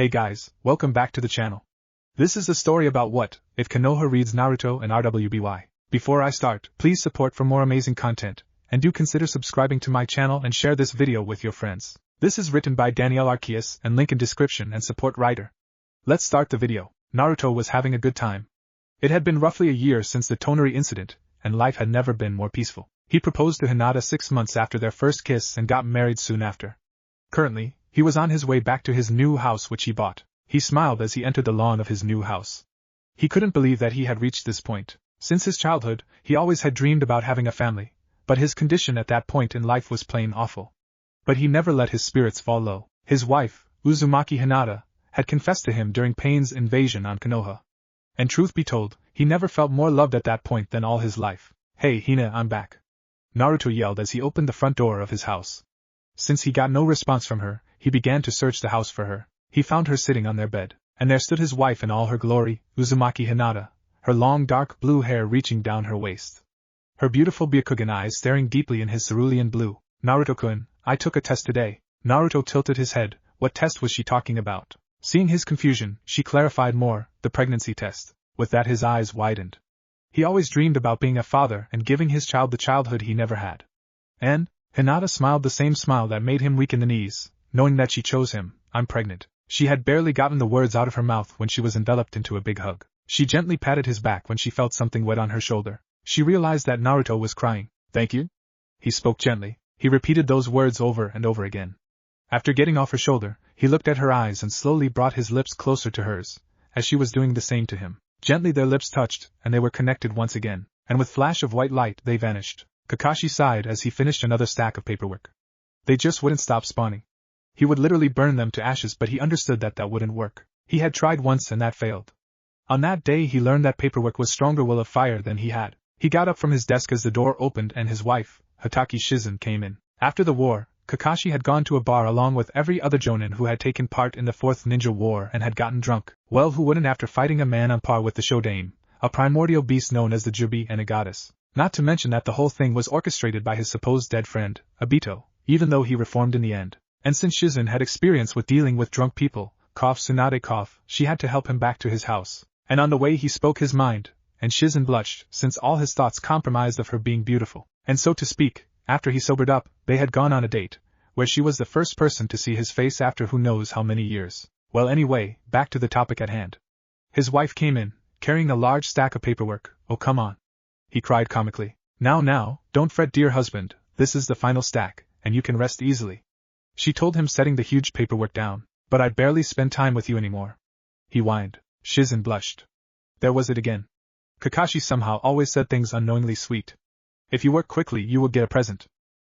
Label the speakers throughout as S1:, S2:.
S1: Hey guys, welcome back to the channel. This is a story about what if Konoha reads Naruto and RWBY. Before I start, please support for more amazing content, and do consider subscribing to my channel and share this video with your friends. This is written by DanialArceus and link in description and support writer. Let's start the video. Naruto was having a good time. It had been roughly a year since the Tonari incident, and life had never been more peaceful. He proposed to Hinata 6 months after their first kiss and got married soon after. Currently, he was on his way back to his new house which he bought. He smiled as he entered the lawn of his new house. He couldn't believe that he had reached this point. Since his childhood, he always had dreamed about having a family, but his condition at that point in life was plain awful. But he never let his spirits fall low. His wife, Uzumaki Hinata, had confessed to him during Pain's invasion on Konoha. And truth be told, he never felt more loved at that point than all his life. "Hey Hina, I'm back," Naruto yelled as he opened the front door of his house. Since he got no response from her, he began to search the house for her. He found her sitting on their bed, and there stood his wife in all her glory, Uzumaki Hinata, her long dark blue hair reaching down her waist. Her beautiful Byakugan eyes staring deeply in his cerulean blue. "Naruto-kun, I took a test today." Naruto tilted his head. What test was she talking about? Seeing his confusion, she clarified more, the pregnancy test. With that his eyes widened. He always dreamed about being a father and giving his child the childhood he never had. And Hinata smiled the same smile that made him weak in the knees, knowing that she chose him. "I'm pregnant." She had barely gotten the words out of her mouth when she was enveloped into a big hug. She gently patted his back when she felt something wet on her shoulder. She realized that Naruto was crying. "Thank you?" He spoke gently. He repeated those words over and over again. After getting off her shoulder, he looked at her eyes and slowly brought his lips closer to hers, as she was doing the same to him. Gently their lips touched, and they were connected once again, and with flash of white light they vanished. Kakashi sighed as he finished another stack of paperwork. They just wouldn't stop spawning. He would literally burn them to ashes, but he understood that that wouldn't work. He had tried once and that failed. On that day he learned that paperwork was stronger will of fire than he had. He got up from his desk as the door opened and his wife, Hatake Shizen, came in. After the war, Kakashi had gone to a bar along with every other jonin who had taken part in the Fourth Ninja War and had gotten drunk. Well, who wouldn't after fighting a man on par with the Shodaime, a primordial beast known as the JRWBY and a goddess? Not to mention that the whole thing was orchestrated by his supposed dead friend, Obito, even though he reformed in the end. And since Shizen had experience with dealing with drunk people, Tsunade cough, she had to help him back to his house. And on the way he spoke his mind, and Shizen blushed, since all his thoughts compromised of her being beautiful. And so to speak, after he sobered up, they had gone on a date, where she was the first person to see his face after who knows how many years. Well, anyway, back to the topic at hand. His wife came in, carrying a large stack of paperwork. "Oh, come on," he cried comically. Now, don't fret, dear husband, this is the final stack, and you can rest easily," she told him, setting the huge paperwork down. "But I barely spend time with you anymore," he whined. Shizen blushed. There was it again. Kakashi somehow always said things unknowingly sweet. "If you work quickly you will get a present,"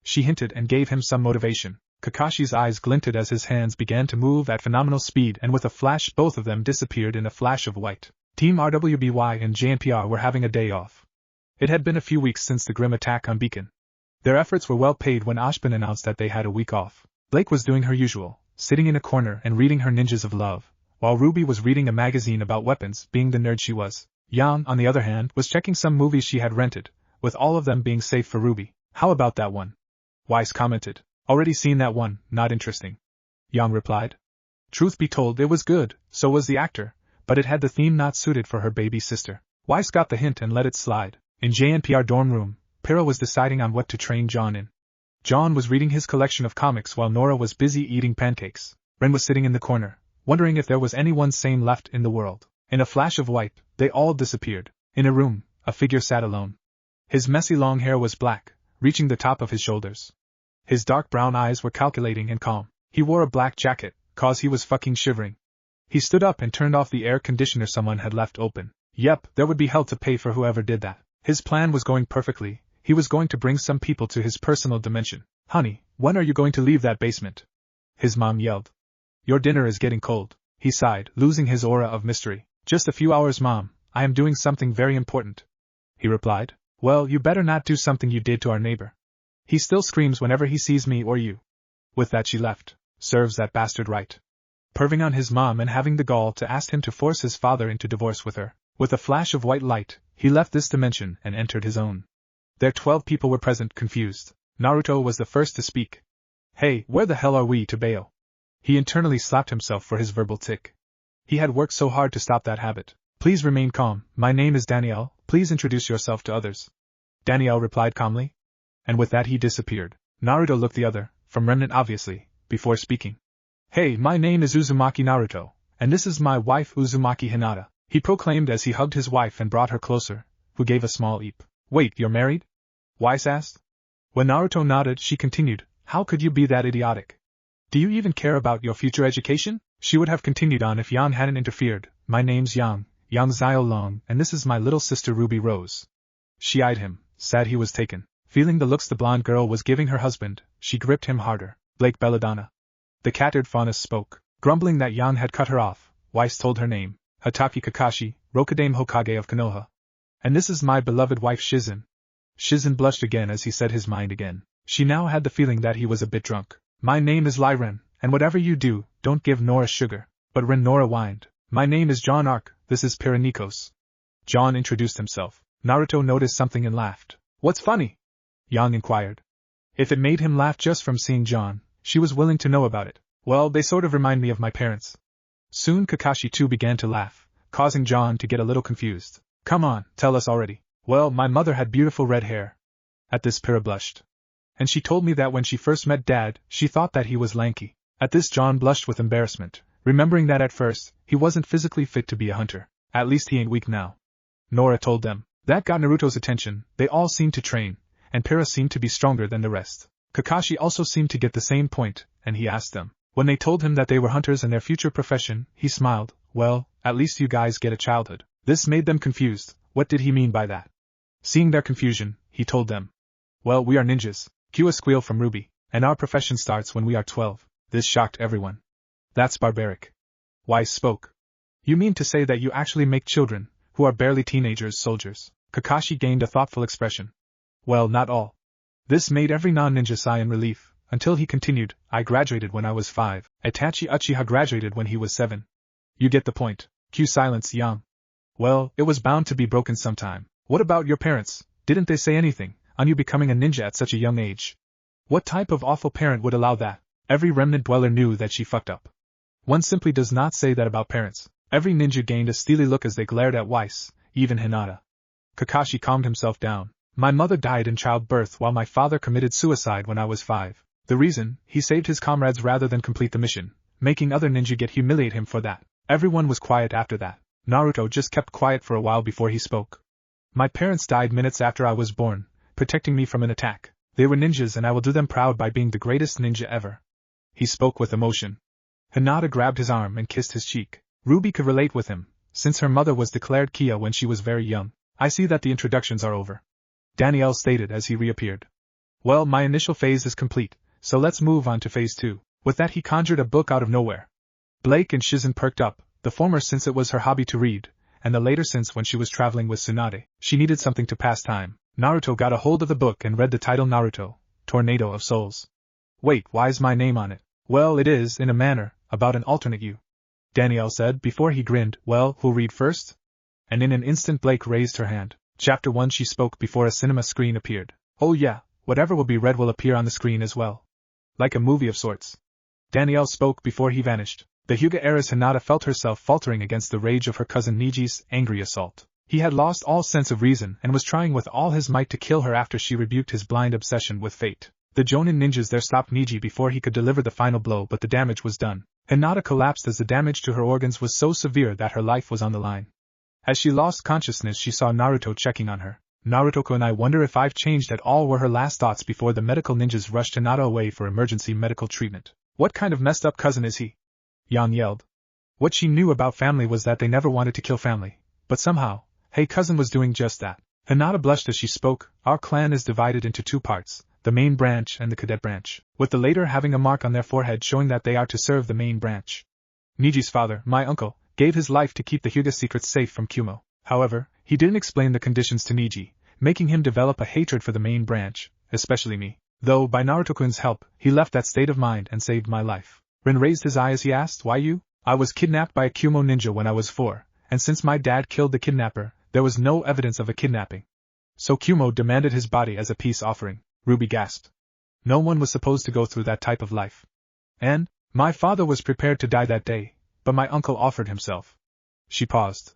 S1: she hinted and gave him some motivation. Kakashi's eyes glinted as his hands began to move at phenomenal speed, and with a flash both of them disappeared in a flash of white. Team RWBY and JNPR were having a day off. It had been a few weeks since the grim attack on Beacon. Their efforts were well paid when Ashbin announced that they had a week off. Blake was doing her usual, sitting in a corner and reading her Ninjas of Love, while Ruby was reading a magazine about weapons, being the nerd she was. Yang, on the other hand, was checking some movies she had rented, with all of them being safe for Ruby. "How about that one?" Weiss commented. "Already seen that one, not interesting," Yang replied. Truth be told, it was good, so was the actor, but it had the theme not suited for her baby sister. Weiss got the hint and let it slide. In JNPR dorm room, Pyra was deciding on what to train John in. John was reading his collection of comics while Nora was busy eating pancakes. Ren was sitting in the corner, wondering if there was anyone sane left in the world. In a flash of white, they all disappeared. In a room, a figure sat alone. His messy long hair was black, reaching the top of his shoulders. His dark brown eyes were calculating and calm. He wore a black jacket, cause he was fucking shivering. He stood up and turned off the air conditioner someone had left open. Yep, there would be hell to pay for whoever did that. His plan was going perfectly. He was going to bring some people to his personal dimension. "Honey, when are you going to leave that basement?" his mom yelled. "Your dinner is getting cold," he sighed, losing his aura of mystery. "Just a few hours, Mom, I am doing something very important," he replied. "Well, you better not do something you did to our neighbor. He still screams whenever he sees me or you." With that she left. Serves that bastard right. Perving on his mom and having the gall to ask him to force his father into divorce with her. With a flash of white light, he left this dimension and entered his own. There 12 people were present, confused. Naruto was the first to speak. "Hey, where the hell are we to bail?" He internally slapped himself for his verbal tic. He had worked so hard to stop that habit. Please remain calm. My name is Daniel. Please introduce yourself to others. Daniel replied calmly. And with that he disappeared. Naruto looked the other, from Remnant obviously, before speaking. Hey, my name is Uzumaki Naruto, and this is my wife Uzumaki Hinata, he proclaimed as he hugged his wife and brought her closer, who gave a small eep. Wait, you're married? Weiss asked. When Naruto nodded, she continued, how could you be that idiotic? Do you even care about your future education? She would have continued on if Yang hadn't interfered. My name's Yang Xiaolong, and this is my little sister Ruby Rose. She eyed him, sad he was taken. Feeling the looks the blonde girl was giving her husband, she gripped him harder. Blake Belladonna. The cat-eared faunus spoke, grumbling that Yang had cut her off. Weiss told her name, Hatake Kakashi, Rokudame Hokage of Konoha. And this is my beloved wife Shizen. Shizen blushed again as he said his mind again. She now had the feeling that he was a bit drunk. My name is Lai Ren, and whatever you do, don't give Nora sugar. But Ren Nora whined. My name is John Ark, this is Pyranikos. John introduced himself. Naruto noticed something and laughed. What's funny? Yang inquired. If it made him laugh just from seeing John, she was willing to know about it. Well, they sort of remind me of my parents. Soon Kakashi too began to laugh, causing John to get a little confused. Come on, tell us already. Well, my mother had beautiful red hair. At this Pyra blushed. And she told me that when she first met Dad, she thought that he was lanky. At this John blushed with embarrassment, remembering that at first, he wasn't physically fit to be a hunter. At least he ain't weak now. Nora told them. That got Naruto's attention. They all seemed to train, and Pyra seemed to be stronger than the rest. Kakashi also seemed to get the same point, and he asked them. When they told him that they were hunters and their future profession, he smiled. Well, at least you guys get a childhood. This made them confused. What did he mean by that? Seeing their confusion, he told them. Well, we are ninjas. Cue a squeal from Ruby, and our profession starts when we are 12. This shocked everyone. That's barbaric. Weiss spoke. You mean to say that you actually make children, who are barely teenagers, soldiers? Kakashi gained a thoughtful expression. Well, not all. This made every non-ninja sigh in relief, until he continued, I graduated when I was 5. Itachi Uchiha graduated when he was 7. You get the point. Cue silence, Yang. Well, it was bound to be broken sometime. What about your parents? Didn't they say anything on you becoming a ninja at such a young age? What type of awful parent would allow that? Every remnant dweller knew that she fucked up. One simply does not say that about parents. Every ninja gained a steely look as they glared at Weiss, even Hinata. Kakashi calmed himself down. My mother died in childbirth while my father committed suicide when I was 5. The reason, he saved his comrades rather than complete the mission, making other ninja get humiliate him for that. Everyone was quiet after that. Naruto just kept quiet for a while before he spoke. My parents died minutes after I was born, protecting me from an attack. They were ninjas and I will do them proud by being the greatest ninja ever. He spoke with emotion. Hinata grabbed his arm and kissed his cheek. Ruby could relate with him, since her mother was declared Kia when she was very young. I see that the introductions are over. Daniel stated as he reappeared. Well, my initial phase is complete, so let's move on to phase 2. With that he conjured a book out of nowhere. Blake and Shizen perked up, the former since it was her hobby to read, and the later since when she was traveling with Tsunade, she needed something to pass time. Naruto got a hold of the book and read the title Naruto, Tornado of Souls. Wait, why's my name on it? Well, it is, in a manner, about an alternate you. Daniel said before he grinned. Well, who'll read first? And in an instant Blake raised her hand. Chapter 1 she spoke before a cinema screen appeared. Oh yeah, whatever will be read will appear on the screen as well. Like a movie of sorts. Daniel spoke before he vanished. The Hyuga era's Hinata felt herself faltering against the rage of her cousin Niji's angry assault. He had lost all sense of reason and was trying with all his might to kill her after she rebuked his blind obsession with fate. The Jonin ninjas there stopped Niji before he could deliver the final blow, but the damage was done. Hinata collapsed as the damage to her organs was so severe that her life was on the line. As she lost consciousness she saw Naruto checking on her. Naruto-kun, I wonder if I've changed at all, were her last thoughts before the medical ninjas rushed Hinata away for emergency medical treatment. What kind of messed up cousin is he? Yang yelled. What she knew about family was that they never wanted to kill family. But somehow, hey cousin was doing just that. Hinata blushed as she spoke. Our clan is divided into 2 parts, the main branch and the cadet branch, with the later having a mark on their forehead showing that they are to serve the main branch. Niji's father, my uncle, gave his life to keep the Hyuga secrets safe from Kumo. However, he didn't explain the conditions to Niji, making him develop a hatred for the main branch, especially me. Though, by Naruto-kun's help, he left that state of mind and saved my life. Rin raised his eye as he asked, why you? I was kidnapped by a Kumo ninja when I was 4, and since my dad killed the kidnapper, there was no evidence of a kidnapping. So Kumo demanded his body as a peace offering. Ruby gasped. No one was supposed to go through that type of life. And, My father was prepared to die that day, but my uncle offered himself. She paused.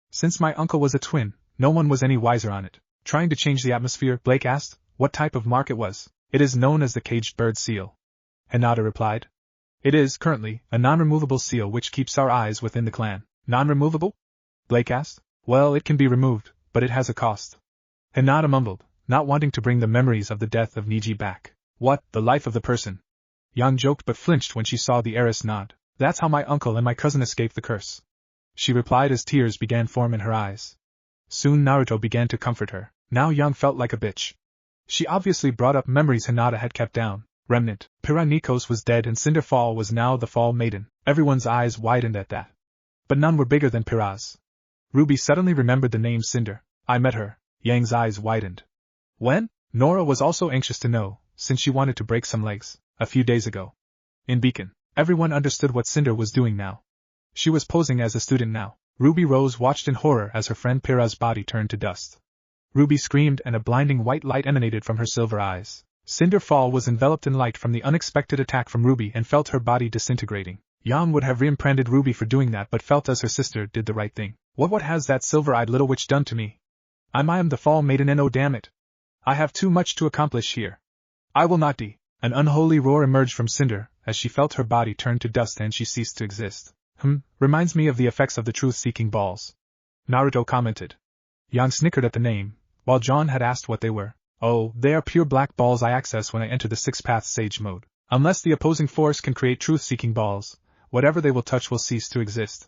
S1: Since my uncle was a twin, no one was any wiser on it. Trying to change the atmosphere, Blake asked what type of mark it was. It is known as the caged bird seal. Hinata replied. It is, currently, a non-removable seal which keeps our eyes within the clan. Non-removable? Blake asked. Well, it can be removed, but it has a cost. Hinata mumbled, not wanting to bring the memories of the death of Niji back. What, the life of the person? Yang joked but flinched when she saw the heiress nod. That's how my uncle and my cousin escaped the curse. She replied as tears began form in her eyes. Soon Naruto began to comfort her. Now Yang felt like a bitch. She obviously brought up memories Hinata had kept down. Remnant, Pyra was dead and Cinder Fall was now the Fall Maiden. Everyone's eyes widened at that. But none were bigger than Pyra's. Ruby suddenly remembered the name Cinder. I met her. Yang's eyes widened. When? Nora was also anxious to know, since she wanted to break some legs. A few days ago. In Beacon, everyone understood what Cinder was doing now. She was posing as a student now. Ruby Rose watched in horror as her friend Pyra's body turned to dust. Ruby screamed and a blinding white light emanated from her silver eyes. Cinder Fall was enveloped in light from the unexpected attack from Ruby and felt her body disintegrating. Yang would have reprimanded Ruby for doing that but felt as her sister did the right thing. What has that silver-eyed little witch done to me? I am the Fall Maiden and oh damn it. I have too much to accomplish here. I will not die. An unholy roar emerged from Cinder, as she felt her body turn to dust and she ceased to exist. Reminds me of the effects of the truth-seeking balls. Naruto commented. Yang snickered at the name, while John had asked what they were. Oh, they are pure black balls I access when I enter the six-path sage mode. Unless the opposing force can create truth-seeking balls, whatever they will touch will cease to exist.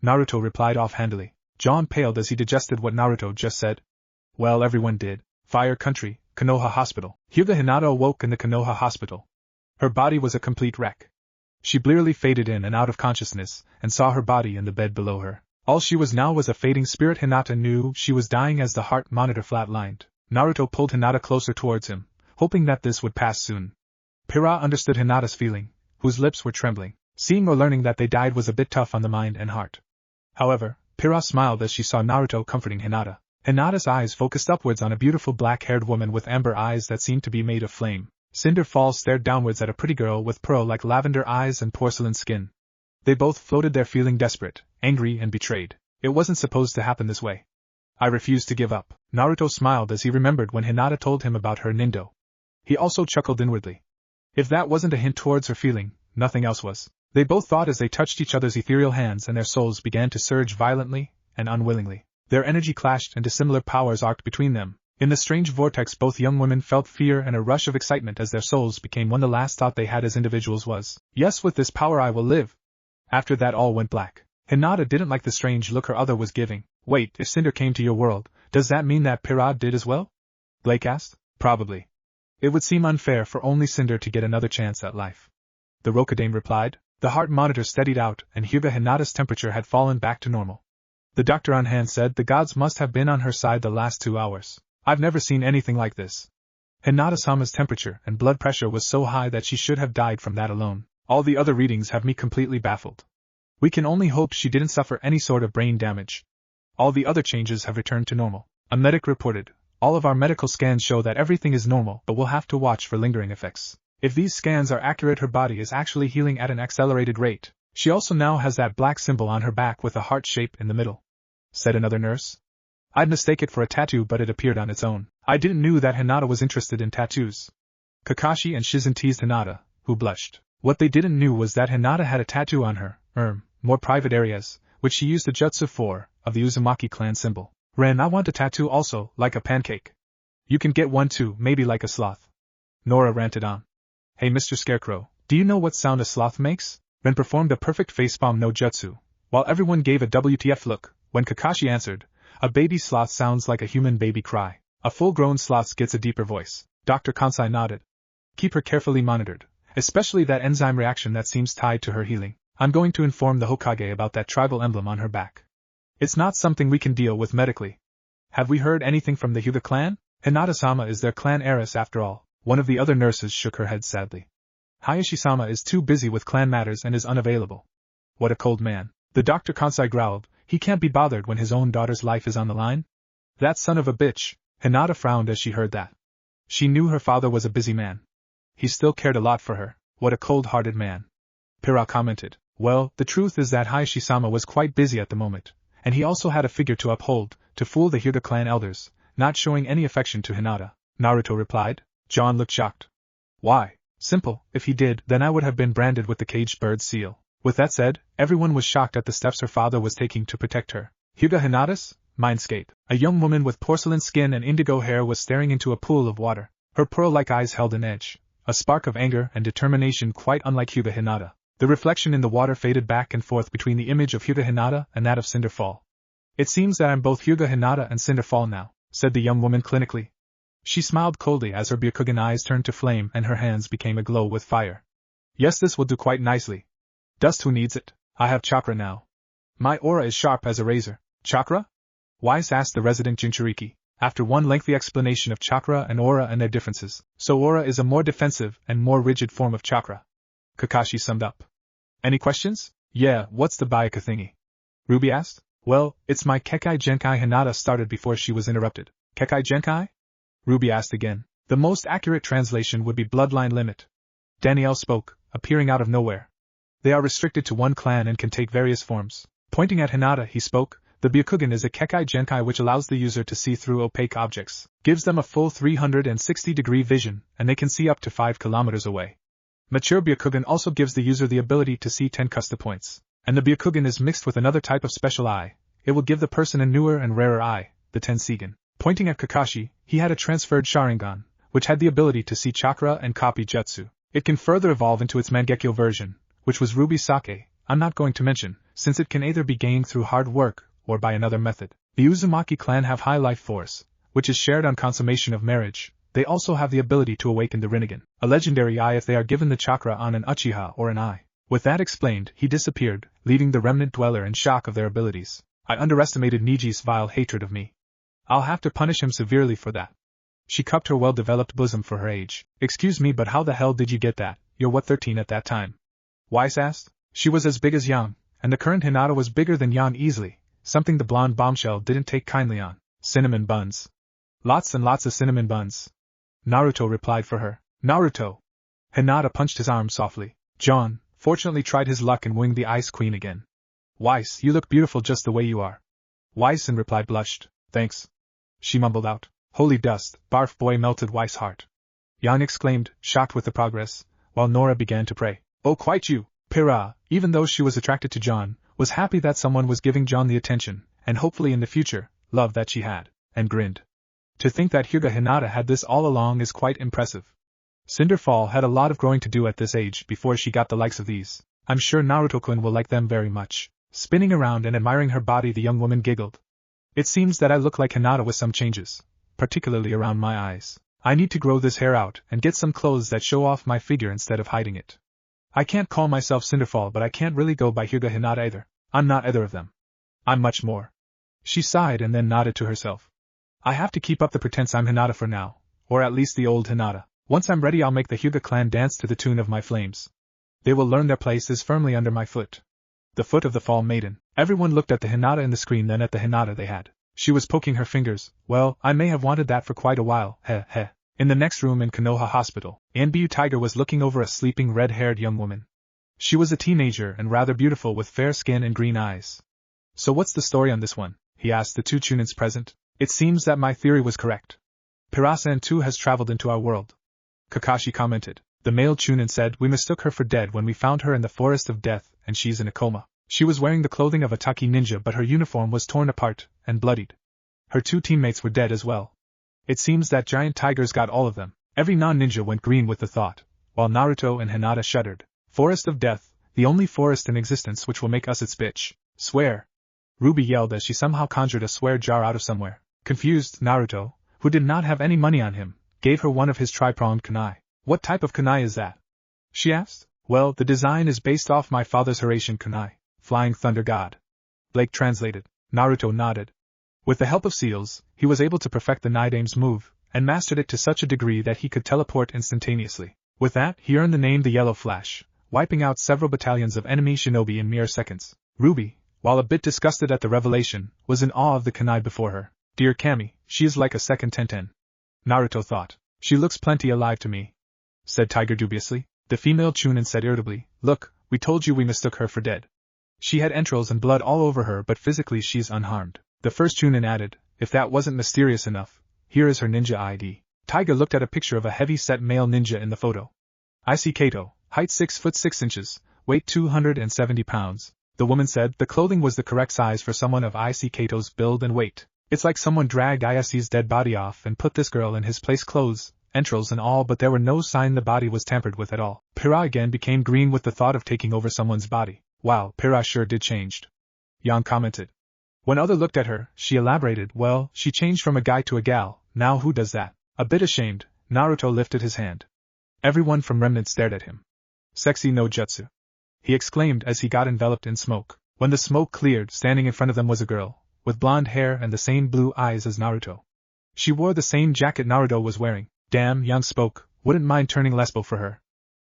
S1: Naruto replied offhandedly. John paled as he digested what Naruto just said. Well, everyone did. Fire Country, Konoha Hospital. Hyuga Hinata awoke in the Konoha Hospital. Her body was a complete wreck. She blearily faded in and out of consciousness, and saw her body in the bed below her. All she was now was a fading spirit. Hinata knew she was dying as the heart monitor flatlined. Naruto pulled Hinata closer towards him, hoping that this would pass soon. Pyra understood Hinata's feeling, whose lips were trembling. Seeing or learning that they died was a bit tough on the mind and heart. However, Pyra smiled as she saw Naruto comforting Hinata. Hinata's eyes focused upwards on a beautiful black-haired woman with amber eyes that seemed to be made of flame. Cinder Fall stared downwards at a pretty girl with pearl-like lavender eyes and porcelain skin. They both floated there feeling desperate, angry and betrayed. It wasn't supposed to happen this way. I refused to give up. Naruto smiled as he remembered when Hinata told him about her Nindo. He also chuckled inwardly. If that wasn't a hint towards her feeling, nothing else was. They both thought as they touched each other's ethereal hands and their souls began to surge violently and unwillingly. Their energy clashed and dissimilar powers arced between them. In the strange vortex both young women felt fear and a rush of excitement as their souls became one. The last thought they had as individuals was, yes, with this power I will live. After that all went black. Hinata didn't like the strange look her other was giving. Wait, if Cinder came to your world, does that mean that Pyra did as well? Blake asked. Probably. It would seem unfair for only Cinder to get another chance at life. The Rokudame replied. The heart monitor steadied out and Hyuga Hinata's temperature had fallen back to normal. The doctor on hand said the gods must have been on her side the last 2 hours. I've never seen anything like this. Hinata-sama's temperature and blood pressure was so high that she should have died from that alone. All the other readings have me completely baffled. We can only hope she didn't suffer any sort of brain damage. All the other changes have returned to normal. A medic reported. All of our medical scans show that everything is normal, but we'll have to watch for lingering effects. If these scans are accurate, her body is actually healing at an accelerated rate. She also now has that black symbol on her back with a heart shape in the middle, said another nurse. I'd mistake it for a tattoo, but it appeared on its own. I didn't know that Hinata was interested in tattoos. Kakashi and Shizen teased Hinata, who blushed. What they didn't know was that Hinata had a tattoo on her, more private areas, which she used the jutsu for, of the Uzumaki clan symbol. Ren, I want a tattoo also, like a pancake. You can get one too, maybe like a sloth. Nora ranted on. Hey Mr. Scarecrow, do you know what sound a sloth makes? Ren performed a perfect facepalm no jutsu, while everyone gave a WTF look. When Kakashi answered, a baby sloth sounds like a human baby cry. A full-grown sloth gets a deeper voice. Dr. Kansai nodded. Keep her carefully monitored, especially that enzyme reaction that seems tied to her healing. I'm going to inform the Hokage about that tribal emblem on her back. It's not something we can deal with medically. Have we heard anything from the Hyuga clan? Hinata-sama is their clan heiress after all. One of the other nurses shook her head sadly. Hayashi-sama is too busy with clan matters and is unavailable. What a cold man. The Dr. Kansai growled. He can't be bothered when his own daughter's life is on the line? That son of a bitch. Hinata frowned as she heard that. She knew her father was a busy man. He still cared a lot for her. What a cold-hearted man. Pyra commented. Well, the truth is that Hiashi-sama was quite busy at the moment, and he also had a figure to uphold, to fool the Hyuga clan elders, not showing any affection to Hinata. Naruto replied. John looked shocked. Why? Simple, if he did, then I would have been branded with the caged bird seal. With that said, everyone was shocked at the steps her father was taking to protect her. Hyuga Hinata's Mindscape. A young woman with porcelain skin and indigo hair was staring into a pool of water. Her pearl-like eyes held an edge, a spark of anger and determination quite unlike Hyuga Hinata. The reflection in the water faded back and forth between the image of Hyuga Hinata and that of Cinder Fall. It seems that I'm both Hyuga Hinata and Cinder Fall now, said the young woman clinically. She smiled coldly as her Byakugan eyes turned to flame and her hands became aglow with fire. Yes, this will do quite nicely. Dust, who needs it? I have chakra now. My aura is sharp as a razor. Chakra? Wise asked the resident Jinchuriki, after one lengthy explanation of chakra and aura and their differences. So aura is a more defensive and more rigid form of chakra. Kakashi summed up. Any questions? Yeah, what's the Byakugan thingy? Ruby asked. Well, it's my Kekai Genkai. Hinata started before she was interrupted. Kekai Genkai? Ruby asked again. The most accurate translation would be bloodline limit. Daniel spoke, appearing out of nowhere. They are restricted to one clan and can take various forms. Pointing at Hinata, he spoke. The Byakugan is a Kekai Genkai which allows the user to see through opaque objects, gives them a full 360-degree vision, and they can see up to 5 kilometers away. Mature Byakugan also gives the user the ability to see 10 Kusta points, and the Byakugan is mixed with another type of special eye. It will give the person a newer and rarer eye, the Tensigan. Pointing at Kakashi, he had a transferred Sharingan, which had the ability to see chakra and copy jutsu. It can further evolve into its Mangekyo version, which was Ruby Sake, I'm not going to mention, since it can either be gained through hard work, or by another method. The Uzumaki clan have high life force, which is shared on consummation of marriage. They also have the ability to awaken the Rinnegan, a legendary eye if they are given the chakra on an Uchiha or an eye. With that explained, he disappeared, leaving the remnant dweller in shock of their abilities. I underestimated Niji's vile hatred of me. I'll have to punish him severely for that. She cupped her well-developed bosom for her age. Excuse me, but how the hell did you get that? You're what, 13 at that time? Weiss asked. She was as big as Yan, and the current Hinata was bigger than Yan easily, something the blonde bombshell didn't take kindly on. Cinnamon buns. Lots and lots of cinnamon buns. Naruto replied for her. Naruto. Hinata punched his arm softly. John, fortunately, tried his luck and winged the Ice Queen again. Weiss, you look beautiful just the way you are. Weiss in reply blushed. Thanks. She mumbled out. Holy dust, barf boy, melted Weiss' heart. Yan exclaimed, shocked with the progress, while Nora began to pray. Oh, quite you. Pyra, even though she was attracted to John, was happy that someone was giving John the attention, and hopefully in the future, love that she had, and grinned. To think that Hyuga Hinata had this all along is quite impressive. Cinder Fall had a lot of growing to do at this age before she got the likes of these. I'm sure Naruto-kun will like them very much. Spinning around and admiring her body, the young woman giggled. It seems that I look like Hinata with some changes, particularly around my eyes. I need to grow this hair out and get some clothes that show off my figure instead of hiding it. I can't call myself Cinderfall, but I can't really go by Hyuga Hinata either. I'm not either of them. I'm much more. She sighed and then nodded to herself. I have to keep up the pretense I'm Hinata for now, or at least the old Hinata. Once I'm ready, I'll make the Hyuga clan dance to the tune of my flames. They will learn their place is firmly under my foot. The foot of the Fall Maiden. Everyone looked at the Hinata in the screen, then at the Hinata they had. She was poking her fingers. Well, I may have wanted that for quite a while, heh heh. In the next room in Konoha Hospital, ANBU Tiger was looking over a sleeping red-haired young woman. She was a teenager and rather beautiful with fair skin and green eyes. So what's the story on this one? He asked the two Chunins present. It seems that my theory was correct. Pirasan too has traveled into our world. Kakashi commented. The male Chunin said, we mistook her for dead when we found her in the forest of death, and she's in a coma. She was wearing the clothing of a Taki ninja, but her uniform was torn apart and bloodied. Her two teammates were dead as well. It seems that giant tigers got all of them. Every non-ninja went green with the thought, while Naruto and Hinata shuddered. Forest of death, the only forest in existence which will make us its bitch. Swear. Ruby yelled as she somehow conjured a swear jar out of somewhere. Confused, Naruto, who did not have any money on him, gave her one of his tri-pronged kunai. What type of kunai is that? She asked. Well, the design is based off my father's Horatian kunai, Flying Thunder God. Blake translated. Naruto nodded. With the help of seals, he was able to perfect the Nidame's move, and mastered it to such a degree that he could teleport instantaneously. With that, he earned the name the Yellow Flash, wiping out several battalions of enemy shinobi in mere seconds. Ruby, while a bit disgusted at the revelation, was in awe of the kunai before her. Dear Kami, she is like a second Tenten. Naruto thought. She looks plenty alive to me, said Tiger dubiously. The female Chunin said irritably, Look, we told you we mistook her for dead. She had entrails and blood all over her, but physically she's unharmed. The first Chunin added, if that wasn't mysterious enough, here is her ninja ID. Tiger looked at a picture of a heavy-set male ninja in the photo. I see Kato, height 6 foot 6 inches, weight 270 pounds. The woman said the clothing was the correct size for someone of IC Kato's build and weight. It's like someone dragged IC's dead body off and put this girl in his place, clothes, entrails and all, but there were no sign the body was tampered with at all. Pyra again became green with the thought of taking over someone's body. Wow, Pyra sure did changed. Yang commented. When other looked at her, she elaborated, well, she changed from a guy to a gal, now who does that? A bit ashamed, Naruto lifted his hand. Everyone from Remnant stared at him. Sexy no jutsu, he exclaimed as he got enveloped in smoke. When the smoke cleared, standing in front of them was a girl, with blonde hair and the same blue eyes as Naruto. She wore the same jacket Naruto was wearing. Damn, Yang spoke, wouldn't mind turning lesbo for her.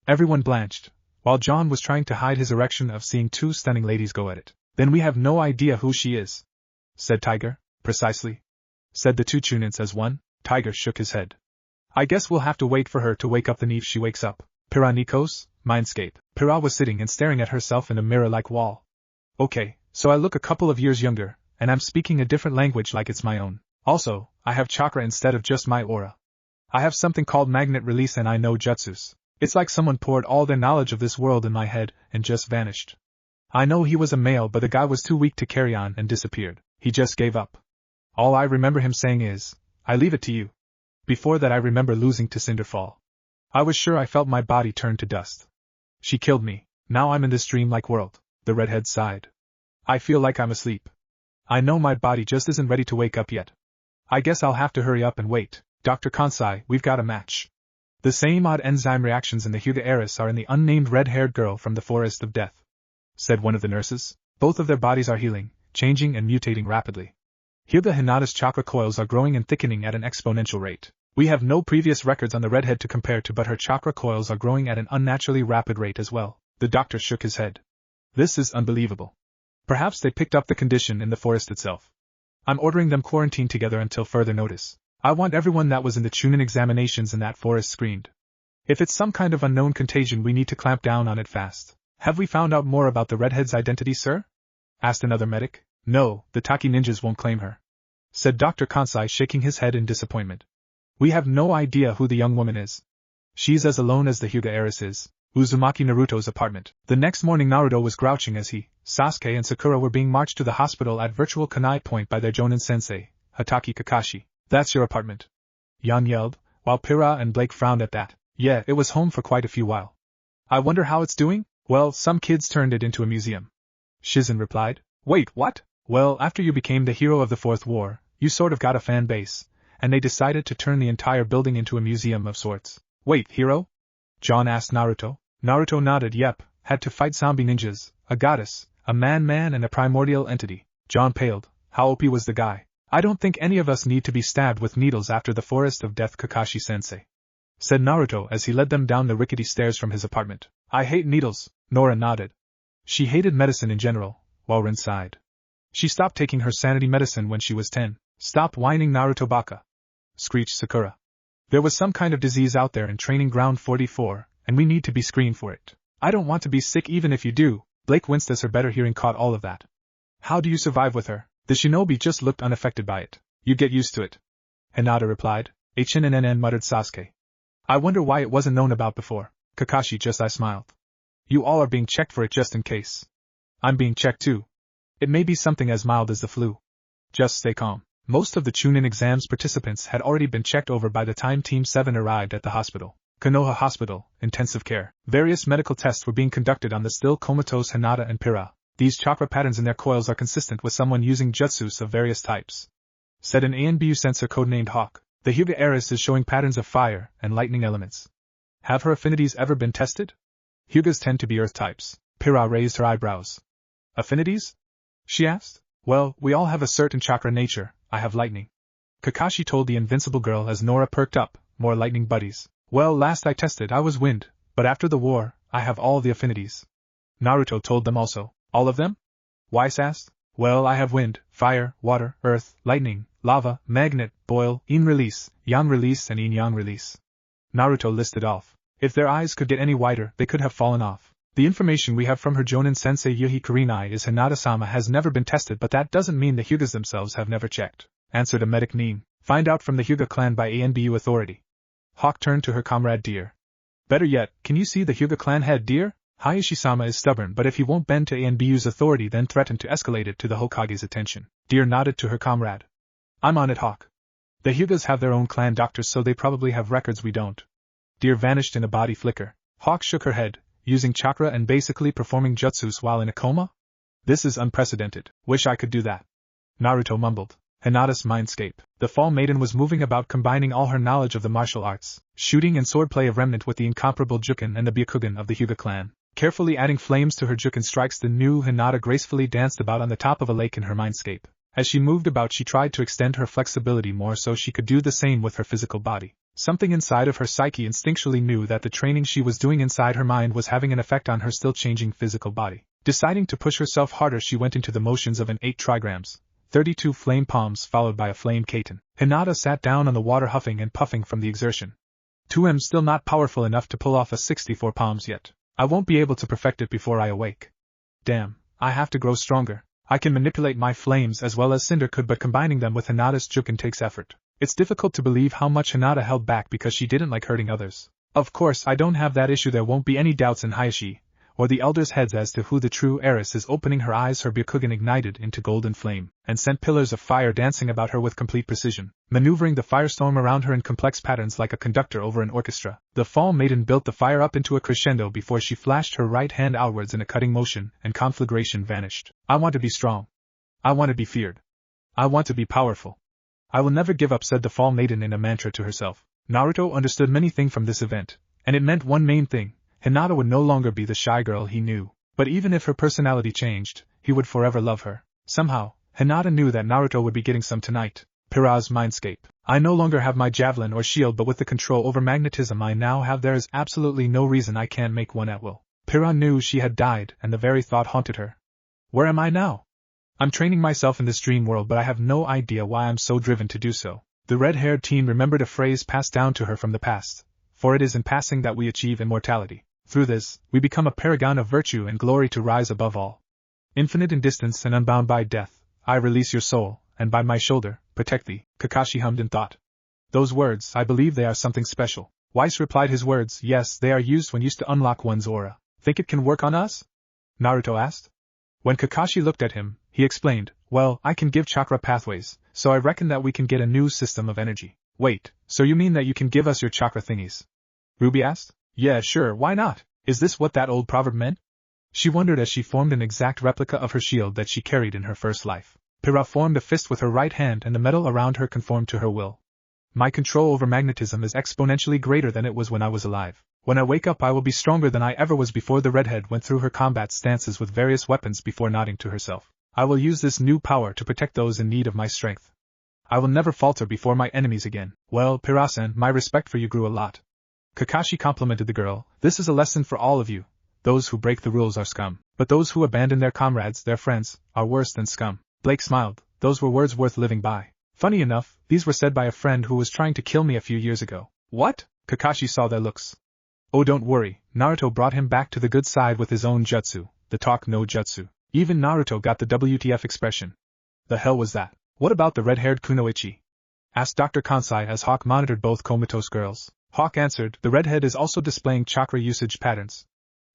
S1: Everyone blanched, while John was trying to hide his erection of seeing two stunning ladies go at it. Then we have no idea who she is, said Tiger. Precisely, said the two Chunins as one. Tiger shook his head. I guess we'll have to wait for her to wake up. The if she wakes up. Pyra Nikos, Mindscape. Pyra was sitting and staring at herself in a mirror-like wall. Okay, so I look a couple of years younger, and I'm speaking a different language like it's my own. Also, I have chakra instead of just my aura. I have something called magnet release and I know jutsus. It's like someone poured all their knowledge of this world in my head and just vanished. I know he was a male, but the guy was too weak to carry on and disappeared. He just gave up. All I remember him saying is, I leave it to you. Before that I remember losing to Cinder fall. I was sure I felt my body turn to dust. She killed me. Now I'm in this dream-like world. The redhead sighed. I feel like I'm asleep. I know my body just isn't ready to wake up yet. I guess I'll have to hurry up and wait. Dr. Kansai, we've got a match. The same odd enzyme reactions in the Hyuga heiress are in the unnamed red-haired girl from the Forest of Death, said one of the nurses. Both of their bodies are healing, changing and mutating rapidly. Hyuga Hinata's chakra coils are growing and thickening at an exponential rate. We have no previous records on the redhead to compare to, but her chakra coils are growing at an unnaturally rapid rate as well. The doctor shook his head. This is unbelievable. Perhaps they picked up the condition in the forest itself. I'm ordering them quarantined together until further notice. I want everyone that was in the Chunin examinations in that forest screened. If it's some kind of unknown contagion, we need to clamp down on it fast. Have we found out more about the redhead's identity, sir? Asked another medic. No, the Taki ninjas won't claim her, said Dr. Kansai, shaking his head in disappointment. We have no idea who the young woman is. She's as alone as the Hyuga heiress is. Uzumaki Naruto's apartment. The next morning Naruto was grouching as he, Sasuke and Sakura were being marched to the hospital at virtual kunai point by their Jonin sensei, Hatake Kakashi. That's your apartment, Yan yelled, while Pyra and Blake frowned at that. Yeah, it was home for quite a few while. I wonder how it's doing? Well, some kids turned it into a museum, Shizen replied. Wait, what? Well, after you became the hero of the Fourth War, you sort of got a fan base, and they decided to turn the entire building into a museum of sorts. Wait, hero? John asked Naruto. Naruto nodded. Yep, had to fight zombie ninjas, a goddess, a man and a primordial entity. John paled. How OP was the guy? I don't think any of us need to be stabbed with needles after the Forest of Death, Kakashi-sensei, said Naruto as he led them down the rickety stairs from his apartment. I hate needles, Nora nodded. She hated medicine in general, while Rin sighed. She stopped taking her sanity medicine when she was 10. Stop whining, Naruto baka, screeched Sakura. There was some kind of disease out there in Training Ground 44, and we need to be screened for it. I don't want to be sick even if you do. Blake winced as her better hearing caught all of that. How do you survive with her? The shinobi just looked unaffected by it. You get used to it, Hinata replied. HNNN muttered Sasuke. I wonder why it wasn't known about before. Kakashi just smiled. You all are being checked for it just in case. I'm being checked too. It may be something as mild as the flu. Just stay calm. Most of the Chunin exams participants had already been checked over by the time Team 7 arrived at the hospital. Konoha Hospital, intensive care. Various medical tests were being conducted on the still comatose Hinata and Pyra. These chakra patterns in their coils are consistent with someone using jutsus of various types, said an ANBU sensor codenamed Hawk. The Hyuga heiress is showing patterns of fire and lightning elements. Have her affinities ever been tested? Hyugas tend to be earth types. Pyra raised her eyebrows. Affinities? She asked. Well, we all have a certain chakra nature. I have lightning, Kakashi told the invincible girl as Nora perked up. More lightning buddies. Well, last I tested I was wind, but after the war, I have all the affinities. Naruto told them also. All of them? Weiss asked. Well, I have wind, fire, water, earth, lightning, lava, magnet, boil, yin release, yang release and yin yang release. Naruto listed off. If their eyes could get any wider, they could have fallen off. The information we have from her Jonin sensei Yuhi Kurinai is Hinata-sama has never been tested, but that doesn't mean the Hyugas themselves have never checked, answered a medic Neem. Find out from the Hyuga clan by ANBU authority. Hawk turned to her comrade Deer. Better yet, can you see the Hyuga clan head, Deer? Hayashi-sama is stubborn, but if he won't bend to ANBU's authority, then threaten to escalate it to the Hokage's attention. Deer nodded to her comrade. I'm on it, Hawk. The Hyugas have their own clan doctors, so they probably have records we don't. Deer vanished in a body flicker. Hawk shook her head, using chakra and basically performing jutsus while in a coma? This is unprecedented. Wish I could do that. Naruto mumbled. Hinata's Mindscape. The Fall Maiden was moving about, combining all her knowledge of the martial arts, shooting and swordplay of Remnant with the incomparable Juken and the Byakugan of the Hyuga clan. Carefully adding flames to her Juken strikes, the new Hinata gracefully danced about on the top of a lake in her Mindscape. As she moved about, she tried to extend her flexibility more so she could do the same with her physical body. Something inside of her psyche instinctually knew that the training she was doing inside her mind was having an effect on her still changing physical body. Deciding to push herself harder, she went into the motions of an 8 trigrams, 32 flame palms followed by a flame kaiten. Hinata sat down on the water, huffing and puffing from the exertion. 2M still not powerful enough to pull off a 64 palms yet. I won't be able to perfect it before I awake. Damn, I have to grow stronger. I can manipulate my flames as well as Cinder could, but combining them with Hinata's Juken takes effort. It's difficult to believe how much Hinata held back because she didn't like hurting others. Of course, I don't have that issue. There won't be any doubts in Hayashi or the elders' heads as to who the true heiress is. Opening her eyes, her Byakugan ignited into golden flame and sent pillars of fire dancing about her with complete precision, maneuvering the firestorm around her in complex patterns like a conductor over an orchestra. The Fall Maiden built the fire up into a crescendo before she flashed her right hand outwards in a cutting motion, and conflagration vanished. I want to be strong. I want to be feared. I want to be powerful. I will never give up, said the Fall Maiden in a mantra to herself. Naruto understood many things from this event, and it meant one main thing. Hinata would no longer be the shy girl he knew. But even if her personality changed, he would forever love her. Somehow, Hinata knew that Naruto would be getting some tonight. Pyra's Mindscape. I no longer have my javelin or shield, but with the control over magnetism I now have, there is absolutely no reason I can't make one at will. Pyra knew she had died, and the very thought haunted her. Where am I now? I'm training myself in this dream world, but I have no idea why I'm so driven to do so. The red-haired teen remembered a phrase passed down to her from the past. For it is in passing that we achieve immortality. Through this, we become a paragon of virtue and glory to rise above all. Infinite in distance and unbound by death, I release your soul, and by my shoulder, protect thee, Kakashi hummed in thought. Those words, I believe they are something special. Weiss replied his words, yes, they are used when used to unlock one's aura. Think it can work on us? Naruto asked. When Kakashi looked at him, he explained, well, I can give chakra pathways, so I reckon that we can get a new system of energy. Wait, so you mean that you can give us your chakra thingies? Ruby asked. Yeah, sure, why not? Is this what that old proverb meant? She wondered as she formed an exact replica of her shield that she carried in her first life. Pyra formed a fist with her right hand and the metal around her conformed to her will. My control over magnetism is exponentially greater than it was when I was alive. When I wake up I will be stronger than I ever was before. The redhead went through her combat stances with various weapons before nodding to herself. I will use this new power to protect those in need of my strength. I will never falter before my enemies again. Well, Pyra-san, my respect for you grew a lot. Kakashi complimented the girl. This is a lesson for all of you. Those who break the rules are scum, but those who abandon their comrades, their friends, are worse than scum. Blake smiled. Those were words worth living by. Funny enough, these were said by a friend who was trying to kill me a few years ago. What? Kakashi saw their looks. Oh, don't worry, Naruto brought him back to the good side with his own jutsu, the talk no jutsu. Even Naruto got the WTF expression. The hell was that? What about the red-haired Kunoichi? Asked Dr. Kansai as Hawk monitored both comatose girls. Hawk answered, the redhead is also displaying chakra usage patterns.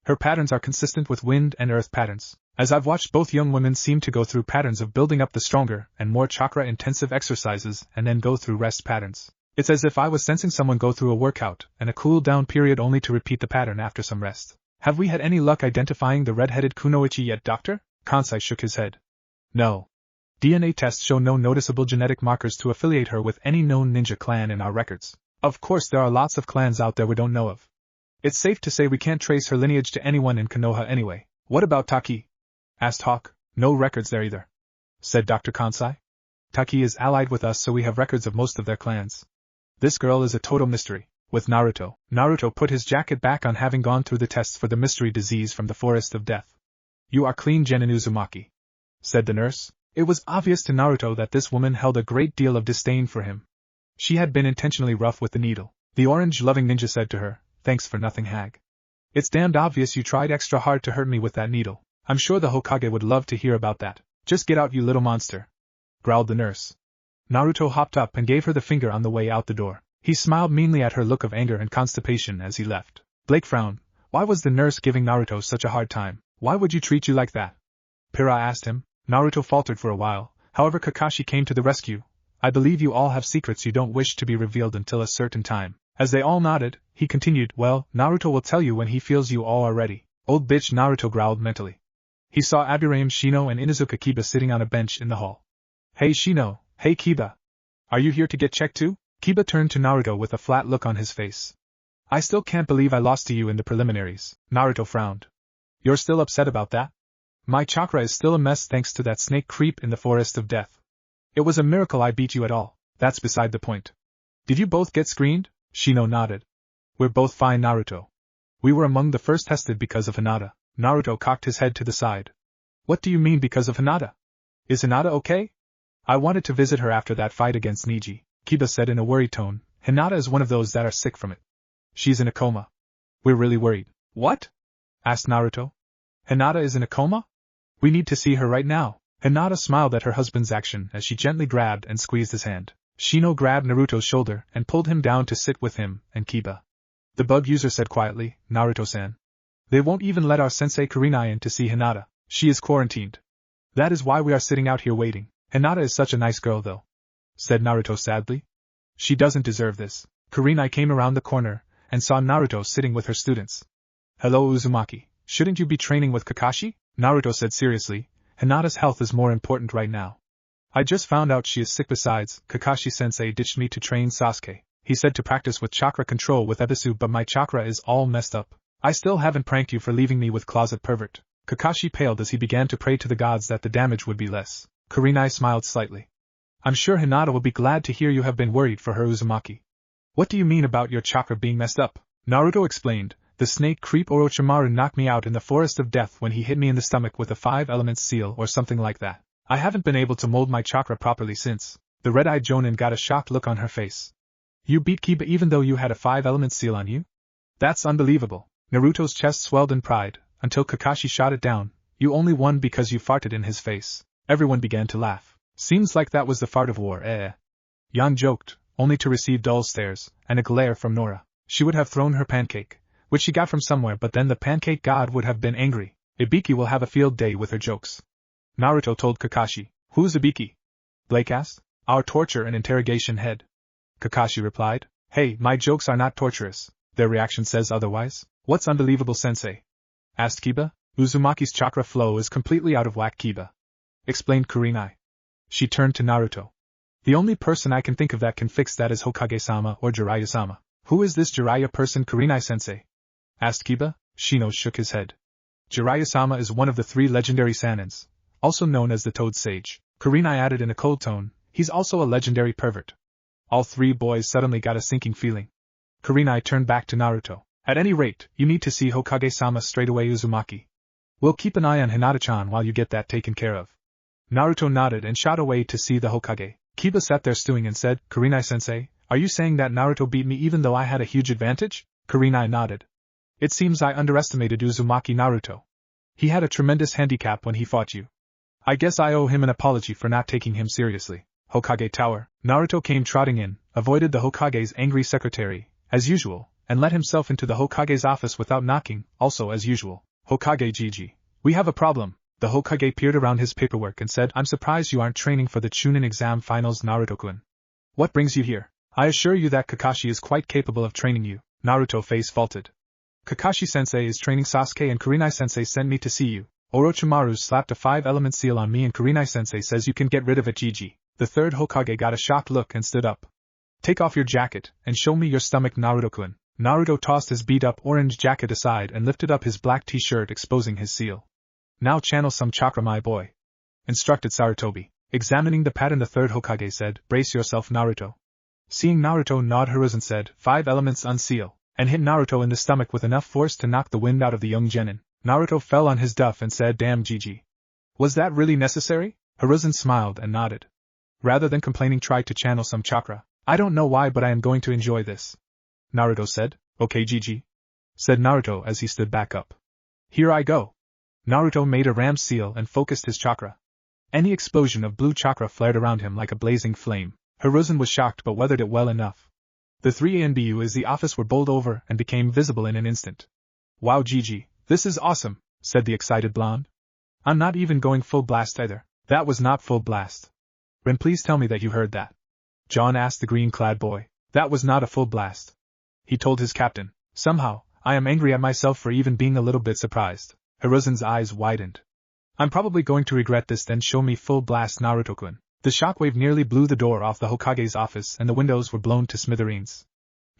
S1: Her patterns are consistent with wind and earth patterns. As I've watched, both young women seem to go through patterns of building up the stronger and more chakra-intensive exercises and then go through rest patterns. It's as if I was sensing someone go through a workout and a cool-down period only to repeat the pattern after some rest. Have we had any luck identifying the red-headed Kunoichi yet, Doctor? Kansai shook his head. No. DNA tests show no noticeable genetic markers to affiliate her with any known ninja clan in our records. Of course there are lots of clans out there we don't know of. It's safe to say we can't trace her lineage to anyone in Konoha anyway. What about Taki? Asked Hawk. No records there either, said Dr. Kansai. Taki is allied with us, so we have records of most of their clans. This girl is a total mystery. With Naruto. Naruto put his jacket back on, having gone through the tests for the mystery disease from the Forest of Death. You are clean, Genin Uzumaki, said the nurse. It was obvious to Naruto that this woman held a great deal of disdain for him. She had been intentionally rough with the needle. The orange-loving ninja said to her, thanks for nothing, hag. It's damned obvious you tried extra hard to hurt me with that needle. I'm sure the Hokage would love to hear about that. Just get out, you little monster, growled the nurse. Naruto hopped up and gave her the finger on the way out the door. He smiled meanly at her look of anger and constipation as he left. Blake frowned. Why was the nurse giving Naruto such a hard time? Why would you treat you like that? Pyra asked him. Naruto faltered for a while, however Kakashi came to the rescue. I believe you all have secrets you don't wish to be revealed until a certain time. As they all nodded, he continued, well, Naruto will tell you when he feels you all are ready. Old bitch, Naruto growled mentally. He saw Abirame Shino and Inuzuka Kiba sitting on a bench in the hall. Hey Shino, hey Kiba. Are you here to get checked too? Kiba turned to Naruto with a flat look on his face. I still can't believe I lost to you in the preliminaries. Naruto frowned. You're still upset about that? My chakra is still a mess thanks to that snake creep in the forest of death. It was a miracle I beat you at all. That's beside the point. Did you both get screened? Shino nodded. We're both fine, Naruto. We were among the first tested because of Hinata. Naruto cocked his head to the side. What do you mean because of Hinata? Is Hinata okay? I wanted to visit her after that fight against Neji, Kiba said in a worried tone. Hinata is one of those that are sick from it. She's in a coma. We're really worried. What? Asked Naruto. Hinata is in a coma? We need to see her right now. Hinata smiled at her husband's action as she gently grabbed and squeezed his hand. Shino grabbed Naruto's shoulder and pulled him down to sit with him and Kiba. The bug user said quietly, Naruto-san. They won't even let our sensei Kurenai in to see Hinata. She is quarantined. That is why we are sitting out here waiting. Hinata is such a nice girl though, said Naruto sadly. She doesn't deserve this. Kurenai came around the corner and saw Naruto sitting with her students. Hello Uzumaki, shouldn't you be training with Kakashi? Naruto said seriously, Hinata's health is more important right now. I just found out she is sick. Besides, Kakashi-sensei ditched me to train Sasuke. He said to practice with chakra control with Ebisu, but my chakra is all messed up. I still haven't pranked you for leaving me with closet pervert. Kakashi paled as he began to pray to the gods that the damage would be less. Kurenai smiled slightly. I'm sure Hinata will be glad to hear you have been worried for her, Uzumaki. What do you mean about your chakra being messed up? Naruto explained. The snake creep Orochimaru knocked me out in the forest of death when he hit me in the stomach with a 5 elements seal or something like that. I haven't been able to mold my chakra properly since. The red-eyed Jonin got a shocked look on her face. You beat Kiba even though you had a 5 elements seal on you? That's unbelievable. Naruto's chest swelled in pride, until Kakashi shot it down. You only won because you farted in his face. Everyone began to laugh. Seems like that was the fart of war, Yan joked, only to receive dull stares, and a glare from Nora. She would have thrown her pancake, which she got from somewhere, but then the pancake god would have been angry. Ibiki will have a field day with her jokes. Naruto told Kakashi. Who's Ibiki? Blake asked. Our torture and interrogation head. Kakashi replied. Hey, my jokes are not torturous. Their reaction says otherwise. What's unbelievable, sensei? Asked Kiba. Uzumaki's chakra flow is completely out of whack, Kiba, explained Kurenai. She turned to Naruto. The only person I can think of that can fix that is Hokage-sama or Jiraiya-sama. Who is this Jiraiya person, Kurenai-sensei? Asked Kiba. Shino shook his head. Jiraiya-sama is one of the 3 legendary Sanins, also known as the Toad Sage. Kurenai added in a cold tone. He's also a legendary pervert. All 3 boys suddenly got a sinking feeling. Kurenai turned back to Naruto. At any rate, you need to see Hokage-sama straight away, Uzumaki. We'll keep an eye on Hinata-chan while you get that taken care of. Naruto nodded and shot away to see the Hokage. Kiba sat there stewing and said, Kurenai-sensei, are you saying that Naruto beat me even though I had a huge advantage? Kurenai nodded. It seems I underestimated Uzumaki Naruto. He had a tremendous handicap when he fought you. I guess I owe him an apology for not taking him seriously. Hokage Tower. Naruto came trotting in, avoided the Hokage's angry secretary, as usual, and let himself into the Hokage's office without knocking, also as usual. Hokage Gigi. We have a problem. The Hokage peered around his paperwork and said, I'm surprised you aren't training for the Chunin exam finals, Naruto-kun. What brings you here? I assure you that Kakashi is quite capable of training you. Naruto face faulted. Kakashi-sensei is training Sasuke and Kurenai-sensei sent me to see you. Orochimaru slapped a 5-element seal on me and Kurenai-sensei says you can get rid of it, Gigi. The 3rd Hokage got a shocked look and stood up. Take off your jacket and show me your stomach, Naruto-kun. Naruto tossed his beat-up orange jacket aside and lifted up his black t-shirt exposing his seal. Now channel some chakra, my boy, instructed Sarutobi. Examining the pattern, the 3rd Hokage said, brace yourself, Naruto. Seeing Naruto nod, Hiruzen said, 5 elements unseal, and hit Naruto in the stomach with enough force to knock the wind out of the young genin. Naruto fell on his duff and said, damn, Gigi. Was that really necessary? Hiruzen smiled and nodded. Rather than complaining, tried to channel some chakra. I don't know why, but I am going to enjoy this. Naruto said, okay, Gigi. said Naruto as he stood back up. Here I go. Naruto made a ram seal and focused his chakra. Any explosion of blue chakra flared around him like a blazing flame. Hiruzen was shocked but weathered it well enough. The three ANBU as the office were bowled over and became visible in an instant. Wow Gigi, this is awesome, said the excited blonde. I'm not even going full blast either. That was not full blast. Ren, please tell me that you heard that. John asked the green-clad boy. That was not a full blast. He told his captain. Somehow, I am angry at myself for even being a little bit surprised. Hiruzen's eyes widened. I'm probably going to regret this, then show me full blast, Naruto-kun. The shockwave nearly blew the door off the Hokage's office and the windows were blown to smithereens.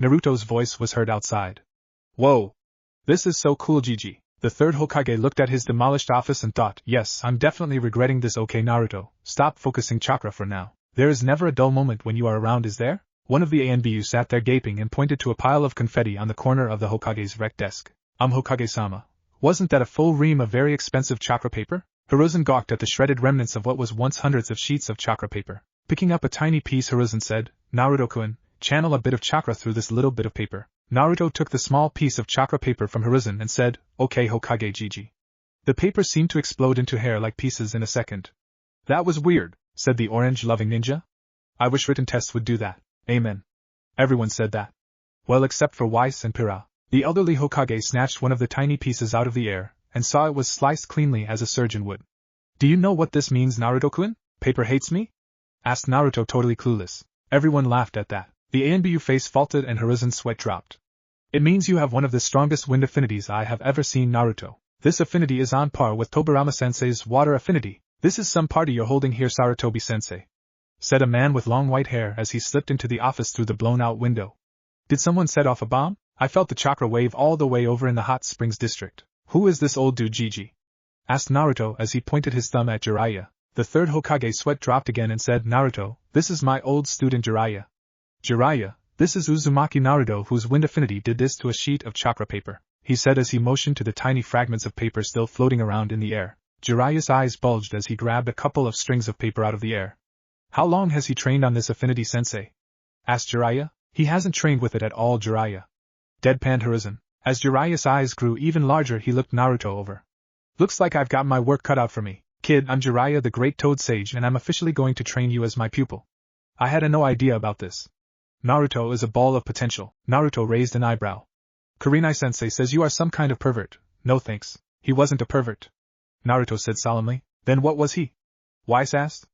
S1: Naruto's voice was heard outside. Whoa! This is so cool, Gigi. The third Hokage looked at his demolished office and thought, yes, I'm definitely regretting this. Okay Naruto, stop focusing chakra for now. There is never a dull moment when you are around, is there? One of the ANBU sat there gaping and pointed to a pile of confetti on the corner of the Hokage's rec desk. Hokage-sama, wasn't that a full ream of very expensive chakra paper? Hiruzen gawked at the shredded remnants of what was once hundreds of sheets of chakra paper. Picking up a tiny piece, Hiruzen said, Naruto-kun, channel a bit of chakra through this little bit of paper. Naruto took the small piece of chakra paper from Hiruzen and said, okay Hokage Gigi. The paper seemed to explode into hair-like pieces in a second. That was weird, said the orange-loving ninja. I wish written tests would do that. Amen. Everyone said that. Well, except for Weiss and Pyra. The elderly Hokage snatched one of the tiny pieces out of the air, and saw it was sliced cleanly as a surgeon would. Do you know what this means, Naruto-kun? Paper hates me? Asked Naruto, totally clueless. Everyone laughed at that. The ANBU face faulted and Hiruzen's sweat dropped. It means you have one of the strongest wind affinities I have ever seen, Naruto. This affinity is on par with Tobirama-sensei's water affinity. This is some party you're holding here, Sarutobi-sensei, said a man with long white hair as he slipped into the office through the blown-out window. Did someone set off a bomb? I felt the chakra wave all the way over in the Hot Springs district. Who is this old dude, Gigi? Asked Naruto as he pointed his thumb at Jiraiya. The third Hokage's sweat dropped again and said, Naruto, this is my old student Jiraiya. Jiraiya, this is Uzumaki Naruto, whose wind affinity did this to a sheet of chakra paper, he said as he motioned to the tiny fragments of paper still floating around in the air. Jiraiya's eyes bulged as he grabbed a couple of strings of paper out of the air. How long has he trained on this affinity, sensei? Asked Jiraiya. He hasn't trained with it at all, Jiraiya. Deadpanned Hiruzen. As Jiraiya's eyes grew even larger, he looked Naruto over. Looks like I've got my work cut out for me. Kid, I'm Jiraiya the Great Toad Sage and I'm officially going to train you as my pupil. I had no idea about this. Naruto is a ball of potential. Naruto raised an eyebrow. Kurenai-sensei says you are some kind of pervert. No thanks. He wasn't a pervert, Naruto said solemnly. Then what was he? Weiss asked.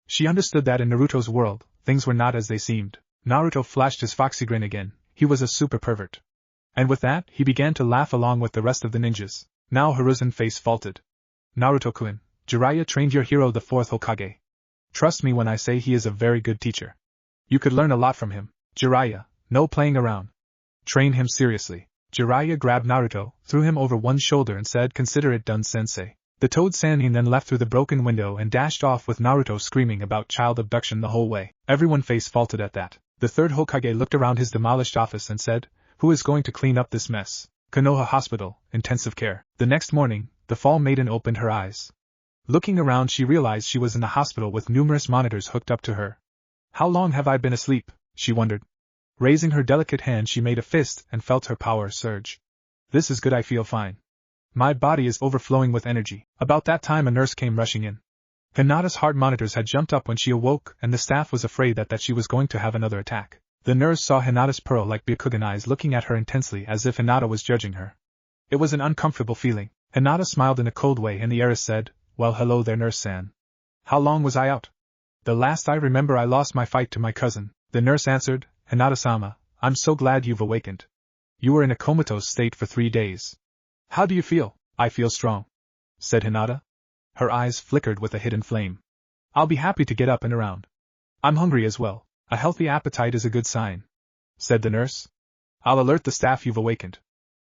S1: She understood that in Naruto's world, things were not as they seemed. Naruto flashed his foxy grin again. He was a super pervert. And with that, he began to laugh along with the rest of the ninjas. Now Hiruzen's face faulted. Naruto-kun, Jiraiya trained your hero, the fourth Hokage. Trust me when I say he is a very good teacher. You could learn a lot from him. Jiraiya, no playing around. Train him seriously. Jiraiya grabbed Naruto, threw him over one shoulder and said, consider it done, sensei. The Toad Sannin then left through the broken window and dashed off with Naruto screaming about child abduction the whole way. Everyone face faulted at that. The third Hokage looked around his demolished office and said, who is going to clean up this mess? Konoha Hospital, intensive care. The next morning, the Fall Maiden opened her eyes. Looking around, she realized she was in the hospital with numerous monitors hooked up to her. How long have I been asleep? She wondered. Raising her delicate hand, she made a fist and felt her power surge. This is good, I feel fine. My body is overflowing with energy. About that time a nurse came rushing in. Hinata's heart monitors had jumped up when she awoke and the staff was afraid that she was going to have another attack. The nurse saw Hinata's pearl-like Byakugan eyes looking at her intensely as if Hinata was judging her. It was an uncomfortable feeling. Hinata smiled in a cold way and the heiress said, well, hello there, Nurse-san. How long was I out? The last I remember I lost my fight to my cousin. The nurse answered, Hinata-sama, I'm so glad you've awakened. You were in a comatose state for 3 days. How do you feel? I feel strong, said Hinata. Her eyes flickered with a hidden flame. I'll be happy to get up and around. I'm hungry as well. A healthy appetite is a good sign, said the nurse. I'll alert the staff you've awakened.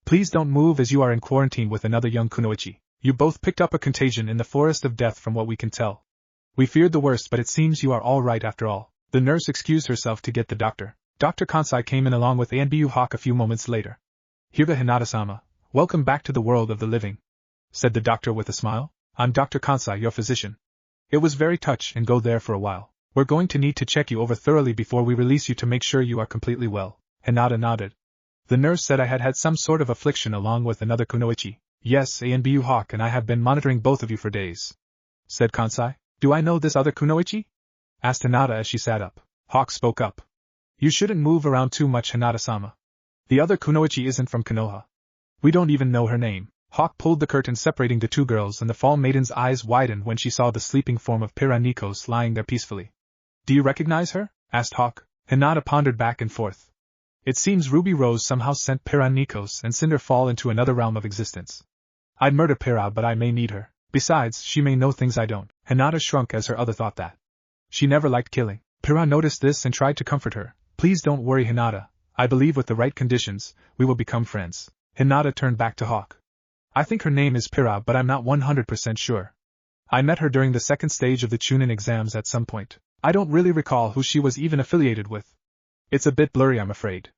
S1: Please don't move as you are in quarantine with another young Kunoichi. You both picked up a contagion in the forest of death from what we can tell. We feared the worst, but it seems you are all right after all. The nurse excused herself to get the doctor. Dr. Kansai came in along with ANBU Hawk a few moments later. Hyuga Hinata-sama, welcome back to the world of the living, said the doctor with a smile. I'm Dr. Kansai, your physician. It was very touch and go there for a while. We're going to need to check you over thoroughly before we release you to make sure you are completely well. Hinata nodded. The nurse said I had had some sort of affliction along with another Kunoichi. Yes, ANBU Hawk and I have been monitoring both of you for days, said Kansai. Do I know this other Kunoichi? Asked Hinata as she sat up. Hawk spoke up. You shouldn't move around too much, Hinata-sama. The other Kunoichi isn't from Konoha. We don't even know her name. Hawk pulled the curtain separating the two girls and the Fall Maiden's eyes widened when she saw the sleeping form of Pyra Nikos lying there peacefully. Do you recognize her? Asked Hawk. Hinata pondered back and forth. It seems Ruby Rose somehow sent Pyra Nikos and Cinder Fall into another realm of existence. I'd murder Pyra, but I may need her. Besides, she may know things I don't. Hinata shrunk as her other thought that. She never liked killing. Pyra noticed this and tried to comfort her. Please don't worry, Hinata. I believe with the right conditions, we will become friends. Hinata turned back to Hawk. I think her name is Pyra, but I'm not 100% sure. I met her during the second stage of the Chunin exams at some point. I don't really recall who she was even affiliated with. It's a bit blurry, I'm afraid.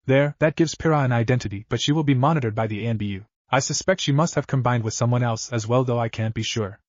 S1: There, that gives Pyra an identity, but she will be monitored by the ANBU. I suspect she must have combined with someone else as well, though I can't be sure.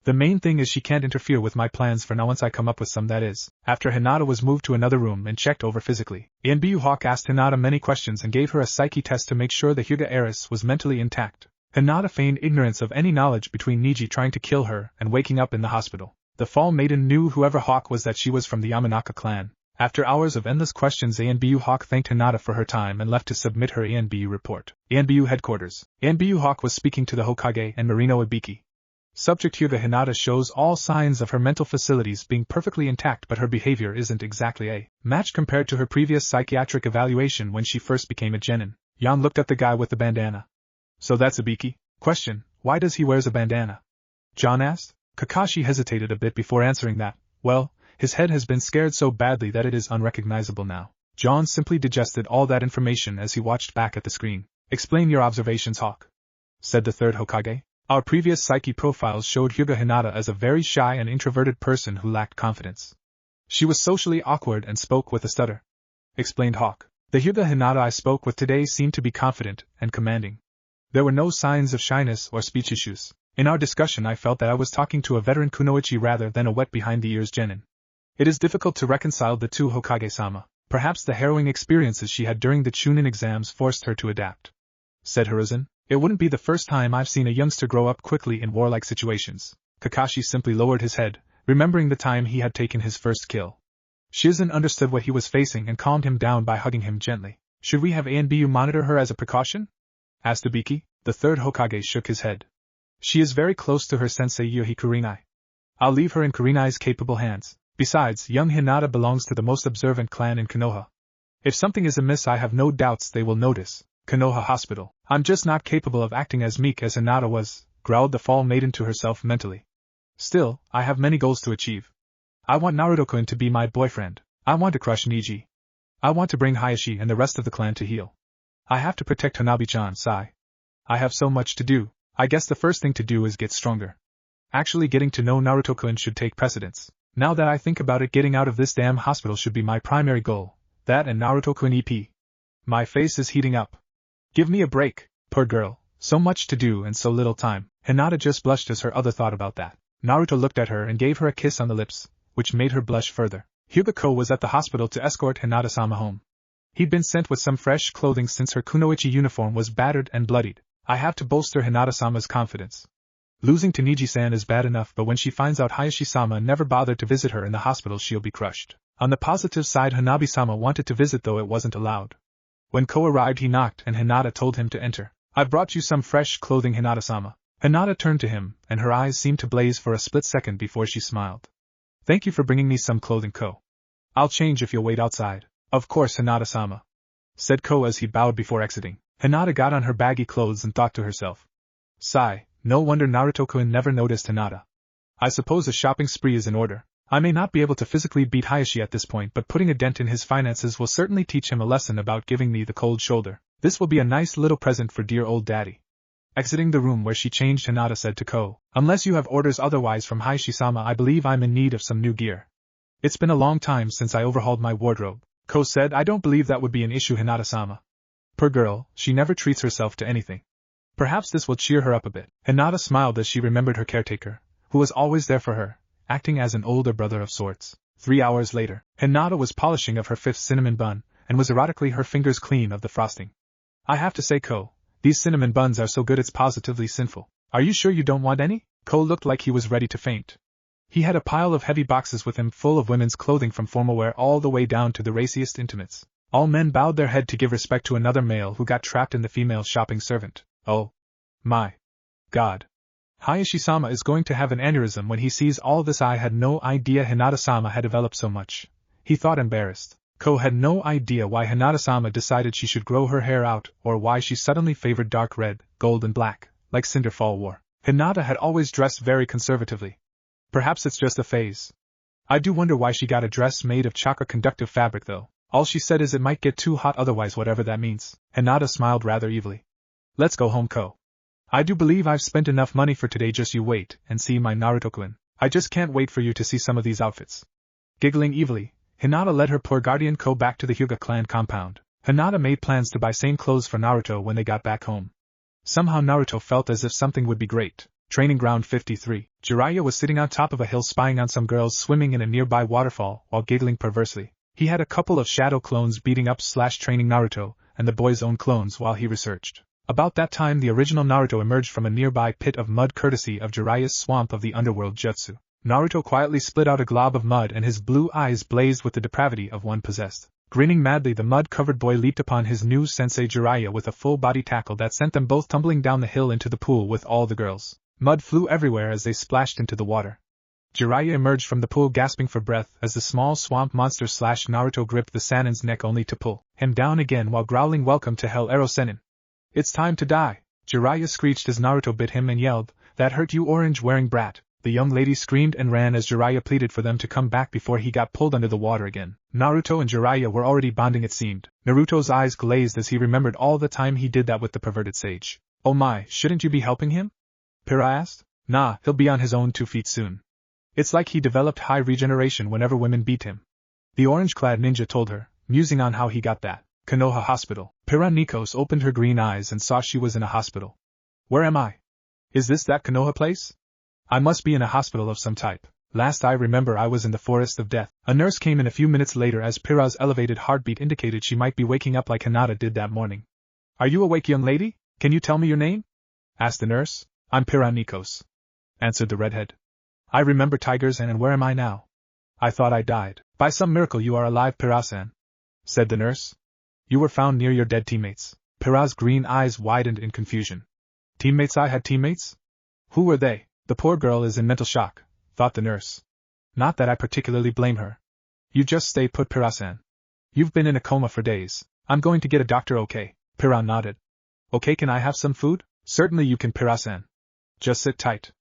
S1: The main thing is she can't interfere with my plans for now once I come up with some, that is. After Hinata was moved to another room and checked over physically, ANBU Hawk asked Hinata many questions and gave her a psyche test to make sure the Hyuga heiress was mentally intact. Hinata feigned ignorance of any knowledge between Niji trying to kill her and waking up in the hospital. The Fall Maiden knew whoever Hawk was that she was from the Yamanaka clan. After hours of endless questions, ANBU Hawk thanked Hinata for her time and left to submit her ANBU report. ANBU headquarters. ANBU Hawk was speaking to the Hokage and Marino Ibiki. Subject Hyuga Hinata shows all signs of her mental facilities being perfectly intact, but her behavior isn't exactly a match compared to her previous psychiatric evaluation when she first became a genin. Yan looked at the guy with the bandana. So that's Ibiki? Question, why does he wears a bandana? John asked. Kakashi hesitated a bit before answering that. Well, his head has been scared so badly that it is unrecognizable now. John simply digested all that information as he watched back at the screen. Explain your observations, Hawk, said the third Hokage. Our previous psyche profiles showed Hyuga Hinata as a very shy and introverted person who lacked confidence. She was socially awkward and spoke with a stutter, explained Hawk. The Hyuga Hinata I spoke with today seemed to be confident and commanding. There were no signs of shyness or speech issues. In our discussion I felt that I was talking to a veteran Kunoichi rather than a wet behind-the-ears genin. It is difficult to reconcile the two, Hokage-sama. Perhaps the harrowing experiences she had during the Chunin exams forced her to adapt, said Hiruzen. It wouldn't be the first time I've seen a youngster grow up quickly in warlike situations. Kakashi simply lowered his head, remembering the time he had taken his first kill. Shizen understood what he was facing and calmed him down by hugging him gently. Should we have ANBU monitor her as a precaution? Asked Ibiki. The third Hokage shook his head. She is very close to her sensei Yohi Kurenai. I'll leave her in Kurenai's capable hands. Besides, young Hinata belongs to the most observant clan in Konoha. If something is amiss I have no doubts they will notice. Konoha Hospital. I'm just not capable of acting as meek as Hinata was, growled the Fall Maiden to herself mentally. Still, I have many goals to achieve. I want Naruto-kun to be my boyfriend. I want to crush Niji. I want to bring Hayashi and the rest of the clan to heel. I have to protect Hanabi-chan, sigh. I have so much to do. I guess the first thing to do is get stronger. Actually getting to know Naruto-kun should take precedence. Now that I think about it, getting out of this damn hospital should be my primary goal. That and Naruto-kun EP. My face is heating up. Give me a break, poor girl, so much to do and so little time. Hinata just blushed as her other thought about that. Naruto looked at her and gave her a kiss on the lips, which made her blush further. Hyuga was at the hospital to escort Hinata-sama home. He'd been sent with some fresh clothing since her Kunoichi uniform was battered and bloodied. I have to bolster Hinata-sama's confidence. Losing to Niji-san is bad enough, but when she finds out Hayashi-sama never bothered to visit her in the hospital she'll be crushed. On the positive side, Hanabi-sama wanted to visit though it wasn't allowed. When Ko arrived he knocked and Hinata told him to enter. I've brought you some fresh clothing, Hinata-sama. Hinata turned to him, and her eyes seemed to blaze for a split second before she smiled. Thank you for bringing me some clothing, Ko. I'll change if you'll wait outside. Of course, Hinata-sama, said Ko as he bowed before exiting. Hinata got on her baggy clothes and thought to herself. Sigh, no wonder Naruto-kun never noticed Hinata. I suppose a shopping spree is in order. I may not be able to physically beat Hayashi at this point, but putting a dent in his finances will certainly teach him a lesson about giving me the cold shoulder. This will be a nice little present for dear old daddy. Exiting the room where she changed, Hinata said to Ko, unless you have orders otherwise from Hayashi-sama, I believe I'm in need of some new gear. It's been a long time since I overhauled my wardrobe. Ko said, I don't believe that would be an issue, Hinata-sama. Poor girl, she never treats herself to anything. Perhaps this will cheer her up a bit. Hinata smiled as she remembered her caretaker, who was always there for her, acting as an older brother of sorts. 3 hours later, Hinata was polishing of her fifth cinnamon bun, and was erotically her fingers clean of the frosting. I have to say, Ko, these cinnamon buns are so good it's positively sinful. Are you sure you don't want any? Ko looked like he was ready to faint. He had a pile of heavy boxes with him full of women's clothing from formal wear all the way down to the raciest intimates. All men bowed their head to give respect to another male who got trapped in the female shopping servant. Oh. My. God. Hayashi-sama is going to have an aneurysm when he sees all this. I had no idea Hinata-sama had developed so much. He thought, embarrassed. Ko had no idea why Hinata-sama decided she should grow her hair out or why she suddenly favored dark red, gold and black, like Cinder fall wore. Hinata had always dressed very conservatively. Perhaps it's just a phase. I do wonder why she got a dress made of chakra-conductive fabric though. All she said is it might get too hot otherwise, whatever that means. Hinata smiled rather evilly. Let's go home, Ko. I do believe I've spent enough money for today. Just you wait and see my Naruto-kun. I just can't wait for you to see some of these outfits. Giggling evilly, Hinata led her poor guardian Ko back to the Hyuga clan compound. Hinata made plans to buy same clothes for Naruto when they got back home. Somehow Naruto felt as if something would be great. Training Ground 53. Jiraiya was sitting on top of a hill spying on some girls swimming in a nearby waterfall while giggling perversely. He had a couple of shadow clones beating up / training Naruto, and the boy's own clones while he researched. About that time the original Naruto emerged from a nearby pit of mud courtesy of Jiraiya's swamp of the underworld jutsu. Naruto quietly split out a glob of mud and his blue eyes blazed with the depravity of one possessed. Grinning madly, the mud-covered boy leaped upon his new sensei Jiraiya with a full-body tackle that sent them both tumbling down the hill into the pool with all the girls. Mud flew everywhere as they splashed into the water. Jiraiya emerged from the pool gasping for breath as the small swamp monster / Naruto gripped the Sanin's neck only to pull him down again while growling, "Welcome to hell, Ero Senin. It's time to die." Jiraiya screeched as Naruto bit him and yelled, "That hurt you, orange-wearing brat." The young lady screamed and ran as Jiraiya pleaded for them to come back before he got pulled under the water again. Naruto and Jiraiya were already bonding, it seemed. Naruto's eyes glazed as he remembered all the time he did that with the perverted sage. "Oh my, shouldn't you be helping him?" Pyra asked. "Nah, he'll be on his own 2 feet soon. It's like he developed high regeneration whenever women beat him." The orange-clad ninja told her, musing on how he got that. Konoha Hospital. Pyra Nikos opened her green eyes and saw she was in a hospital. "Where am I? Is this that Konoha place? I must be in a hospital of some type. Last I remember I was in the forest of death." A nurse came in a few minutes later as Pyra's elevated heartbeat indicated she might be waking up like Hinata did that morning. "Are you awake, young lady? Can you tell me your name?" asked the nurse. "I'm Pyra Nikos," answered the redhead. "I remember tigers and where am I now? I thought I died." "By some miracle you are alive, Pyra-san," said the nurse. "You were found near your dead teammates." Pyra's green eyes widened in confusion. Teammates? I had teammates? Who were they? The poor girl is in mental shock, thought the nurse. Not that I particularly blame her. You just stay put, Pyra-san. You've been in a coma for days. I'm going to get a doctor, okay? Pyra nodded. Okay, can I have some food? Certainly you can, Pyra-san. Just sit tight,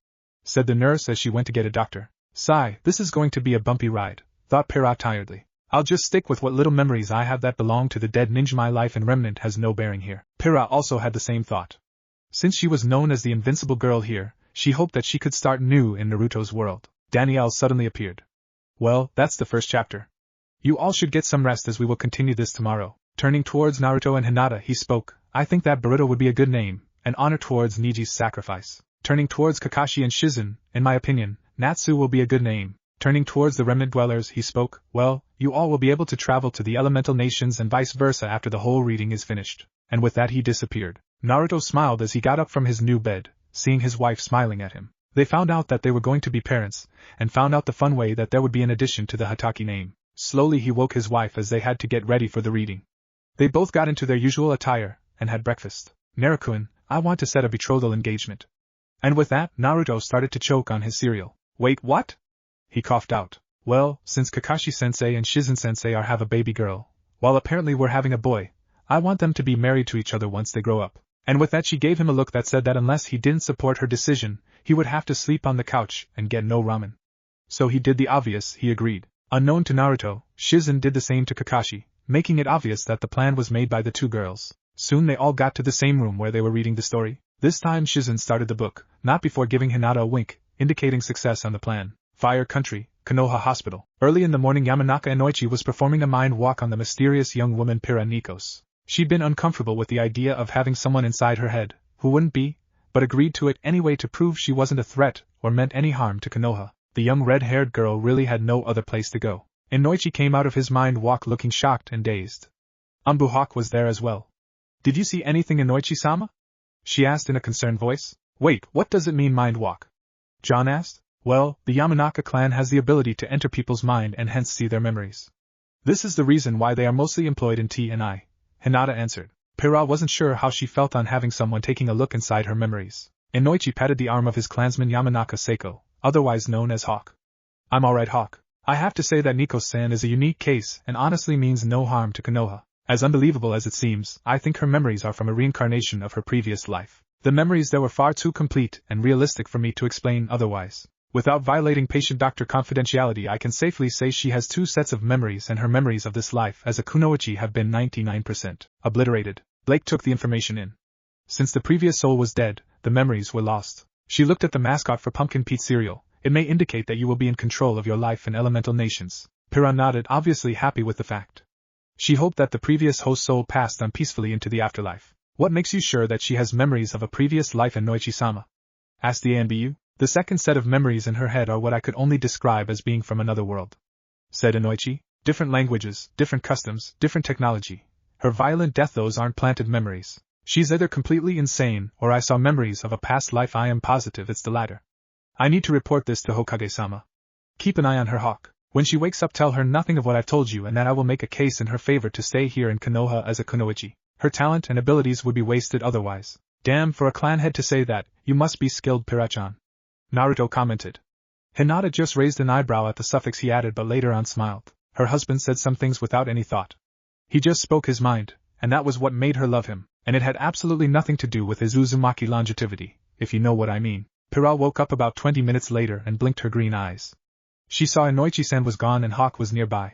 S1: said the nurse as she went to get a doctor. Sigh, this is going to be a bumpy ride, thought Pyra tiredly. I'll just stick with what little memories I have that belong to the dead ninja. My life and remnant has no bearing here. Pyra also had the same thought. Since she was known as the invincible girl here, she hoped that she could start new in Naruto's world. Daniel suddenly appeared. Well, that's the first chapter. You all should get some rest as we will continue this tomorrow. Turning towards Naruto and Hinata, he spoke. I think that Boruto would be a good name, an honor towards Niji's sacrifice. Turning towards Kakashi and Shizen, in my opinion, Natsu will be a good name. Turning towards the remnant dwellers, he spoke, well, you all will be able to travel to the elemental nations and vice versa after the whole reading is finished. And with that he disappeared. Naruto smiled as he got up from his new bed, seeing his wife smiling at him. They found out that they were going to be parents, and found out the fun way that there would be an addition to the Hatake name. Slowly he woke his wife as they had to get ready for the reading. They both got into their usual attire, and had breakfast. Naruto-kun, I want to set a betrothal engagement. And with that, Naruto started to choke on his cereal. Wait, what? He coughed out. Well, since Kakashi-sensei and Shizen-sensei have a baby girl, while apparently we're having a boy, I want them to be married to each other once they grow up. And with that she gave him a look that said that unless he didn't support her decision, he would have to sleep on the couch and get no ramen. So he did the obvious, he agreed. Unknown to Naruto, Shizen did the same to Kakashi, making it obvious that the plan was made by the two girls. Soon they all got to the same room where they were reading the story. This time Shizen started the book, not before giving Hinata a wink, indicating success on the plan. Fire Country, Konoha Hospital. Early in the morning Yamanaka Inoichi was performing a mind walk on the mysterious young woman Pyra Nikos. She'd been uncomfortable with the idea of having someone inside her head, who wouldn't be, but agreed to it anyway to prove she wasn't a threat or meant any harm to Konoha. The young red-haired girl really had no other place to go. Inoichi came out of his mind walk looking shocked and dazed. ANBU was there as well. Did you see anything, Inoichi-sama? She asked in a concerned voice. Wait, what does it mean, mind walk? John asked. Well, the Yamanaka clan has the ability to enter people's mind and hence see their memories. This is the reason why they are mostly employed in T&I, Hinata answered. Pyra wasn't sure how she felt on having someone taking a look inside her memories. Inoichi patted the arm of his clansman Yamanaka Seiko, otherwise known as Hawk. I'm alright, Hawk. I have to say that Nico-san is a unique case and honestly means no harm to Konoha. As unbelievable as it seems, I think her memories are from a reincarnation of her previous life. The memories that were far too complete and realistic for me to explain otherwise. Without violating patient-doctor confidentiality, I can safely say she has two sets of memories, and her memories of this life as a kunoichi have been 99% obliterated. Blake took the information in. Since the previous soul was dead, the memories were lost. She looked at the mascot for Pumpkin Pete cereal. It may indicate that you will be in control of your life in elemental nations. Pyra nodded, obviously happy with the fact. She hoped that the previous host soul passed on peacefully into the afterlife. What makes you sure that she has memories of a previous life, Inoichi-sama? Asked the ANBU. The second set of memories in her head are what I could only describe as being from another world, said Inoichi. Different languages, different customs, different technology. Her violent death, those aren't planted memories. She's either completely insane, or I saw memories of a past life. I am positive it's the latter. I need to report this to Hokage-sama. Keep an eye on her, Hawk. When she wakes up, tell her nothing of what I've told you and that I will make a case in her favor to stay here in Konoha as a kunoichi. Her talent and abilities would be wasted otherwise. Damn, for a clan head to say that, you must be skilled, Pyra-chan. Naruto commented. Hinata just raised an eyebrow at the suffix he added, but later on smiled. Her husband said some things without any thought. He just spoke his mind, and that was what made her love him, and it had absolutely nothing to do with his Uzumaki longevity, if you know what I mean. Pyra woke up about 20 minutes later and blinked her green eyes. She saw Inoichi-san was gone and Hawk was nearby.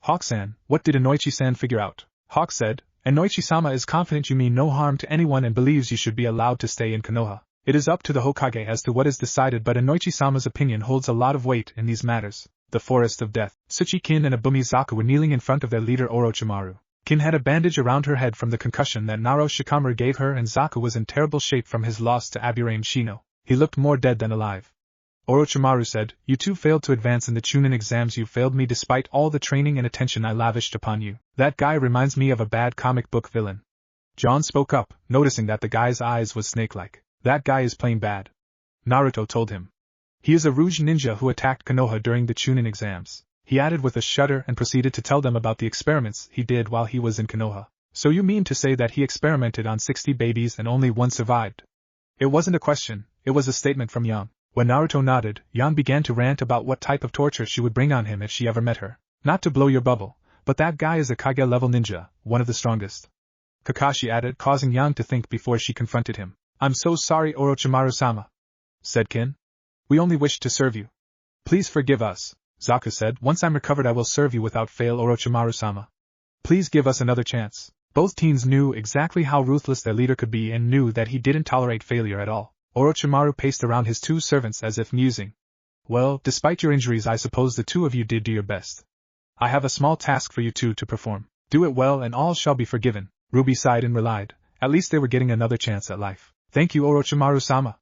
S1: Hawk-san, what did Inoichi-san figure out? Hawk said, Inoichi-sama is confident you mean no harm to anyone and believes you should be allowed to stay in Konoha. It is up to the Hokage as to what is decided, but Inoichi-sama's opinion holds a lot of weight in these matters. The Forest of Death. Tsuchi-kin and Abumi Zaku were kneeling in front of their leader Orochimaru. Kin had a bandage around her head from the concussion that Naro Shikamaru gave her, and Zaku was in terrible shape from his loss to Aburame Shino. He looked more dead than alive. Orochimaru said, You two failed to advance in the Chunin exams. You failed me despite all the training and attention I lavished upon you. That guy reminds me of a bad comic book villain. John spoke up, noticing that the guy's eyes was snake-like. That guy is plain bad. Naruto told him. He is a Rouge ninja who attacked Konoha during the Chunin exams. He added with a shudder and proceeded to tell them about the experiments he did while he was in Konoha. So you mean to say that he experimented on 60 babies and only one survived? It wasn't a question, it was a statement from Yang. When Naruto nodded, Yang began to rant about what type of torture she would bring on him if she ever met her. Not to blow your bubble, but that guy is a Kage-level ninja, one of the strongest. Kakashi added, causing Yang to think before she confronted him. I'm so sorry, Orochimaru-sama, said Kin. We only wished to serve you. Please forgive us, Zaku said. Once I'm recovered I will serve you without fail, Orochimaru-sama. Please give us another chance. Both teens knew exactly how ruthless their leader could be and knew that he didn't tolerate failure at all. Orochimaru paced around his two servants as if musing. Well, despite your injuries I suppose the two of you did do your best. I have a small task for you two to perform. Do it well and all shall be forgiven. Ruby sighed and relied. At least they were getting another chance at life. Thank you, Orochimaru-sama.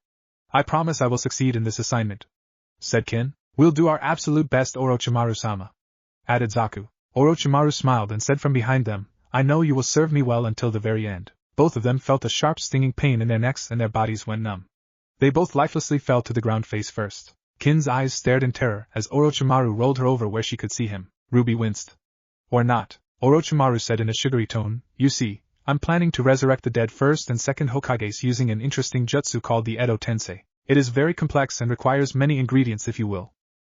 S1: I promise I will succeed in this assignment, said Kin. We'll do our absolute best, Orochimaru-sama, added Zaku. Orochimaru smiled and said from behind them, I know you will serve me well until the very end. Both of them felt a sharp stinging pain in their necks and their bodies went numb. They both lifelessly fell to the ground face first. Kin's eyes stared in terror as Orochimaru rolled her over where she could see him. Ruby winced. Or not, Orochimaru said in a sugary tone, you see, I'm planning to resurrect the dead first and second Hokages using an interesting jutsu called the Edo Tensei. It is very complex and requires many ingredients, if you will.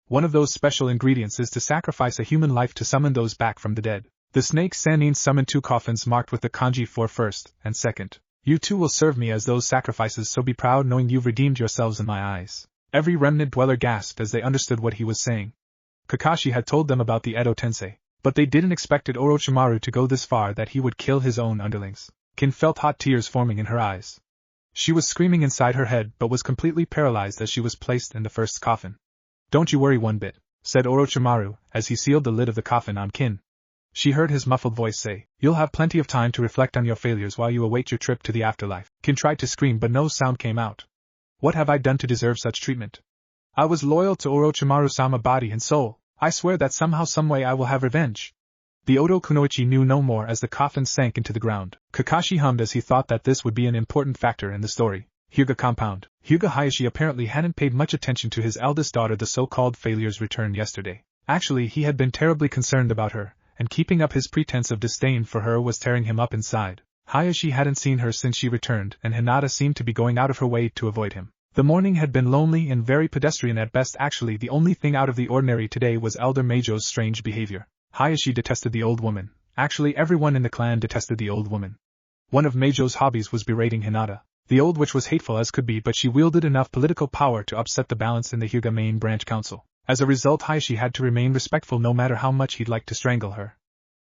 S1: One of those special ingredients is to sacrifice a human life to summon those back from the dead. The snake Sannin summoned 2 coffins marked with the kanji for first and second. You two will serve me as those sacrifices, so be proud knowing you've redeemed yourselves in my eyes. Every remnant dweller gasped as they understood what he was saying. Kakashi had told them about the Edo Tensei, but they didn't expect Orochimaru to go this far, that he would kill his own underlings. Kin felt hot tears forming in her eyes. She was screaming inside her head but was completely paralyzed as she was placed in the first coffin. Don't you worry one bit, said Orochimaru as he sealed the lid of the coffin on Kin. She heard his muffled voice say, you'll have plenty of time to reflect on your failures while you await your trip to the afterlife. Kin tried to scream but no sound came out. What have I done to deserve such treatment? I was loyal to Orochimaru-sama body and soul. I swear that somehow someway I will have revenge. The Odo Kunoichi knew no more as the coffin sank into the ground. Kakashi hummed as he thought that this would be an important factor in the story. Hyuga compound. Hyuga Hayashi apparently hadn't paid much attention to his eldest daughter, the so-called failure's return yesterday. Actually, he had been terribly concerned about her, and keeping up his pretense of disdain for her was tearing him up inside. Hayashi hadn't seen her since she returned, and Hinata seemed to be going out of her way to avoid him. The morning had been lonely and very pedestrian at best. Actually, the only thing out of the ordinary today was Elder Meijo's strange behavior. Hayashi detested the old woman. Actually, everyone in the clan detested the old woman. One of Meijo's hobbies was berating Hinata. The old witch was hateful as could be, but she wielded enough political power to upset the balance in the Hyuga main branch council. As a result, Hayashi had to remain respectful no matter how much he'd like to strangle her.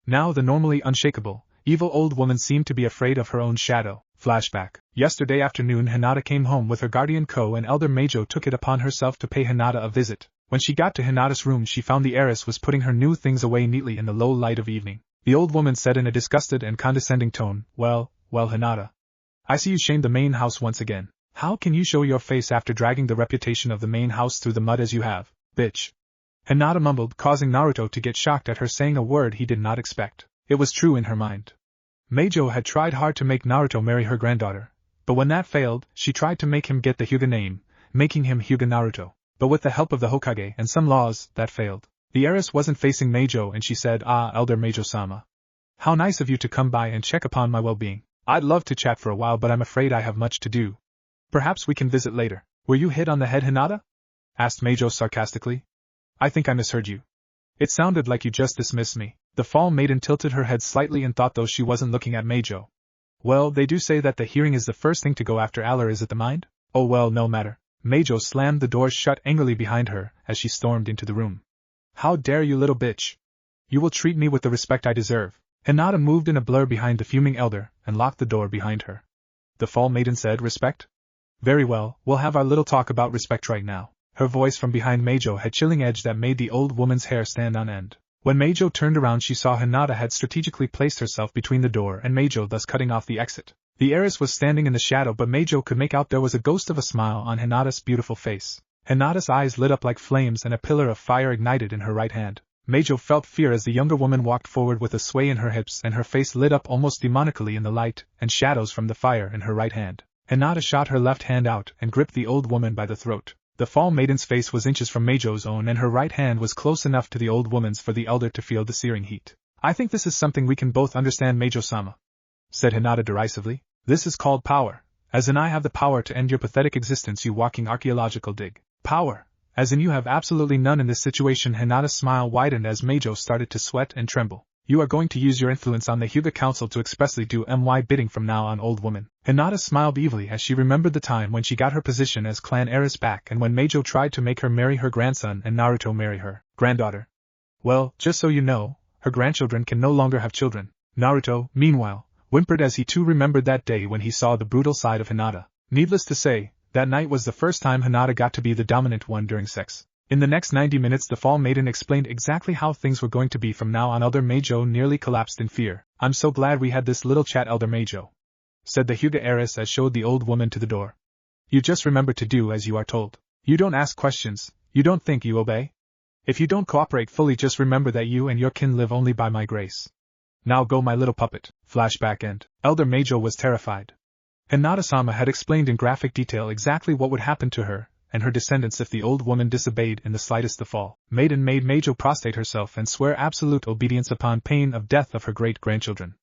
S1: Now the normally unshakable, evil old woman seemed to be afraid of her own shadow. Flashback. Yesterday afternoon, Hinata came home with her guardian Ko, and Elder Meijo took it upon herself to pay Hinata a visit. When she got to Hinata's room, she found the heiress was putting her new things away neatly in the low light of evening. The old woman said in a disgusted and condescending tone, Well, Hinata. I see you shamed the main house once again. How can you show your face after dragging the reputation of the main house through the mud as you have, bitch? Hinata mumbled, causing Naruto to get shocked at her saying a word he did not expect. It was true in her mind. Meijo had tried hard to make Naruto marry her granddaughter, but when that failed, she tried to make him get the Hyuga name, making him Hyuga Naruto. But with the help of the Hokage and some laws, that failed. The heiress wasn't facing Meijo, and she said, Elder Meijo-sama. How nice of you to come by and check upon my well-being. I'd love to chat for a while, but I'm afraid I have much to do. Perhaps we can visit later. Were you hit on the head, Hinata? Asked Meijo sarcastically. I think I misheard you. It sounded like you just dismissed me. The Fall Maiden tilted her head slightly and thought, though she wasn't looking at Meijo. Well, they do say that the hearing is the first thing to go after Alor, is it the mind? Oh well, no matter. Meijo slammed the door shut angrily behind her as she stormed into the room. How dare you, little bitch! You will treat me with the respect I deserve. Hinata moved in a blur behind the fuming elder and locked the door behind her. The Fall Maiden said, Respect? Very well, we'll have our little talk about respect right now. Her voice from behind Meijo had chilling edge that made the old woman's hair stand on end. When Meijo turned around, she saw Hinata had strategically placed herself between the door and Meijo, thus cutting off the exit. The heiress was standing in the shadow, but Meijo could make out there was a ghost of a smile on Hinata's beautiful face. Hinata's eyes lit up like flames and a pillar of fire ignited in her right hand. Meijo felt fear as the younger woman walked forward with a sway in her hips, and her face lit up almost demonically in the light and shadows from the fire in her right hand. Hinata shot her left hand out and gripped the old woman by the throat. The Fall Maiden's face was inches from Meijo's own, and her right hand was close enough to the old woman's for the elder to feel the searing heat. I think this is something we can both understand, Meijo-sama, said Hinata derisively. This is called power. As in, I have the power to end your pathetic existence, you walking archaeological dig. Power. As in, you have absolutely none in this situation. Hinata's smile widened as Meijo started to sweat and tremble. You are going to use your influence on the Hyuga Council to expressly do my bidding from now on, old woman. Hinata smiled evilly as she remembered the time when she got her position as clan heiress back, and when Meijo tried to make her marry her grandson and Naruto marry her granddaughter. Well, just so you know, her grandchildren can no longer have children. Naruto, meanwhile, whimpered as he too remembered that day when he saw the brutal side of Hinata. Needless to say, that night was the first time Hinata got to be the dominant one during sex. In the next 90 minutes, the Fall Maiden explained exactly how things were going to be from now on. Elder Meijo nearly collapsed in fear. I'm so glad we had this little chat, Elder Meijo, said the Hyuga heiress as showed the old woman to the door. You just remember to do as you are told. You don't ask questions, you don't think, you obey. If you don't cooperate fully, just remember that you and your kin live only by my grace. Now go, my little puppet. Flashback end. Elder Meijo was terrified. Hinata-sama had explained in graphic detail exactly what would happen to her and her descendants if the old woman disobeyed in the slightest. The Fall Maiden made Meijo prostrate herself and swear absolute obedience upon pain of death of her great-grandchildren.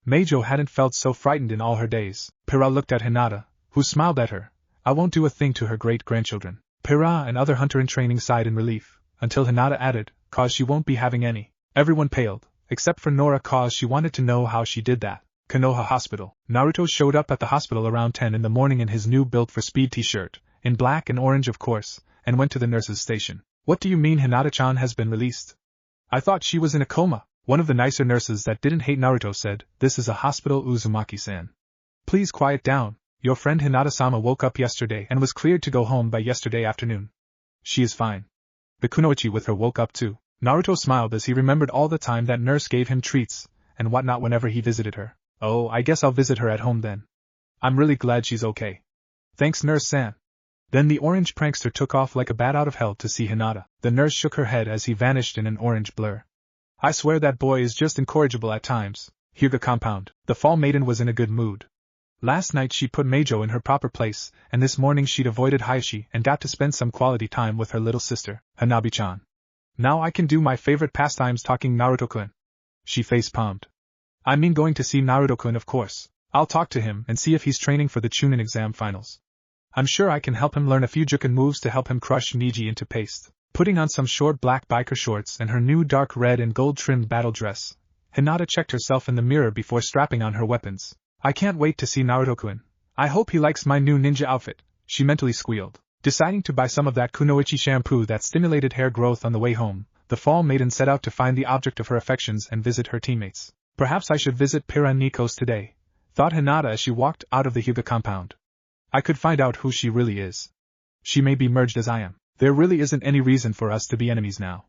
S1: Meijo hadn't felt so frightened in all her days. Pyra looked at Hinata, who smiled at her. I won't do a thing to her great-grandchildren. Pyra and other hunter-in-training sighed in relief, until Hinata added, cause she won't be having any. Everyone paled, except for Nora, cause she wanted to know how she did that. Konoha Hospital. Naruto showed up at the hospital around 10 in the morning in his new Built for Speed t-shirt, in black and orange of course, and went to the nurse's station. What do you mean Hinata-chan has been released? I thought she was in a coma. One of the nicer nurses that didn't hate Naruto said, This is a hospital, Uzumaki-san. Please quiet down. Your friend Hinata-sama woke up yesterday and was cleared to go home by yesterday afternoon. She is fine. The Kunoichi with her woke up too. Naruto smiled as he remembered all the time that nurse gave him treats and whatnot whenever he visited her. Oh, I guess I'll visit her at home then. I'm really glad she's okay. Thanks, Nurse-san. Then the orange prankster took off like a bat out of hell to see Hinata. The nurse shook her head as he vanished in an orange blur. I swear that boy is just incorrigible at times. Hyuga compound. The fall maiden was in a good mood. Last night she put Meijo in her proper place, and this morning she'd avoided Hayashi and got to spend some quality time with her little sister, Hanabi-chan. Now I can do my favorite pastimes talking Naruto-kun. She face-palmed. I mean going to see Naruto-kun, of course. I'll talk to him and see if he's training for the Chunin exam finals. I'm sure I can help him learn a few Juken moves to help him crush Niji into paste. Putting on some short black biker shorts and her new dark red and gold-trimmed battle dress, Hinata checked herself in the mirror before strapping on her weapons. I can't wait to see Naruto-kun. I hope he likes my new ninja outfit, she mentally squealed. Deciding to buy some of that Kunoichi shampoo that stimulated hair growth on the way home, the fall maiden set out to find the object of her affections and visit her teammates. Perhaps I should visit Pyra and Nikos today, thought Hinata as she walked out of the Hyuga compound. I could find out who she really is. She may be merged as I am. There really isn't any reason for us to be enemies now.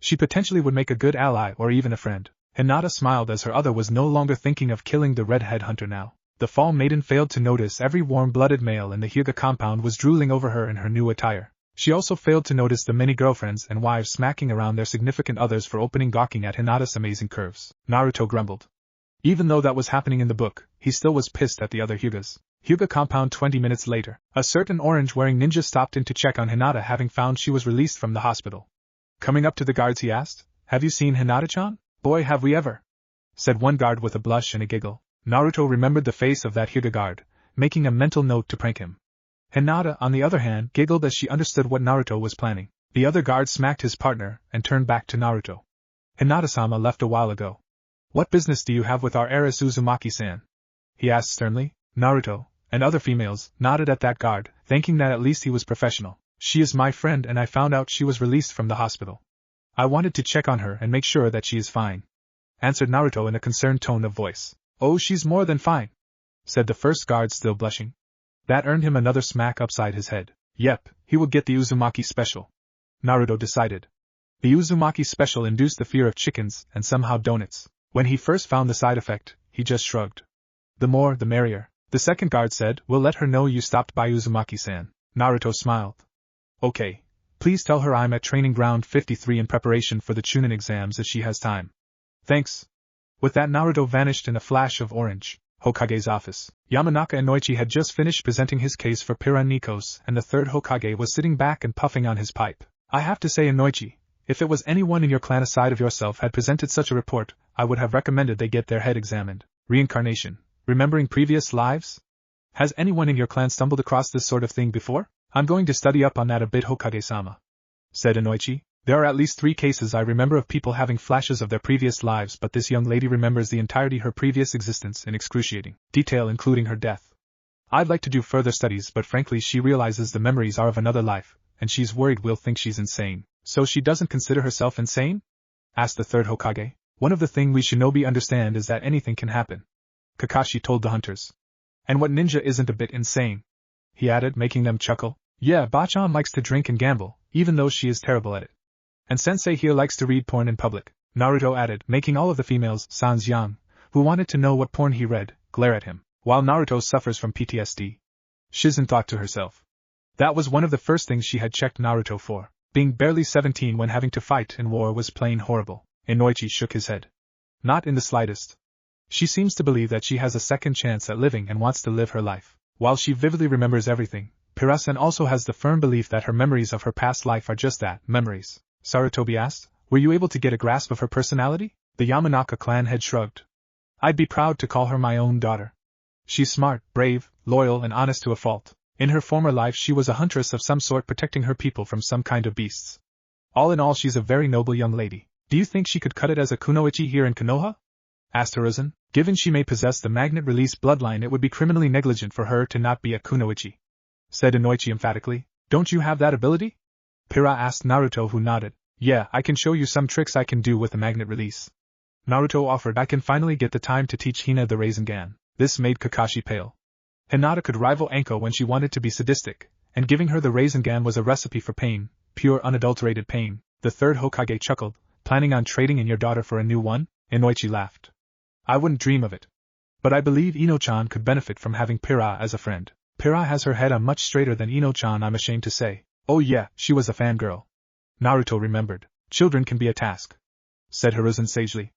S1: She potentially would make a good ally or even a friend. Hinata smiled as her other was no longer thinking of killing the redhead hunter now. The fall maiden failed to notice every warm-blooded male in the Hyuga compound was drooling over her in her new attire. She also failed to notice the many girlfriends and wives smacking around their significant others for opening gawking at Hinata's amazing curves. Naruto grumbled. Even though that was happening in the book, he still was pissed at the other Hyugas. Hyuga compound 20 minutes later. A certain orange-wearing ninja stopped in to check on Hinata, having found she was released from the hospital. Coming up to the guards he asked, "Have you seen Hinata-chan?" "Boy, have we ever," said one guard with a blush and a giggle. Naruto remembered the face of that Hyuga guard, making a mental note to prank him. Hinata, on the other hand, giggled as she understood what Naruto was planning. The other guard smacked his partner and turned back to Naruto. "Hinata-sama left a while ago. What business do you have with our heiress Uzumaki-san?" he asked sternly. Naruto and other females nodded at that guard, thinking that at least he was professional. "She is my friend and I found out she was released from the hospital. I wanted to check on her and make sure that she is fine," answered Naruto in a concerned tone of voice. "Oh, she's more than fine," said the first guard, still blushing. That earned him another smack upside his head. Yep, he would get the Uzumaki special, Naruto decided. The Uzumaki special induced the fear of chickens and somehow donuts. When he first found the side effect, he just shrugged. "The more, the merrier." The second guard said, "We'll let her know you stopped by Uzumaki-san." Naruto smiled. "Okay. Please tell her I'm at training ground 53 in preparation for the Chunin exams if she has time." "Thanks." With that, Naruto vanished in a flash of orange. Hokage's office. Yamanaka Inoichi had just finished presenting his case for Pyra and Nikos, and the third Hokage was sitting back and puffing on his pipe. "I have to say, Inoichi, if it was anyone in your clan aside of yourself had presented such a report, I would have recommended they get their head examined. Reincarnation. Remembering previous lives? Has anyone in your clan stumbled across this sort of thing before?" "I'm going to study up on that a bit, Hokage-sama," said Inoichi. "There are at least 3 cases I remember of people having flashes of their previous lives, but this young lady remembers the entirety of her previous existence in excruciating detail, including her death. I'd like to do further studies, but frankly she realizes the memories are of another life, and she's worried we'll think she's insane." "So she doesn't consider herself insane?" asked the third Hokage. "One of the things we shinobi understand is that anything can happen," Kakashi told the hunters. "And what ninja isn't a bit insane?" he added, making them chuckle. "Yeah, Bachan likes to drink and gamble, even though she is terrible at it. And Sensei here likes to read porn in public," Naruto added, making all of the females, sans young, who wanted to know what porn he read, glare at him. "While Naruto suffers from PTSD. Shizen thought to herself. That was one of the first things she had checked Naruto for. Being barely 17 when having to fight in war was plain horrible. Inoichi shook his head. "Not in the slightest. She seems to believe that she has a second chance at living and wants to live her life. While she vividly remembers everything, Pyra-san also has the firm belief that her memories of her past life are just that, memories." Sarutobi asked, "Were you able to get a grasp of her personality?" The Yamanaka clan head shrugged. "I'd be proud to call her my own daughter. She's smart, brave, loyal and honest to a fault. In her former life she was a huntress of some sort, protecting her people from some kind of beasts. All in all, she's a very noble young lady." "Do you think she could cut it as a kunoichi here in Konoha?" asked Hiruzen. "Given she may possess the magnet release bloodline, it would be criminally negligent for her to not be a kunoichi," said Inoichi emphatically. "Don't you have that ability?" Pyra asked Naruto, who nodded. "Yeah, I can show you some tricks I can do with the magnet release." Naruto offered. "I can finally get the time to teach Hina the Rasengan." This made Kakashi pale. Hinata could rival Anko when she wanted to be sadistic, and giving her the Rasengan was a recipe for pain, pure unadulterated pain. The third Hokage chuckled. "Planning on trading in your daughter for a new one?" Inoichi laughed. "I wouldn't dream of it. But I believe Ino-chan could benefit from having Pyra as a friend. Pyra has her head on much straighter than Ino-chan, I'm ashamed to say." "Oh yeah, she was a fangirl," Naruto remembered. "Children can be a task." said Hiruzen sagely.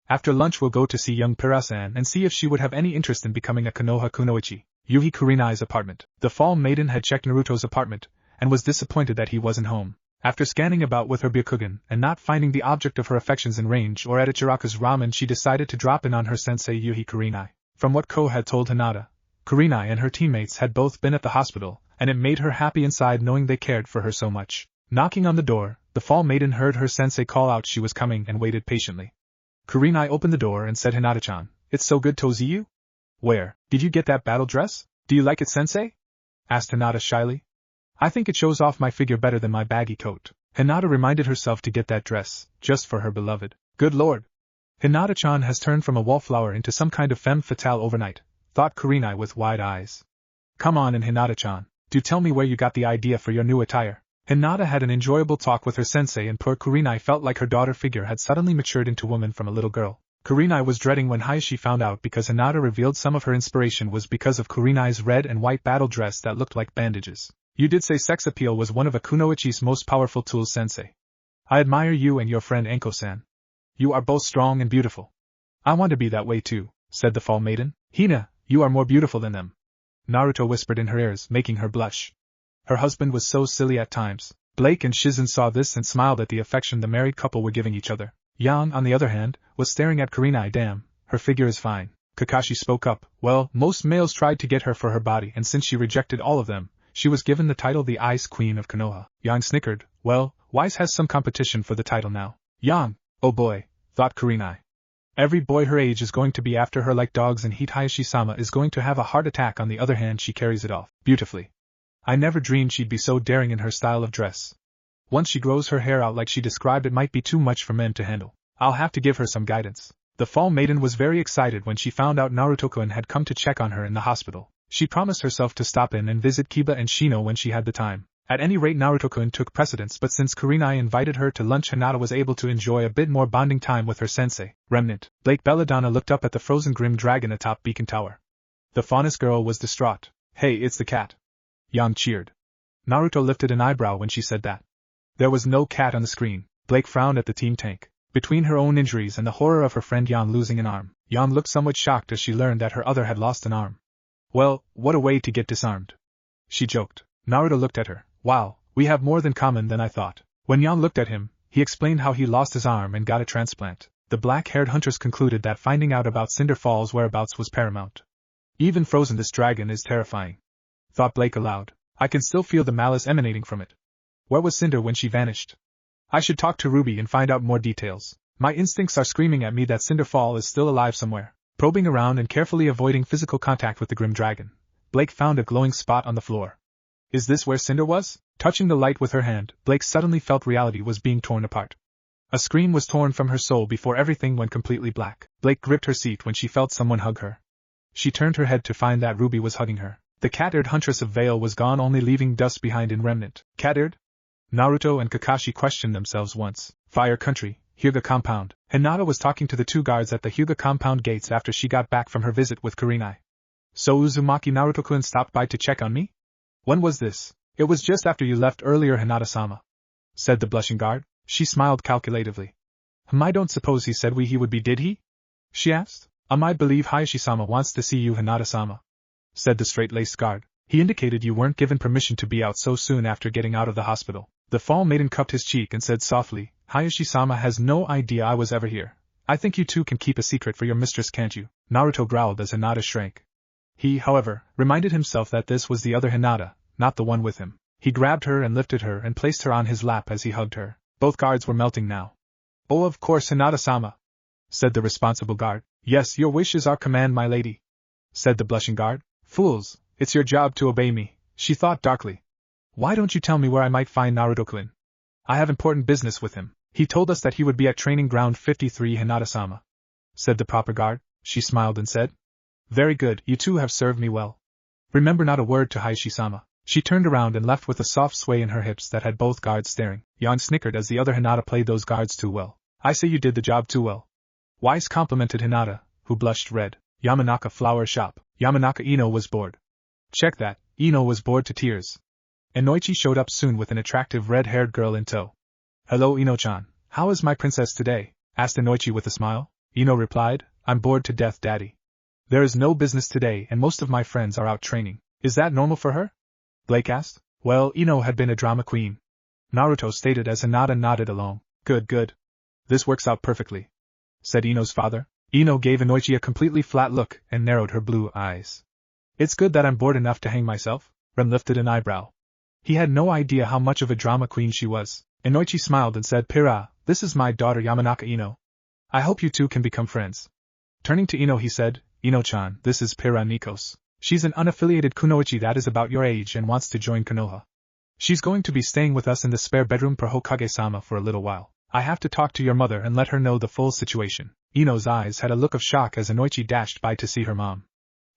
S1: After lunch we'll go to see young Pyra-san and see if she would have any interest in becoming a Konoha kunoichi. Yuhi Kurenai's apartment. The Fall Maiden had checked Naruto's apartment, and was disappointed that he wasn't home. After scanning about with her Byakugan and not finding the object of her affections in range or at Ichiraku's ramen, she decided to drop in on her sensei Yuhi Kurenai. From what Ko had told Hinata, Kurenai and her teammates had both been at the hospital, and it made her happy inside knowing they cared for her so much. Knocking on the door, the Fall Maiden heard her sensei call out she was coming and waited patiently. Kurenai opened the door and said, "Hinata-chan, it's so good to see you. Where did you get that battle dress? Do you like it, sensei?" asked Hinata shyly. "I think it shows off my figure better than my baggy coat." Hinata reminded herself to get that dress, just for her beloved. Good lord! Hinata-chan has turned from a wallflower into some kind of femme fatale overnight, thought Kurenai with wide eyes. Come on in, Hinata-chan, do tell me where you got the idea for your new attire. Hinata had an enjoyable talk with her sensei, and poor Kurenai felt like her daughter figure had suddenly matured into woman from a little girl. Kurenai was dreading when Hayashi found out, because Hinata revealed some of her inspiration was because of Kurenai's red and white battle dress that looked like bandages. You did say sex appeal was one of a kunoichi's most powerful tools, sensei. I admire you and your friend Anko-san. You are both strong and beautiful. I want to be that way too, said the Fall Maiden. Hina, you are more beautiful than them. Naruto whispered in her ears, making her blush. Her husband was so silly at times. Blake and Shizen saw this and smiled at the affection the married couple were giving each other. Yang, on the other hand, was staring at Kurenai. Damn, her figure is fine. Kakashi spoke up. Well, most males tried to get her for her body, and since she rejected all of them, she was given the title the Ice Queen of Konoha. Yang snickered. Well, Wise has some competition for the title now. Yang, oh boy, thought Kurenai. Every boy her age is going to be after her like dogs, and Heat Hayashi-sama is going to have a heart attack. On the other hand, she carries it off beautifully. I never dreamed she'd be so daring in her style of dress. Once she grows her hair out like she described, it might be too much for men to handle. I'll have to give her some guidance. The Fall Maiden was very excited when she found out Naruto-kun had come to check on her in the hospital. She promised herself to stop in and visit Kiba and Shino when she had the time. At any rate, Naruto-kun took precedence, but since Kurenai invited her to lunch, Hinata was able to enjoy a bit more bonding time with her sensei. Remnant. Blake Belladonna looked up at the frozen grim dragon atop Beacon Tower. The Faunus girl was distraught. Hey, it's the cat. Yang cheered. Naruto lifted an eyebrow when she said that. There was no cat on the screen. Blake frowned at the team tank. Between her own injuries and the horror of her friend Yang losing an arm, Yang looked somewhat shocked as she learned that her other had lost an arm. Well, what a way to get disarmed. She joked. Naruto looked at her. Wow, we have more in common than I thought. When Yang looked at him, he explained how he lost his arm and got a transplant. The black-haired huntress concluded that finding out about Cinder Fall's whereabouts was paramount. Even frozen, this dragon is terrifying, thought Blake aloud. I can still feel the malice emanating from it. Where was Cinder when she vanished? I should talk to Ruby and find out more details. My instincts are screaming at me that Cinder Fall is still alive somewhere. Probing around and carefully avoiding physical contact with the grim dragon, Blake found a glowing spot on the floor. Is this where Cinder was? Touching the light with her hand, Blake suddenly felt reality was being torn apart. A scream was torn from her soul before everything went completely black. Blake gripped her seat when she felt someone hug her. She turned her head to find that Ruby was hugging her. The cat-eared huntress of Veil was gone, only leaving dust behind in remnant. Cat-eared? Naruto and Kakashi questioned themselves once. Fire Country, Hyuga Compound. Hinata was talking to the two guards at the Hyuga Compound gates after she got back from her visit with Kurenai. So Uzumaki Naruto-kun stopped by to check on me? When was this? It was just after you left earlier, Hinata-sama, said the blushing guard. She smiled calculatively. I don't suppose he said he would be, did he? She asked. I believe Hayashi-sama wants to see you, Hinata-sama, said the straight-laced guard. He indicated you weren't given permission to be out so soon after getting out of the hospital. The Fall Maiden cupped his cheek and said softly, Hayashi-sama has no idea I was ever here. I think you two can keep a secret for your mistress, can't you? Naruto growled as Hinata shrank. He, however, reminded himself that this was the other Hinata, not the one with him. He grabbed her and lifted her and placed her on his lap as he hugged her. Both guards were melting now. Oh, of course, Hinata-sama, said the responsible guard. Yes, your wish is our command, my lady, said the blushing guard. Fools, it's your job to obey me, she thought darkly. Why don't you tell me where I might find Naruto-kun? I have important business with him. He told us that he would be at Training Ground 53, Hinata-sama, said the proper guard. She smiled and said, Very good, you two have served me well. Remember not a word to Hayashi-sama. She turned around and left with a soft sway in her hips that had both guards staring. Yan snickered as the other Hinata played those guards too well. I say you did the job too well. Wise complimented Hinata, who blushed red. Yamanaka Flower Shop. Yamanaka Ino was bored. Check that, Ino was bored to tears. Inoichi showed up soon with an attractive red-haired girl in tow. Hello Ino-chan, how is my princess today? asked Inoichi with a smile. Ino replied, I'm bored to death, Daddy. There is no business today and most of my friends are out training. Is that normal for her? Blake asked. Well, Ino had been a drama queen, Naruto stated as Hinata nodded along. Good. This works out perfectly, said Ino's father. Ino gave Inoichi a completely flat look and narrowed her blue eyes. It's good that I'm bored enough to hang myself. Rem lifted an eyebrow. He had no idea how much of a drama queen she was. Inoichi smiled and said, Pyra, this is my daughter Yamanaka Ino. I hope you two can become friends. Turning to Ino he said, Ino-chan, this is Pyra Nikos. She's an unaffiliated kunoichi that is about your age and wants to join Konoha. She's going to be staying with us in the spare bedroom per Hokage-sama for a little while. I have to talk to your mother and let her know the full situation. Ino's eyes had a look of shock as Inoichi dashed by to see her mom.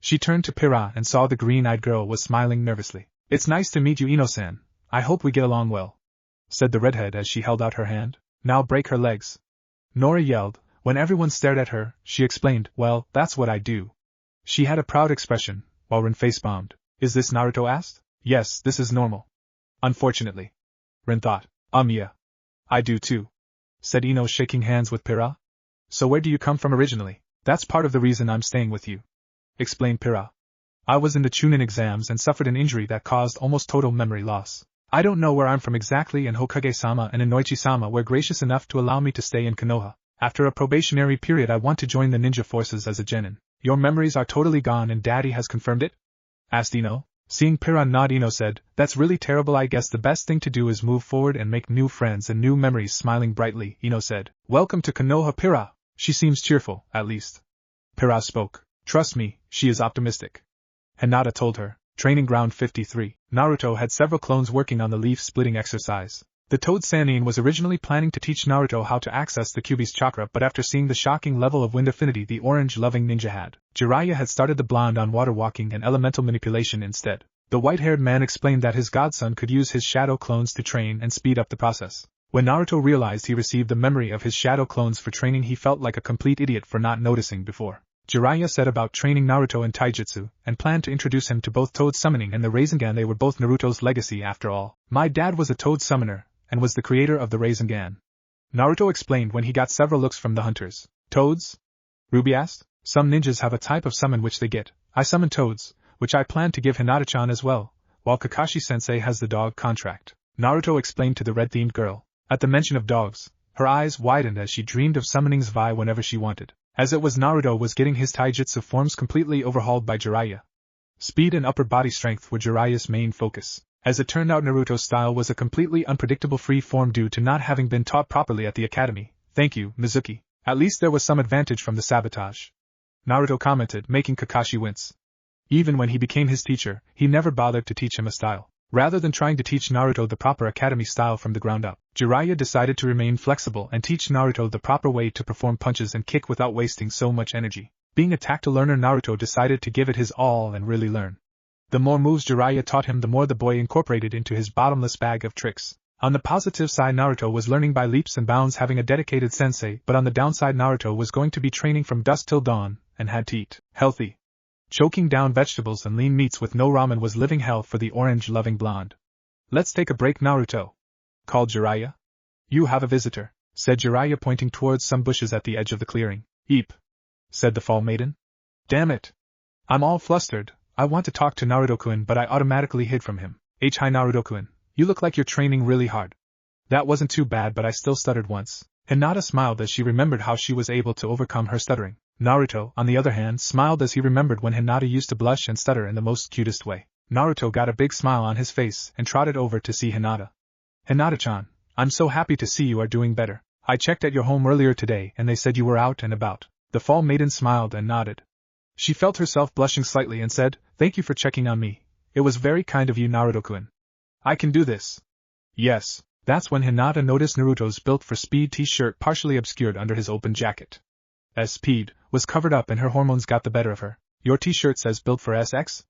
S1: She turned to Pyra and saw the green-eyed girl was smiling nervously. It's nice to meet you, Ino-san. I hope we get along well, said the redhead as she held out her hand. Now break her legs. Nora yelled. When everyone stared at her, she explained, well, that's what I do. She had a proud expression, while Rin face-bombed. Is this Naruto asked? Yes, this is normal. Unfortunately. Rin thought. Yeah. I do too, said Ino shaking hands with Pyra. So where do you come from originally? That's part of the reason I'm staying with you, explained Pyra. I was in the Chunin exams and suffered an injury that caused almost total memory loss. I don't know where I'm from exactly, and Hokage-sama and Inoichi-sama were gracious enough to allow me to stay in Konoha. After a probationary period I want to join the ninja forces as a genin. Your memories are totally gone and Daddy has confirmed it? Asked Ino. Seeing Pyra nod, Ino said, that's really terrible. I guess the best thing to do is move forward and make new friends and new memories. Smiling brightly, Ino said, welcome to Konoha, Pyra. She seems cheerful, at least. Pyra spoke. Trust me, she is optimistic. Hinata told her. Training Ground 53. Naruto had several clones working on the leaf-splitting exercise. The Toad Sannin was originally planning to teach Naruto how to access the Kyuubi's chakra, but after seeing the shocking level of wind affinity the orange-loving ninja had, Jiraiya had started the blonde on water walking and elemental manipulation instead. The white-haired man explained that his godson could use his shadow clones to train and speed up the process. When Naruto realized he received the memory of his shadow clones for training, he felt like a complete idiot for not noticing before. Jiraiya said about training Naruto in taijutsu, and planned to introduce him to both Toad summoning and the Rasengan. They were both Naruto's legacy after all. My dad was a Toad summoner, and was the creator of the Rasengan, Naruto explained when he got several looks from the hunters. Toads? Ruby asked. Some ninjas have a type of summon which they get. I summon toads, which I plan to give Hinata-chan as well, while Kakashi-sensei has the dog contract, Naruto explained to the red-themed girl. At the mention of dogs, her eyes widened as she dreamed of summoning Zwei whenever she wanted. As it was, Naruto was getting his taijutsu forms completely overhauled by Jiraiya. Speed and upper body strength were Jiraiya's main focus. As it turned out, Naruto's style was a completely unpredictable free form due to not having been taught properly at the academy. Thank you, Mizuki. At least there was some advantage from the sabotage, Naruto commented, making Kakashi wince. Even when he became his teacher, he never bothered to teach him a style. Rather than trying to teach Naruto the proper academy style from the ground up, Jiraiya decided to remain flexible and teach Naruto the proper way to perform punches and kick without wasting so much energy. Being a tactile learner, Naruto decided to give it his all and really learn. The more moves Jiraiya taught him, the more the boy incorporated into his bottomless bag of tricks. On the positive side, Naruto was learning by leaps and bounds, having a dedicated sensei, but on the downside, Naruto was going to be training from dusk till dawn, and had to eat healthy. Choking down vegetables and lean meats with no ramen was living hell for the orange-loving blonde. Let's take a break, Naruto, called Jiraiya. You have a visitor, said Jiraiya, pointing towards some bushes at the edge of the clearing. Eep, said the fall maiden. Damn it. I'm all flustered. I want to talk to Naruto-kun, but I automatically hid from him. Hi Naruto-kun, you look like you're training really hard. That wasn't too bad, but I still stuttered once. Hinata smiled as she remembered how she was able to overcome her stuttering. Naruto, on the other hand, smiled as he remembered when Hinata used to blush and stutter in the most cutest way. Naruto got a big smile on his face and trotted over to see Hinata. Hinata-chan, I'm so happy to see you are doing better. I checked at your home earlier today and they said you were out and about. The fall maiden smiled and nodded. She felt herself blushing slightly and said, Thank you for checking on me. It was very kind of you, Naruto-kun. I can do this. Yes. That's when Hinata noticed Naruto's built-for-speed t-shirt partially obscured under his open jacket. Speed was covered up and her hormones got the better of her. Your t-shirt says built for SX?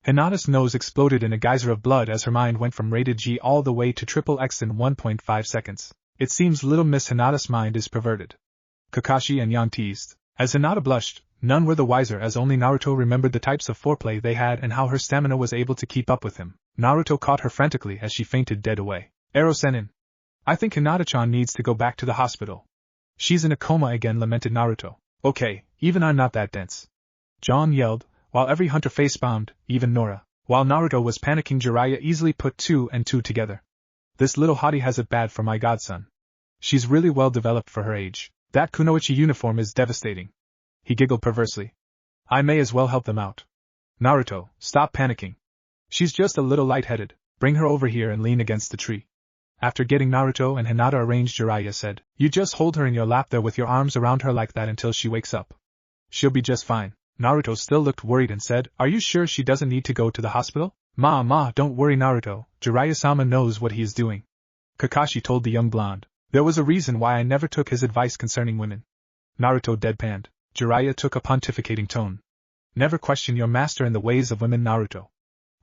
S1: Hinata's nose exploded in a geyser of blood as her mind went from rated G all the way to triple X in 1.5 seconds. It seems little Miss Hinata's mind is perverted. Kakashi and Yan teased. As Hinata blushed, none were the wiser, as only Naruto remembered the types of foreplay they had and how her stamina was able to keep up with him. Naruto caught her frantically as she fainted dead away. Ero Sennin. I think Hinata-chan needs to go back to the hospital, She's in a coma again, lamented Naruto. Okay, even I'm not that dense. John yelled, while every hunter face-bound, even Nora. While Naruto was panicking, Jiraiya easily put 2 and 2 together. This little hottie has it bad for my godson. She's really well developed for her age. That Kunoichi uniform is devastating. He giggled perversely. I may as well help them out. Naruto, stop panicking. She's just a little lightheaded. Bring her over here and lean against the tree. After getting Naruto and Hinata arranged, Jiraiya said, You just hold her in your lap there with your arms around her like that until she wakes up. She'll be just fine. Naruto still looked worried and said, Are you sure she doesn't need to go to the hospital? Ma, don't worry Naruto, Jiraiya-sama knows what he is doing. Kakashi told the young blonde. There was a reason why I never took his advice concerning women. Naruto deadpanned. Jiraiya took a pontificating tone. Never question your master in the ways of women, Naruto.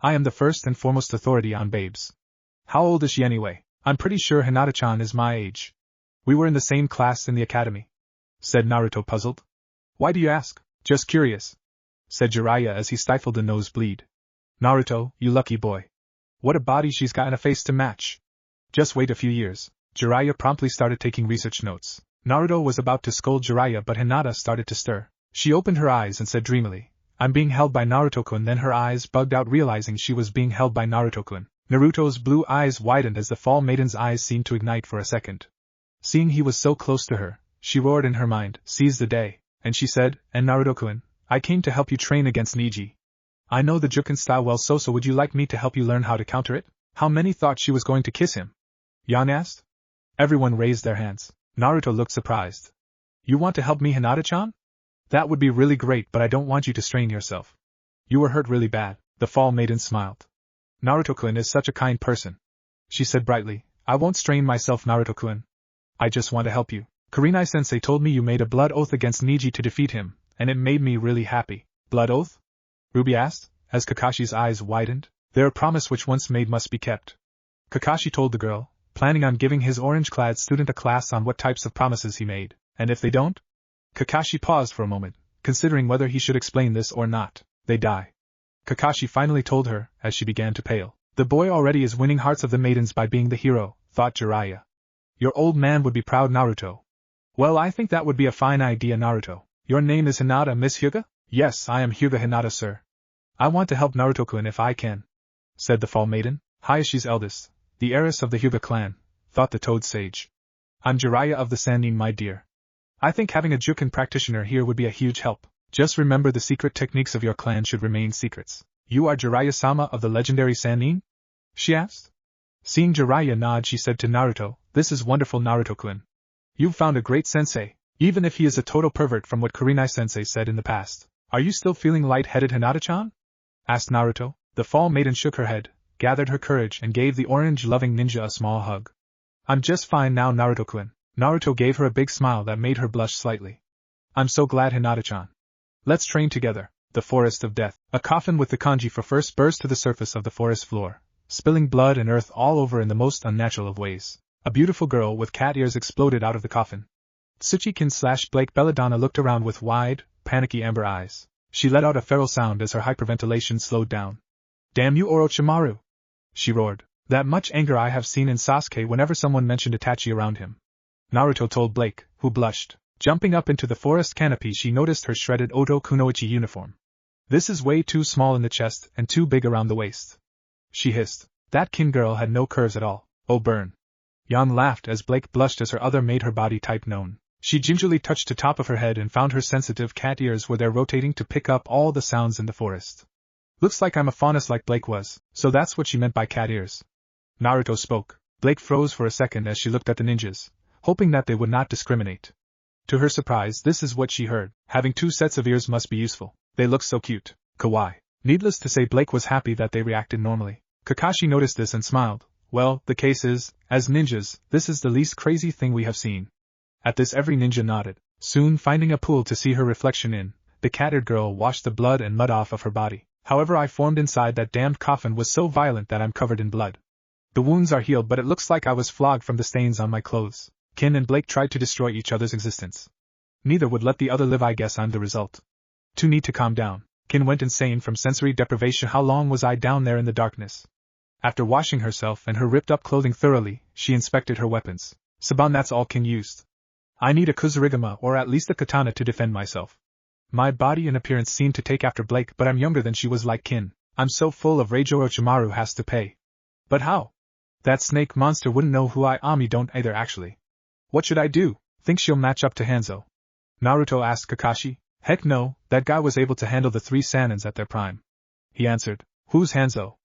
S1: I am the first and foremost authority on babes. How old is she anyway? I'm pretty sure Hinata-chan is my age. We were in the same class in the academy, said Naruto, puzzled. Why do you ask? Just curious, said Jiraiya as he stifled a nosebleed. Naruto, you lucky boy. What a body she's got and a face to match. Just wait a few years. Jiraiya promptly started taking research notes. Naruto was about to scold Jiraiya, but Hinata started to stir. She opened her eyes and said dreamily, I'm being held by Naruto-kun. Then her eyes bugged out, realizing she was being held by Naruto-kun. Naruto's blue eyes widened as the Fall Maiden's eyes seemed to ignite for a second. Seeing he was so close to her, she roared in her mind, Seize the day, and she said, And Naruto-kun, I came to help you train against Neji. I know the Juken style well, so would you like me to help you learn how to counter it? How many thought she was going to kiss him? Yan asked. Everyone raised their hands. Naruto looked surprised. You want to help me, Hinata-chan? That would be really great, but I don't want you to strain yourself. You were hurt really bad. The Fall Maiden smiled. Naruto-kun is such a kind person. She said brightly, I won't strain myself, Naruto-kun. I just want to help you. Kurenai-sensei told me you made a blood oath against Neji to defeat him, and it made me really happy. Blood oath? Ruby asked, as Kakashi's eyes widened. They're a promise which once made must be kept. Kakashi told the girl, planning on giving his orange-clad student a class on what types of promises he made, and if they don't? Kakashi paused for a moment, considering whether he should explain this or not. They die. Kakashi finally told her, as she began to pale. The boy already is winning hearts of the maidens by being the hero, thought Jiraiya. Your old man would be proud, Naruto. Well, I think that would be a fine idea, Naruto. Your name is Hinata, Miss Hyuga? Yes, I am Hyuga Hinata, sir. I want to help Naruto-kun if I can, said the Fall Maiden, Hayashi's eldest, the heiress of the Hyuga clan, thought the Toad Sage. I'm Jiraiya of the Sannin, my dear. I think having a Juken practitioner here would be a huge help. Just remember the secret techniques of your clan should remain secrets. You are Jiraiya-sama of the legendary Sannin? She asked. Seeing Jiraiya nod, she said to Naruto, This is wonderful, Naruto-kun. You've found a great sensei, even if he is a total pervert from what Kurenai-sensei said in the past. Are you still feeling light-headed, Hinata-chan? Asked Naruto. The Fall Maiden shook her head, gathered her courage and gave the orange-loving ninja a small hug. I'm just fine now, Naruto-kun. Naruto gave her a big smile that made her blush slightly. I'm so glad, Hinata-chan. Let's train together. The Forest of Death. A coffin with the kanji for first burst to the surface of the forest floor, spilling blood and earth all over in the most unnatural of ways. A beautiful girl with cat ears exploded out of the coffin. Tsuchikin/Blake Belladonna looked around with wide, panicky amber eyes. She let out a feral sound as her hyperventilation slowed down. Damn you, Orochimaru! She roared. That much anger I have seen in Sasuke whenever someone mentioned Itachi around him. Naruto told Blake, who blushed. Jumping up into the forest canopy, she noticed her shredded Oto Kunoichi uniform. This is way too small in the chest and too big around the waist. She hissed. That kin girl had no curves at all. Oh burn. Yan laughed as Blake blushed as her other made her body type known. She gingerly touched the top of her head and found her sensitive cat ears were there rotating to pick up all the sounds in the forest. Looks like I'm a faunus like Blake was, so that's what she meant by cat ears. Naruto spoke. Blake froze for a second as she looked at the ninjas, hoping that they would not discriminate. To her surprise, this is what she heard. Having 2 sets of ears must be useful. They look so cute. Kawaii. Needless to say, Blake was happy that they reacted normally. Kakashi noticed this and smiled. Well, the case is, as ninjas, this is the least crazy thing we have seen. At this every ninja nodded. Soon finding a pool to see her reflection in, the cat-eared girl washed the blood and mud off of her body. However, I formed inside that damned coffin was so violent that I'm covered in blood. The wounds are healed, but it looks like I was flogged from the stains on my clothes. Kin and Blake tried to destroy each other's existence. Neither would let the other live. I guess I'm the result. Too need to calm down. Kin went insane from sensory deprivation. How long was I down there in the darkness? After washing herself and her ripped-up clothing thoroughly, she inspected her weapons. Saban, that's all Kin used. I need a Kusarigama or at least a katana to defend myself. My body and appearance seem to take after Blake, but I'm younger than she was like kin. I'm so full of rage Orochimaru has to pay. But how? That snake monster wouldn't know who I am. Don't either actually. What should I do? Think she'll match up to Hanzo? Naruto asked Kakashi. Heck no, that guy was able to handle the 3 Sanins at their prime. He answered. Who's Hanzo?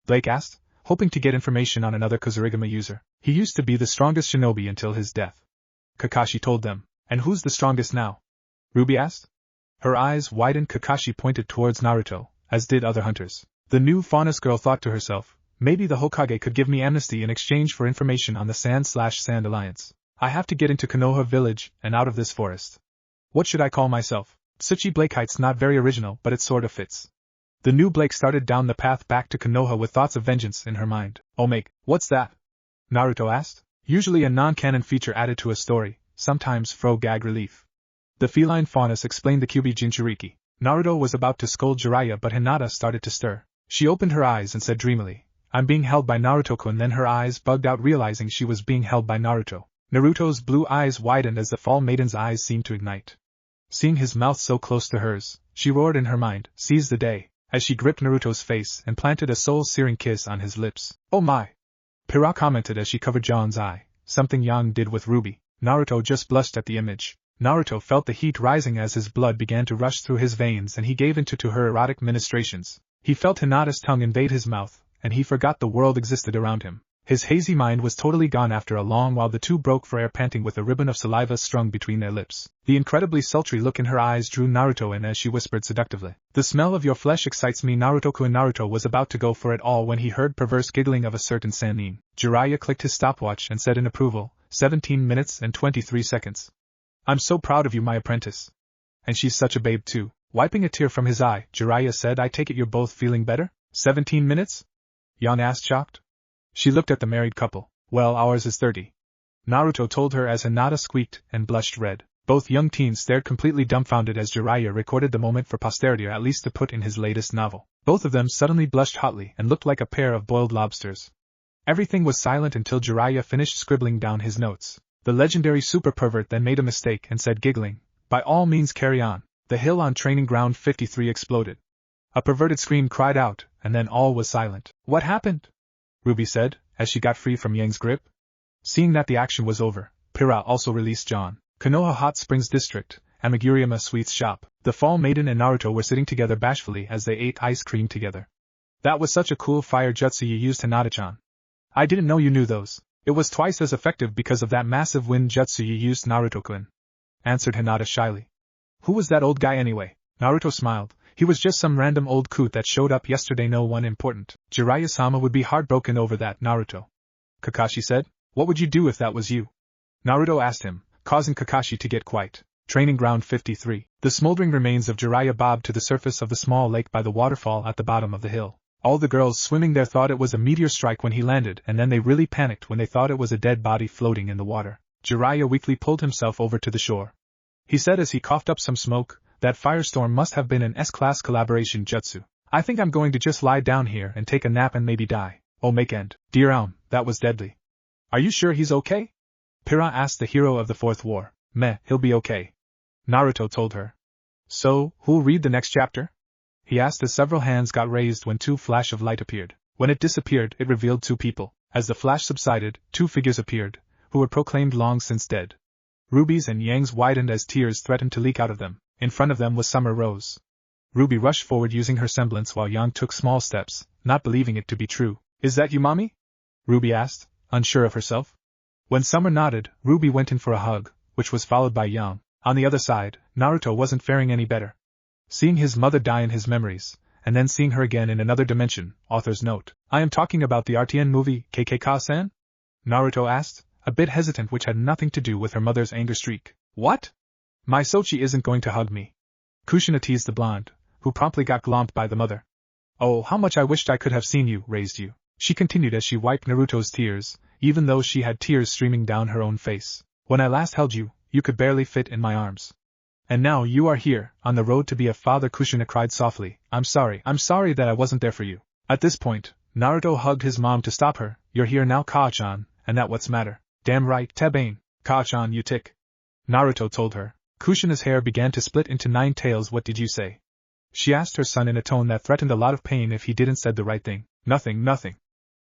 S1: Blake asked, hoping to get information on another Kusarigama user. He used to be the strongest shinobi until his death. Kakashi told them. And who's the strongest now? Ruby asked. Her eyes widened. Kakashi pointed towards Naruto, as did other hunters. The new Faunus girl thought to herself, maybe the Hokage could give me amnesty in exchange for information on the Sand/Sand Alliance. I have to get into Konoha village and out of this forest. What should I call myself? Tsuchi Blakeite's not very original, but it sort of fits. The new Blake started down the path back to Konoha with thoughts of vengeance in her mind. Omake, what's that? Naruto asked. Usually a non-canon feature added to a story, sometimes for gag relief. The feline Faunus explained the Kyuubi Jinchuriki. Naruto was about to scold Jiraiya, but Hinata started to stir. She opened her eyes and said dreamily, I'm being held by Naruto-kun. Then her eyes bugged out, realizing she was being held by Naruto. Naruto's blue eyes widened as the Fall Maiden's eyes seemed to ignite. Seeing his mouth so close to hers, she roared in her mind, seize the day, as she gripped Naruto's face and planted a soul-searing kiss on his lips. Oh my! Pyra commented as she covered John's eye, something Yang did with Ruby. Naruto just blushed at the image. Naruto felt the heat rising as his blood began to rush through his veins and he gave into to her erotic ministrations. He felt Hinata's tongue invade his mouth, and he forgot the world existed around him. His hazy mind was totally gone after a long while. The two broke for air, panting with a ribbon of saliva strung between their lips. The incredibly sultry look in her eyes drew Naruto in as she whispered seductively, The smell of your flesh excites me. Naruto-kun. Naruto was about to go for it all when he heard perverse giggling of a certain Sannin. Jiraiya clicked his stopwatch and said in approval, 17 minutes and 23 seconds. I'm so proud of you, my apprentice. And she's such a babe too. Wiping a tear from his eye, Jiraiya said, I take it you're both feeling better? 17 minutes? Yan asked, shocked. She looked at the married couple. Well, ours is 30. Naruto told her as Hinata squeaked and blushed red. Both young teens stared completely dumbfounded as Jiraiya recorded the moment for posterity, or at least to put in his latest novel. Both of them suddenly blushed hotly and looked like a pair of boiled lobsters. Everything was silent until Jiraiya finished scribbling down his notes. The legendary super pervert then made a mistake and said, giggling, By all means carry on. The hill on training ground 53 exploded. A perverted scream cried out, and then all was silent. What happened? Ruby said, as she got free from Yang's grip. Seeing that the action was over, Pyra also released John. Konoha Hot Springs District, Amiguriyama Sweets Shop. The Fall Maiden and Naruto were sitting together bashfully as they ate ice cream together. That was such a cool fire jutsu you used, Hinata-chan. I didn't know you knew those. It was twice as effective because of that massive wind jutsu you used, Naruto-kun, answered Hinata shyly. Who was that old guy anyway? Naruto smiled. He was just some random old coot that showed up yesterday, no one important. Jiraiya-sama would be heartbroken over that, Naruto. Kakashi said. What would you do if that was you? Naruto asked him, causing Kakashi to get quiet. Training ground 53. The smoldering remains of Jiraiya bobbed to the surface of the small lake by the waterfall at the bottom of the hill. All the girls swimming there thought it was a meteor strike when he landed, and then they really panicked when they thought it was a dead body floating in the water. Jiraiya weakly pulled himself over to the shore. He said as he coughed up some smoke, that firestorm must have been an S-class collaboration jutsu. I think I'm going to just lie down here and take a nap and maybe die. Oh, make end. Dear that was deadly. Are you sure he's okay? Pyra asked the hero of the Fourth War. Meh, he'll be okay. Naruto told her. So, who'll read the next chapter? He asked as several hands got raised when two flash of light appeared. When it disappeared, it revealed two people. As the flash subsided, two figures appeared, who were proclaimed long since dead. Ruby's and Yang's widened as tears threatened to leak out of them. In front of them was Summer Rose. Ruby rushed forward using her semblance while Yang took small steps, not believing it to be true. Is that you, mommy? Ruby asked, unsure of herself. When Summer nodded, Ruby went in for a hug, which was followed by Yang. On the other side, Naruto wasn't faring any better. Seeing his mother die in his memories, and then seeing her again in another dimension, author's note. I am talking about the RTN movie, KKK-san? Naruto asked, a bit hesitant, which had nothing to do with her mother's anger streak. What? My Sochi isn't going to hug me. Kushina teased the blonde, who promptly got glomped by the mother. Oh, how much I wished I could have seen you, raised you. She continued as she wiped Naruto's tears, even though she had tears streaming down her own face. When I last held you, you could barely fit in my arms. And now you are here, on the road to be a father. Kushina cried softly. I'm sorry that I wasn't there for you. At this point, Naruto hugged his mom to stop her. You're here now, Kaa-chan, and that what's matter. Damn right, Tebane. Kaa-chan, you tick. Naruto told her. Kushina's hair began to split into 9 tails. What did you say? She asked her son in a tone that threatened a lot of pain if he didn't said the right thing. Nothing,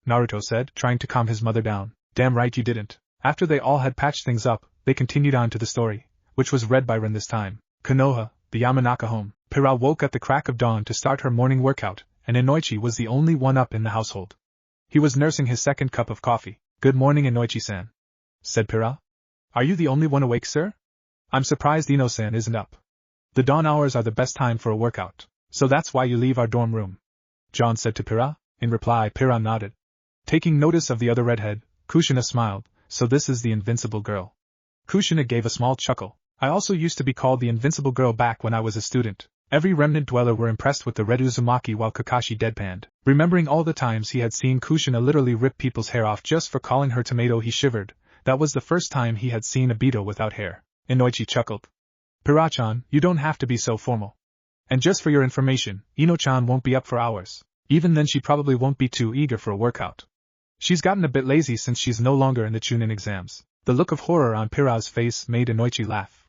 S1: Naruto said, trying to calm his mother down. Damn right you didn't. After they all had patched things up, they continued on to the story, which was read by Ren this time. Konoha, the Yamanaka home. Pyra woke at the crack of dawn to start her morning workout, and Inoichi was the only one up in the household. He was nursing his second cup of coffee. Good morning, Inoichi-san, said Pyra. Are you the only one awake, sir? I'm surprised Ino-san isn't up. The dawn hours are the best time for a workout, so that's why you leave our dorm room, John said to Pyra. In reply, Pyra nodded. Taking notice of the other redhead, Kushina smiled. So this is the invincible girl. Kushina gave a small chuckle. I also used to be called the invincible girl back when I was a student. Every remnant dweller were impressed with the red Uzumaki while Kakashi deadpanned. Remembering all the times he had seen Kushina literally rip people's hair off just for calling her tomato, he shivered. That was the first time he had seen a Beto without hair. Inoichi chuckled. Pyra-chan, you don't have to be so formal. And just for your information, Ino-chan won't be up for hours. Even then she probably won't be too eager for a workout. She's gotten a bit lazy since she's no longer in the Chunin exams. The look of horror on Pyra's face made Inoichi laugh.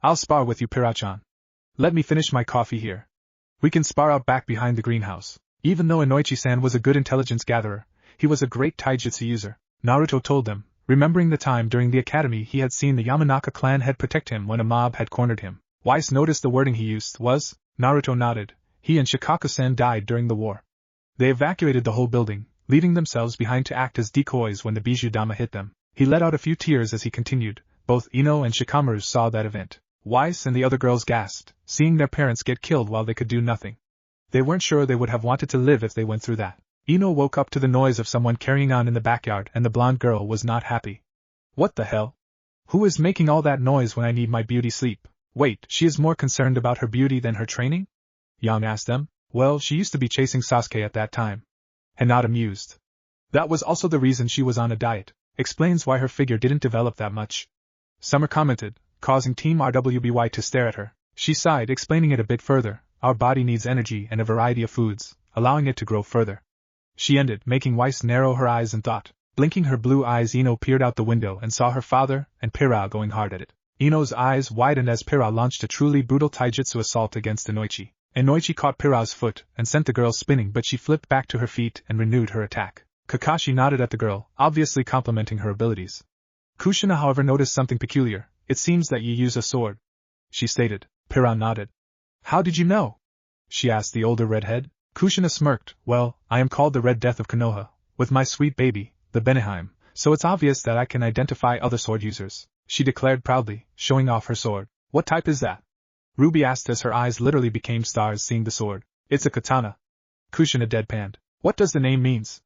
S1: I'll spar with you, Pyra-chan. Let me finish my coffee here. We can spar out back behind the greenhouse. Even though Inoichi-san was a good intelligence gatherer, he was a great taijutsu user. Naruto told them, remembering the time during the academy he had seen the Yamanaka clan head protect him when a mob had cornered him. Weiss noticed the wording he used was, Naruto nodded, he and Shikaku-san died during the war. They evacuated the whole building, leaving themselves behind to act as decoys when the Bijou Dama hit them. He let out a few tears as he continued. Both Ino and Shikamaru saw that event. Weiss and the other girls gasped, seeing their parents get killed while they could do nothing. They weren't sure they would have wanted to live if they went through that. Ino woke up to the noise of someone carrying on in the backyard and the blonde girl was not happy. What the hell? Who is making all that noise when I need my beauty sleep? Wait, she is more concerned about her beauty than her training? Yang asked them. Well, she used to be chasing Sasuke at that time. Hinata mused. That was also the reason she was on a diet. Explains why her figure didn't develop that much. Summer commented, causing Team RWBY to stare at her. She sighed, explaining it a bit further. Our body needs energy and a variety of foods, allowing it to grow further. She ended, making Weiss narrow her eyes in thought. Blinking her blue eyes, Ino peered out the window and saw her father and Pyra going hard at it. Ino's eyes widened as Pyra launched a truly brutal taijutsu assault against Inoichi. Inoichi caught Pyra's foot and sent the girl spinning, but she flipped back to her feet and renewed her attack. Kakashi nodded at the girl, obviously complimenting her abilities. Kushina, however, noticed something peculiar. It seems that you use a sword, she stated. Pyra nodded. How did you know? She asked the older redhead. Kushina smirked. Well, I am called the Red Death of Konoha, with my sweet baby, the Beneheim, so it's obvious that I can identify other sword users, she declared proudly, showing off her sword. What type is that? Ruby asked as her eyes literally became stars seeing the sword. It's a katana. Kushina deadpanned. What does the name means?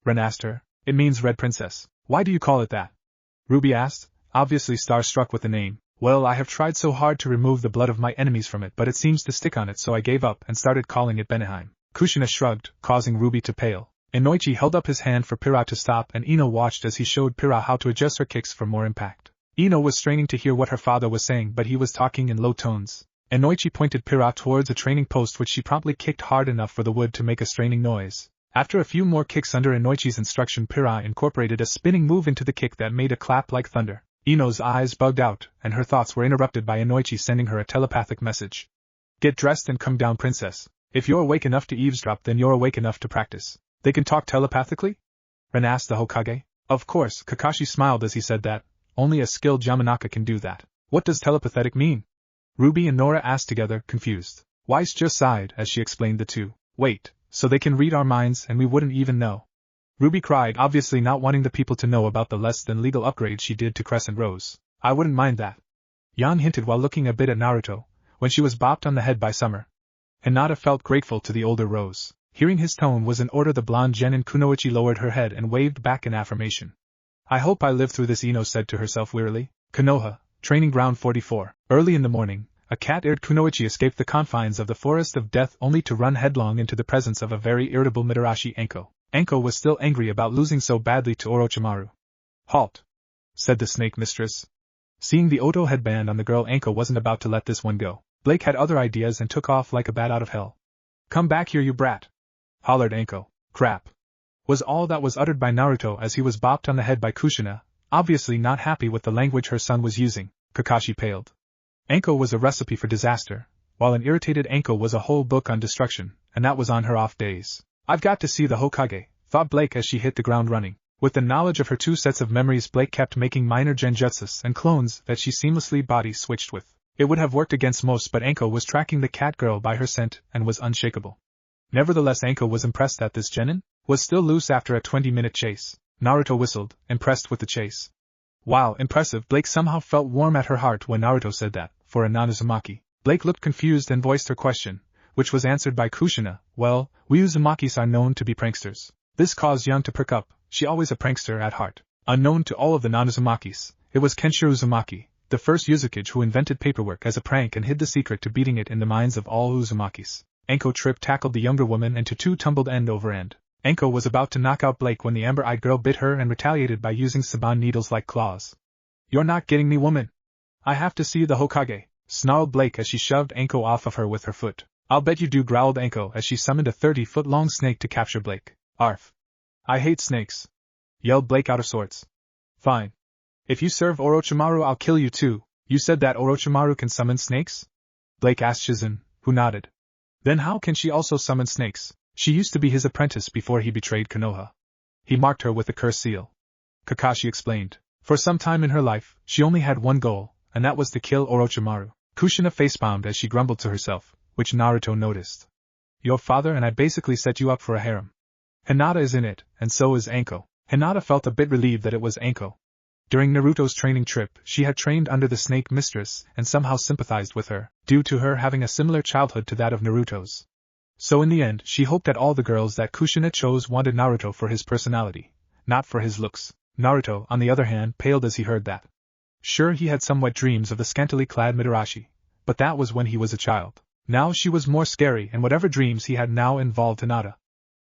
S1: Ren asked her. It means Red Princess. Why do you call it that? Ruby asked, obviously starstruck with the name. Well, I have tried so hard to remove the blood of my enemies from it, but it seems to stick on it, so I gave up and started calling it Beneheim. Kushina shrugged, causing Ruby to pale. Inoichi held up his hand for Pyra to stop and Ino watched as he showed Pyra how to adjust her kicks for more impact. Ino was straining to hear what her father was saying, but he was talking in low tones. Inoichi pointed Pyra towards a training post, which she promptly kicked hard enough for the wood to make a straining noise. After a few more kicks under Inoichi's instruction, Pyra incorporated a spinning move into the kick that made a clap like thunder. Ino's eyes bugged out, and her thoughts were interrupted by Inoichi sending her a telepathic message. Get dressed and come down, princess. If you're awake enough to eavesdrop, then you're awake enough to practice. They can talk telepathically? Ren asked the Hokage. Of course, Kakashi smiled as he said that. Only a skilled Yamanaka can do that. What does telepathetic mean? Ruby and Nora asked together, confused. Weiss just sighed as she explained the two. Wait, so they can read our minds and we wouldn't even know? Ruby cried, obviously not wanting the people to know about the less-than-legal upgrade she did to Crescent Rose. I wouldn't mind that. Yan hinted while looking a bit at Naruto, when she was bopped on the head by Summer. Hinata felt grateful to the older Rose. Hearing his tone was in order, the blonde Genin Kunoichi lowered her head and waved back in affirmation. I hope I live through this, Ino said to herself wearily. Konoha, Training Ground 44. Early in the morning, a cat-eared Kunoichi escaped the confines of the Forest of Death only to run headlong into the presence of a very irritable Mitarashi Anko. Anko was still angry about losing so badly to Orochimaru. Halt, said the snake mistress. Seeing the Oto headband on the girl, Anko wasn't about to let this one go. Blake had other ideas and took off like a bat out of hell. Come back here, you brat, hollered Anko. Crap, was all that was uttered by Naruto as he was bopped on the head by Kushina, obviously not happy with the language her son was using. Kakashi paled. Anko was a recipe for disaster, while an irritated Anko was a whole book on destruction, and that was on her off days. I've got to see the Hokage, thought Blake as she hit the ground running. With the knowledge of her 2 sets of memories, Blake kept making minor genjutsus and clones that she seamlessly body switched with. It would have worked against most, but Anko was tracking the cat girl by her scent and was unshakable. Nevertheless, Anko was impressed that this genin was still loose after a 20-minute chase. Naruto whistled, impressed with the chase. Wow, impressive. Blake somehow felt warm at her heart when Naruto said that, for a non-Uzumaki. Blake looked confused and voiced her question, which was answered by Kushina. Well, we Uzumakis are known to be pranksters. This caused Young to perk up, she always a prankster at heart. Unknown to all of the non-Uzumakis, it was Kenshiro Uzumaki, the first Uzukage who invented paperwork as a prank and hid the secret to beating it in the minds of all Uzumakis. Anko tackled the younger woman and two tumbled end over end. Anko was about to knock out Blake when the amber-eyed girl bit her and retaliated by using Saban needles like claws. You're not getting me, woman. I have to see the Hokage, snarled Blake as she shoved Anko off of her with her foot. I'll bet you do, growled Anko as she summoned a 30-foot-long snake to capture Blake. Arf. I hate snakes, yelled Blake out of sorts. Fine. If you serve Orochimaru, I'll kill you too. You said that Orochimaru can summon snakes? Blake asked Shizun, who nodded. Then how can she also summon snakes? She used to be his apprentice before he betrayed Konoha. He marked her with a curse seal. Kakashi explained. For some time in her life, she only had one goal, and that was to kill Orochimaru. Kushina facepalmed as she grumbled to herself, which Naruto noticed. Your father and I basically set you up for a harem. Hinata is in it, and so is Anko. Hinata felt a bit relieved that it was Anko. During Naruto's training trip, she had trained under the Snake Mistress and somehow sympathized with her, due to her having a similar childhood to that of Naruto's. So in the end, she hoped that all the girls that Kushina chose wanted Naruto for his personality, not for his looks. Naruto, on the other hand, paled as he heard that. Sure, he had somewhat dreams of the scantily clad Midarashi, but that was when he was a child. Now she was more scary, and whatever dreams he had now involved Hinata.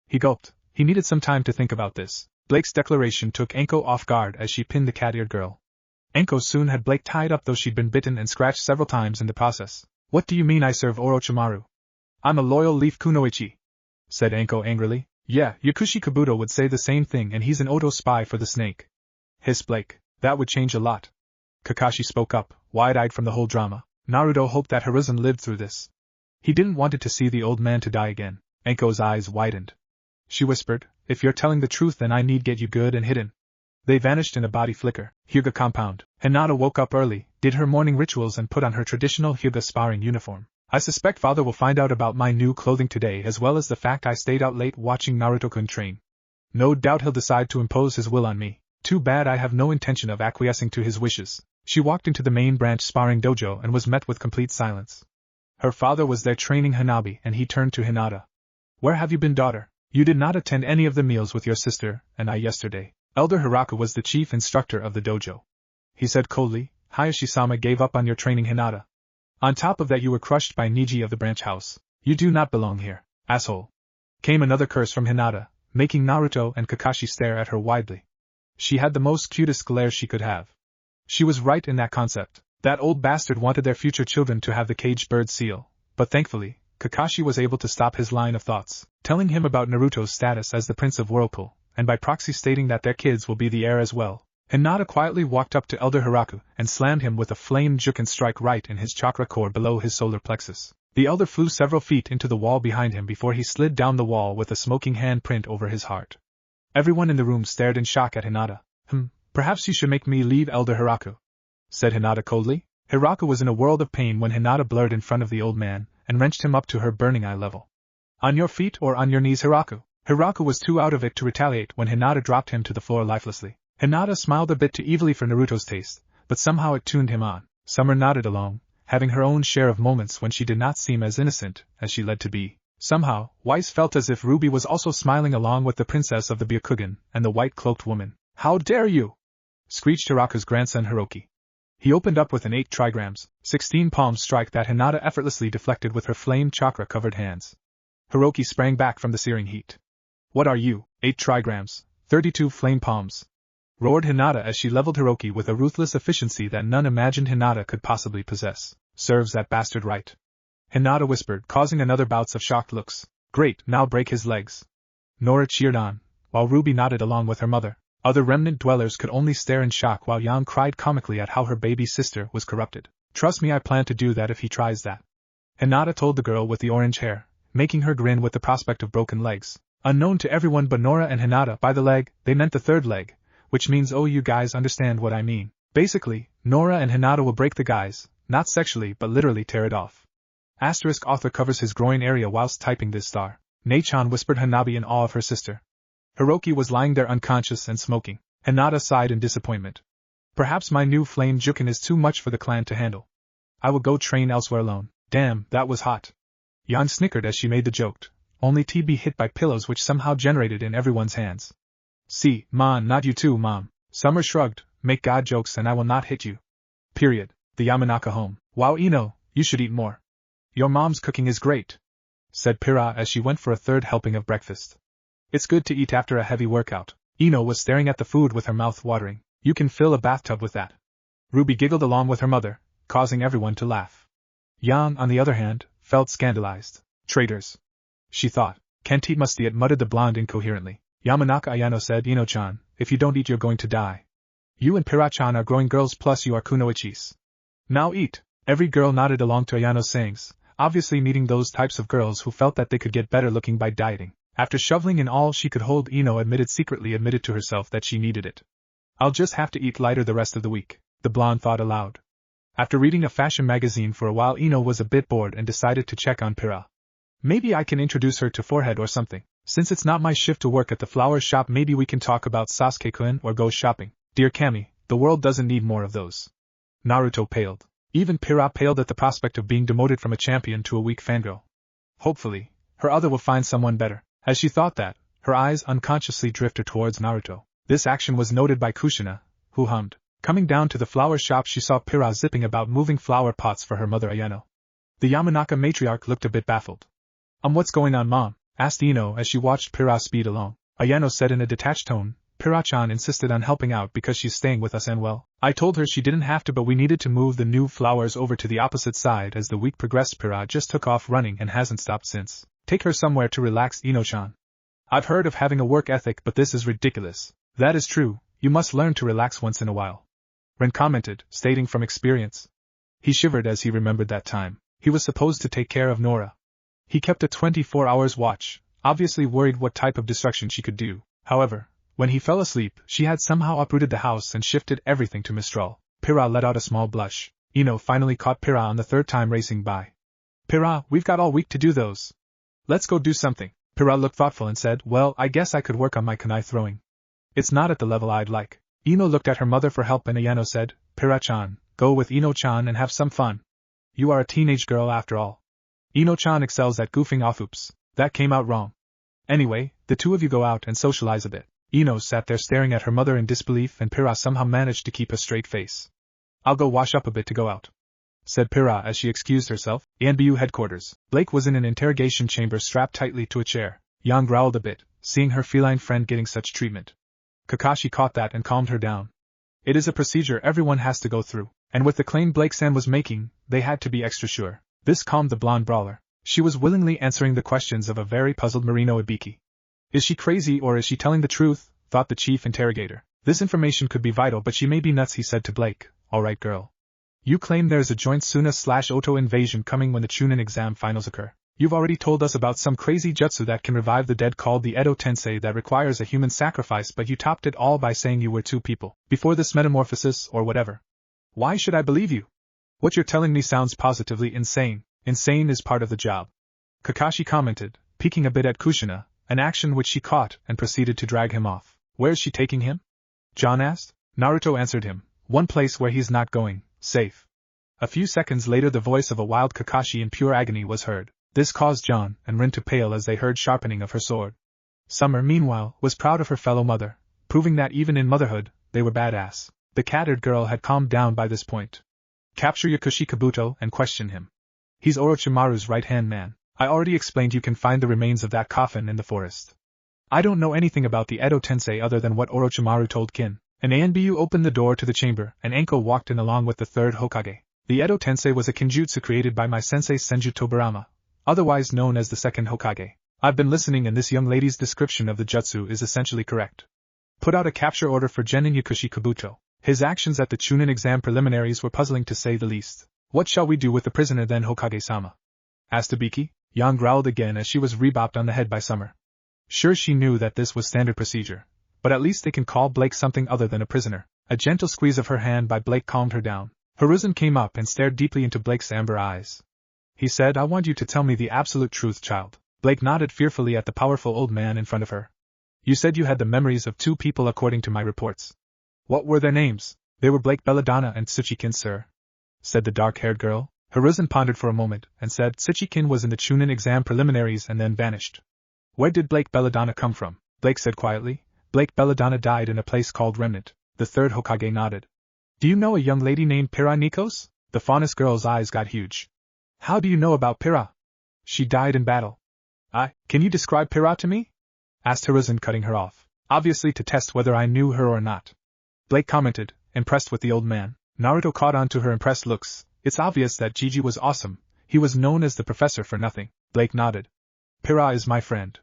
S1: He gulped. He needed some time to think about this. Blake's declaration took Anko off guard as she pinned the cat-eared girl. Anko soon had Blake tied up, though she'd been bitten and scratched several times in the process. What do you mean I serve Orochimaru? I'm a loyal leaf kunoichi, said Anko angrily. Yeah, Yakushi Kabuto would say the same thing, and he's an Oto spy for the snake. Hissed Blake. That would change a lot. Kakashi spoke up, wide-eyed from the whole drama. Naruto hoped that Hiruzen lived through this. He didn't want it to see the old man to die again. Anko's eyes widened. She whispered, if you're telling the truth, then I need get you good and hidden. They vanished in a body flicker. Hyuga compound. Hinata woke up early, did her morning rituals and put on her traditional Hyuga sparring uniform. I suspect father will find out about my new clothing today, as well as the fact I stayed out late watching Naruto-kun train. No doubt he'll decide to impose his will on me. Too bad I have no intention of acquiescing to his wishes. She walked into the main branch sparring dojo and was met with complete silence. Her father was there training Hanabi, and he turned to Hinata. Where have you been, daughter? You did not attend any of the meals with your sister and I yesterday. Elder Hiraku was the chief instructor of the dojo. He said coldly, Hayashi-sama gave up on your training, Hinata. On top of that, you were crushed by Niji of the branch house. You do not belong here, asshole. Came another curse from Hinata, making Naruto and Kakashi stare at her widely. She had the most cutest glare she could have. She was right in that concept. That old bastard wanted their future children to have the caged bird seal, but thankfully, Kakashi was able to stop his line of thoughts, telling him about Naruto's status as the Prince of Whirlpool, and by proxy stating that their kids will be the heir as well. Hinata quietly walked up to Elder Hiraku and slammed him with a flame juken strike right in his chakra core below his solar plexus. The elder flew several feet into the wall behind him before he slid down the wall with a smoking hand print over his heart. Everyone in the room stared in shock at Hinata. Perhaps you should make me leave, Elder Hiraku, said Hinata coldly. Hiraku was in a world of pain when Hinata blurred in front of the old man and wrenched him up to her burning eye level. On your feet or on your knees, Hiraku? Hiraku was too out of it to retaliate when Hinata dropped him to the floor lifelessly. Hinata smiled a bit too evilly for Naruto's taste, but somehow it tuned him on. Summer nodded along, having her own share of moments when she did not seem as innocent as she led to be. Somehow, Weiss felt as if Ruby was also smiling along with the princess of the Byakugan and the white-cloaked woman. How dare you! Screeched Hiraku's grandson Hiroki. He opened up with an 8 trigrams, 16 palms strike that Hinata effortlessly deflected with her flame chakra-covered hands. Hiroki sprang back from the searing heat. What are you, 8 trigrams, 32 flame palms? Roared Hinata as she leveled Hiroki with a ruthless efficiency that none imagined Hinata could possibly possess. Serves that bastard right. Hinata whispered, causing another bouts of shocked looks. Great, now break his legs. Nora cheered on, while Ruby nodded along with her mother. Other remnant dwellers could only stare in shock while Yang cried comically at how her baby sister was corrupted. Trust me, I plan to do that if he tries that. Hinata told the girl with the orange hair, making her grin with the prospect of broken legs. Unknown to everyone but Nora and Hinata, by the leg, they meant the third leg, which means oh you guys understand what I mean. Basically, Nora and Hinata will break the guys, not sexually but literally tear it off. Asterisk author covers his groin area whilst typing this star. Nei-chan whispered Hanabi in awe of her sister. Hiroki was lying there unconscious and smoking. Hinata sighed in disappointment. Perhaps my new flame jukin is too much for the clan to handle. I will go train elsewhere alone. Damn, that was hot. Yan snickered as she made the joke, only to be hit by pillows which somehow generated in everyone's hands. See, man, not you too, mom. Summer shrugged, make god jokes and I will not hit you. Period. The Yamanaka home. Wow Ino, you should eat more. Your mom's cooking is great, said Pyra as she went for a third helping of breakfast. It's good to eat after a heavy workout. Ino was staring at the food with her mouth watering. You can fill a bathtub with that. Ruby giggled along with her mother, causing everyone to laugh. Yang, on the other hand, felt scandalized. Traitors, she thought. Can't eat must eat, muttered the blonde incoherently. Yamanaka Ayano said, Ino-chan, if you don't eat you're going to die. You and Pyra-chan are growing girls plus you are kunoichis. Now eat. Every girl nodded along to Ayano's sayings, obviously meeting those types of girls who felt that they could get better looking by dieting. After shoveling in all she could hold, Ino secretly admitted to herself that she needed it. I'll just have to eat lighter the rest of the week, the blonde thought aloud. After reading a fashion magazine for a while, Ino was a bit bored and decided to check on Pyra. Maybe I can introduce her to Forehead or something. Since it's not my shift to work at the flower shop, maybe we can talk about Sasuke-kun or go shopping. Dear Kami, the world doesn't need more of those. Naruto paled. Even Pyra paled at the prospect of being demoted from a champion to a weak fangirl. Hopefully, her other will find someone better. As she thought that, her eyes unconsciously drifted towards Naruto. This action was noted by Kushina, who hummed. Coming down to the flower shop, she saw Pyra zipping about moving flower pots for her mother Ayano. The Yamanaka matriarch looked a bit baffled. What's going on, mom? Asked Ino as she watched Pyra speed along. Ayano said in a detached tone, Pyra-chan insisted on helping out because she's staying with us and well, I told her she didn't have to but we needed to move the new flowers over to the opposite side as the week progressed. Pyra just took off running and hasn't stopped since. Take her somewhere to relax, Ino-chan. I've heard of having a work ethic but this is ridiculous. That is true, you must learn to relax once in a while. Ren commented, stating from experience. He shivered as he remembered that time. He was supposed to take care of Nora. He kept a 24-hour watch, obviously worried what type of destruction she could do. However, when he fell asleep, she had somehow uprooted the house and shifted everything to Mistral. Pyra let out a small blush. Ino finally caught Pyra on the third time racing by. Pyra, we've got all week to do those. Let's go do something. Pyra looked thoughtful and said, well, I guess I could work on my kunai throwing. It's not at the level I'd like. Ino looked at her mother for help and Ayano said, Pyra-chan, go with Ino-chan and have some fun. You are a teenage girl after all. Ino-chan excels at goofing off. Oops, that came out wrong. Anyway, the two of you go out and socialize a bit. Ino sat there staring at her mother in disbelief and Pyra somehow managed to keep a straight face. I'll go wash up a bit to go out, said Pyra as she excused herself. ANBU headquarters. Blake was in an interrogation chamber strapped tightly to a chair. Yang growled a bit, seeing her feline friend getting such treatment. Kakashi caught that and calmed her down. It is a procedure everyone has to go through, and with the claim Blake-san was making, they had to be extra sure. This calmed the blonde brawler. She was willingly answering the questions of a very puzzled Marino Ibiki. Is she crazy or is she telling the truth? Thought the chief interrogator. This information could be vital but she may be nuts, he said to Blake. Alright girl. You claim there's a joint Suna/Oto invasion coming when the Chunin exam finals occur. You've already told us about some crazy jutsu that can revive the dead called the Edo Tensei that requires a human sacrifice, but you topped it all by saying you were two people before this metamorphosis or whatever. Why should I believe you? What you're telling me sounds positively insane. Insane is part of the job. Kakashi commented, peeking a bit at Kushina, an action which she caught and proceeded to drag him off. Where's she taking him? John asked. Naruto answered him. One place where he's not going, safe. A few seconds later the voice of a wild Kakashi in pure agony was heard. This caused John and Rin to pale as they heard sharpening of her sword. Summer, meanwhile, was proud of her fellow mother, proving that even in motherhood, they were badass. The cat-eared girl had calmed down by this point. Capture Yakushi Kabuto and question him. He's Orochimaru's right-hand man. I already explained you can find the remains of that coffin in the forest. I don't know anything about the Edo Tensei other than what Orochimaru told Kin. An ANBU opened the door to the chamber and Anko walked in along with the third Hokage. The Edo Tensei was a kinjutsu created by my sensei Senju Tobarama, otherwise known as the second Hokage. I've been listening and this young lady's description of the jutsu is essentially correct. put out a capture order for Genin Yakushi Kabuto. His actions at the Chunin exam preliminaries were puzzling to say the least. What shall we do with the prisoner then, Hokage-sama? Asked Ibiki. Yang growled again as she was rebopped on the head by Summer. Sure, she knew that this was standard procedure, but at least they can call Blake something other than a prisoner. A gentle squeeze of her hand by Blake calmed her down. Hiruzen came up and stared deeply into Blake's amber eyes. He said, I want you to tell me the absolute truth, child. Blake nodded fearfully at the powerful old man in front of her. You said you had the memories of 2 people according to my reports. What were their names? They were Blake Belladonna and Tsuchikin, sir, said the dark-haired girl. Hiruzen pondered for a moment and said Tsuchikin was in the Chunin exam preliminaries and then vanished. Where did Blake Belladonna come from? Blake said quietly. Blake Belladonna died in a place called Remnant. The third Hokage nodded. Do you know a young lady named Pyra Nikos? The faunus girl's eyes got huge. How do you know about Pyra? She died in battle. Can you describe Pyra to me? Asked Hiruzen, cutting her off, obviously to test whether I knew her or not. Blake commented, impressed with the old man. Naruto caught on to her impressed looks. It's obvious that Gigi was awesome. He was known as the professor for nothing. Blake nodded. Pyra is my friend.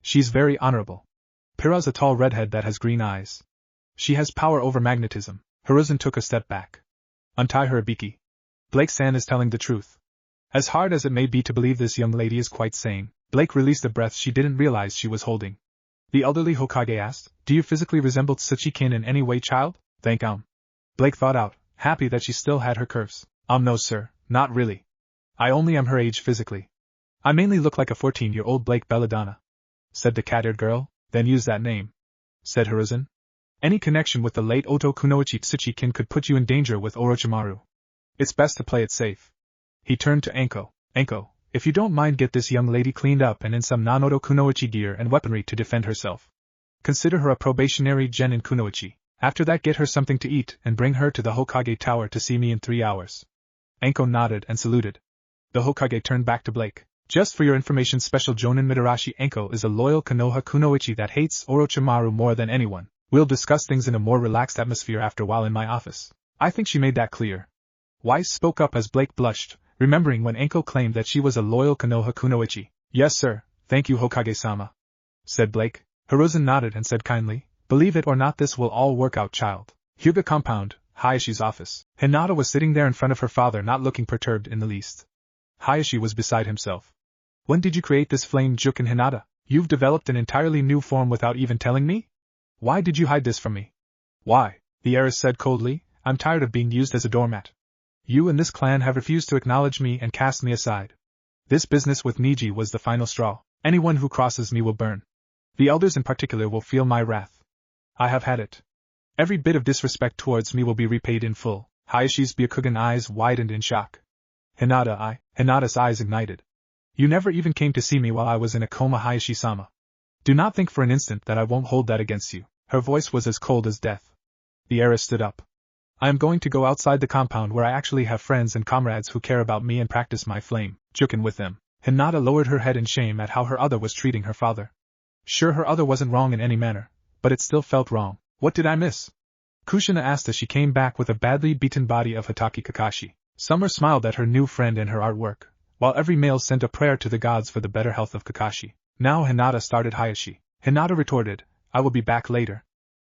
S1: She's very honorable. Pyra's a tall redhead that has green eyes. She has power over magnetism. Hiruzen took a step back. Untie her, Ibiki. Blake-san is telling the truth. As hard as it may be to believe this young lady is quite sane, Blake released a breath she didn't realize she was holding. The elderly Hokage asked, Do you physically resemble Tsuchikin in any way, child? Thank Blake thought out, happy that she still had her curves. No sir, not really. I only am her age physically. I mainly look like a 14-year-old Blake Belladonna, said the cat-eared girl. Then use that name, said Hiruzen. Any connection with the late Oto Kunoichi Tsuchikin could put you in danger with Orochimaru. It's best to play it safe. He turned to Anko. Anko, if you don't mind, get this young lady cleaned up and in some non-Oto Kunoichi gear and weaponry to defend herself. Consider her a probationary genin Kunoichi. After that, get her something to eat and bring her to the Hokage Tower to see me in 3 hours. Anko nodded and saluted. The Hokage turned back to Blake. Just for your information, Special Jonin Midarashi Anko is a loyal Konoha Kunoichi that hates Orochimaru more than anyone. We'll discuss things in a more relaxed atmosphere after while in my office. I think she made that clear. Wise spoke up as Blake blushed, remembering when Anko claimed that she was a loyal Konoha Kunoichi. Yes sir, thank you Hokage-sama, said Blake. Hiruzen nodded and said kindly, believe it or not, this will all work out, child. Hyuga compound, Hayashi's office. Hinata was sitting there in front of her father, not looking perturbed in the least. Hayashi was beside himself. When did you create this flame Jukin, Hinata? You've developed an entirely new form without even telling me? Why did you hide this from me? Why, the heiress said coldly, I'm tired of being used as a doormat. You and this clan have refused to acknowledge me and cast me aside. This business with Niji was the final straw. Anyone who crosses me will burn. The elders in particular will feel my wrath. I have had it. Every bit of disrespect towards me will be repaid in full. Hayashi's Byakugan eyes widened in shock. Hinata's eyes ignited. You never even came to see me while I was in a coma, Hayashi-sama. Do not think for an instant that I won't hold that against you. Her voice was as cold as death. The heiress stood up. I am going to go outside the compound where I actually have friends and comrades who care about me and practice my flame Jukin with them. Hinata lowered her head in shame at how her other was treating her father. Sure, her other wasn't wrong in any manner, but it still felt wrong. What did I miss? Kushina asked as she came back with a badly beaten body of Hitaki Kakashi. Summer smiled at her new friend and her artwork, while every male sent a prayer to the gods for the better health of Kakashi. Now Hinata started Hayashi. Hinata retorted, I will be back later.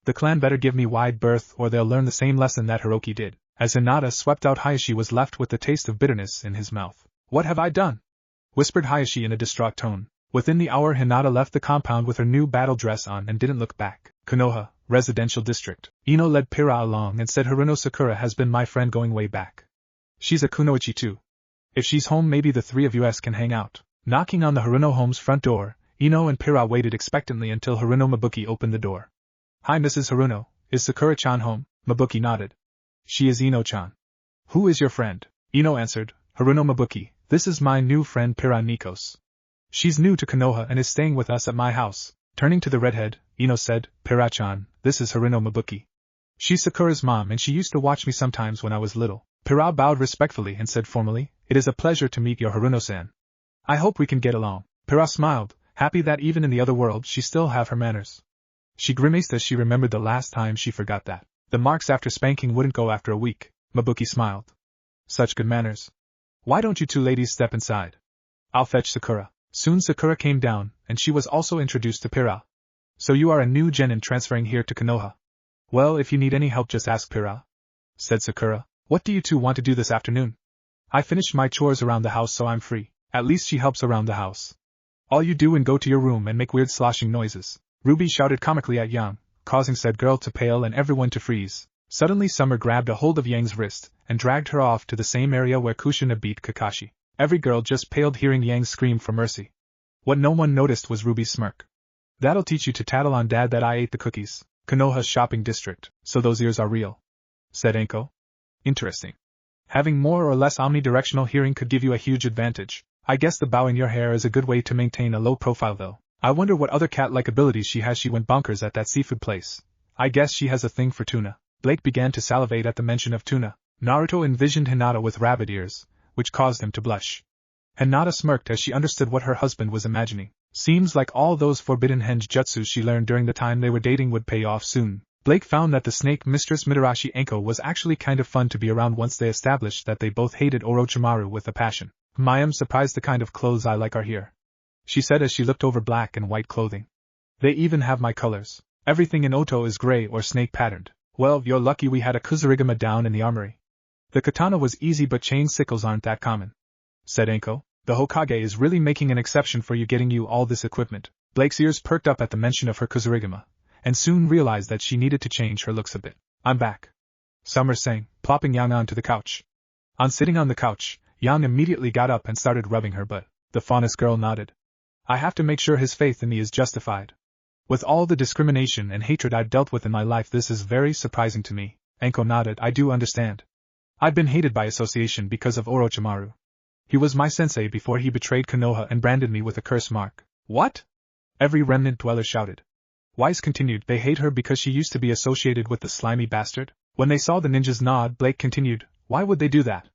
S1: The clan better give me wide berth or they'll learn the same lesson that Hiroki did. As Hinata swept out, Hayashi was left with the taste of bitterness in his mouth. What have I done? Whispered Hayashi in a distraught tone. Within the hour, Hinata left the compound with her new battle dress on and didn't look back. Konoha, residential district. Ino led Pyra along and said Haruno Sakura has been my friend going way back. She's a Kunoichi too. If she's home, maybe the three of us can hang out. Knocking on the Haruno home's front door, Ino and Pyra waited expectantly until Haruno Mabuki opened the door. Hi Mrs. Haruno, is Sakura-chan home? Mabuki nodded. She is Ino-chan. Who is your friend? Ino answered, Haruno Mabuki, this is my new friend Pyra Nikos. She's new to Konoha and is staying with us at my house. Turning to the redhead, Ino said, Pyra-chan, this is Haruno Mabuki. She's Sakura's mom and she used to watch me sometimes when I was little. Pyra bowed respectfully and said formally, it is a pleasure to meet your Haruno-san. I hope we can get along. Pyra smiled, happy that even in the other world she still have her manners. She grimaced as she remembered the last time she forgot that. The marks after spanking wouldn't go after a week. Mabuki smiled. Such good manners. Why don't you two ladies step inside? I'll fetch Sakura. Soon Sakura came down, and she was also introduced to Pyra. So you are a new genin transferring here to Konoha. Well, if you need any help just ask Pyra, said Sakura. What do you two want to do this afternoon? I finished my chores around the house so I'm free. At least she helps around the house. All you do and go to your room and make weird sloshing noises. Ruby shouted comically at Yang, causing said girl to pale and everyone to freeze. Suddenly Summer grabbed a hold of Yang's wrist and dragged her off to the same area where Kushina beat Kakashi. Every girl just paled hearing Yang scream for mercy. What no one noticed was Ruby's smirk. That'll teach you to tattle on Dad that I ate the cookies. Konoha's shopping district, so those ears are real, said Anko. Interesting. Having more or less omnidirectional hearing could give you a huge advantage. I guess the bow in your hair is a good way to maintain a low profile though. I wonder what other cat-like abilities she has. She went bonkers at that seafood place. I guess she has a thing for tuna. Blake began to salivate at the mention of tuna. Naruto envisioned Hinata with rabbit ears, which caused him to blush. Hinata smirked as she understood what her husband was imagining. Seems like all those forbidden henge jutsus she learned during the time they were dating would pay off soon. Blake found that the snake mistress Mitarashi Anko was actually kind of fun to be around once they established that they both hated Orochimaru with a passion. I am surprised the kind of clothes I like are here, she said as she looked over black and white clothing. They even have my colors. Everything in Oto is gray or snake patterned. Well, you're lucky we had a Kusarigama down in the armory. The katana was easy but chain sickles aren't that common, said Anko. The Hokage is really making an exception for you getting you all this equipment. Blake's ears perked up at the mention of her Kusarigama, and soon realized that she needed to change her looks a bit. I'm back, Summer sang, plopping Yang onto the couch. On sitting on the couch, Yang immediately got up and started rubbing her butt. The Faunus girl nodded. I have to make sure his faith in me is justified. With all the discrimination and hatred I've dealt with in my life, this is very surprising to me. Anko nodded. I do understand. I've been hated by association because of Orochimaru. He was my sensei before he betrayed Konoha and branded me with a curse mark. What? Every remnant dweller shouted. Wise continued. They hate her because she used to be associated with the slimy bastard? When they saw the ninjas nod, Blake continued. Why would they do that?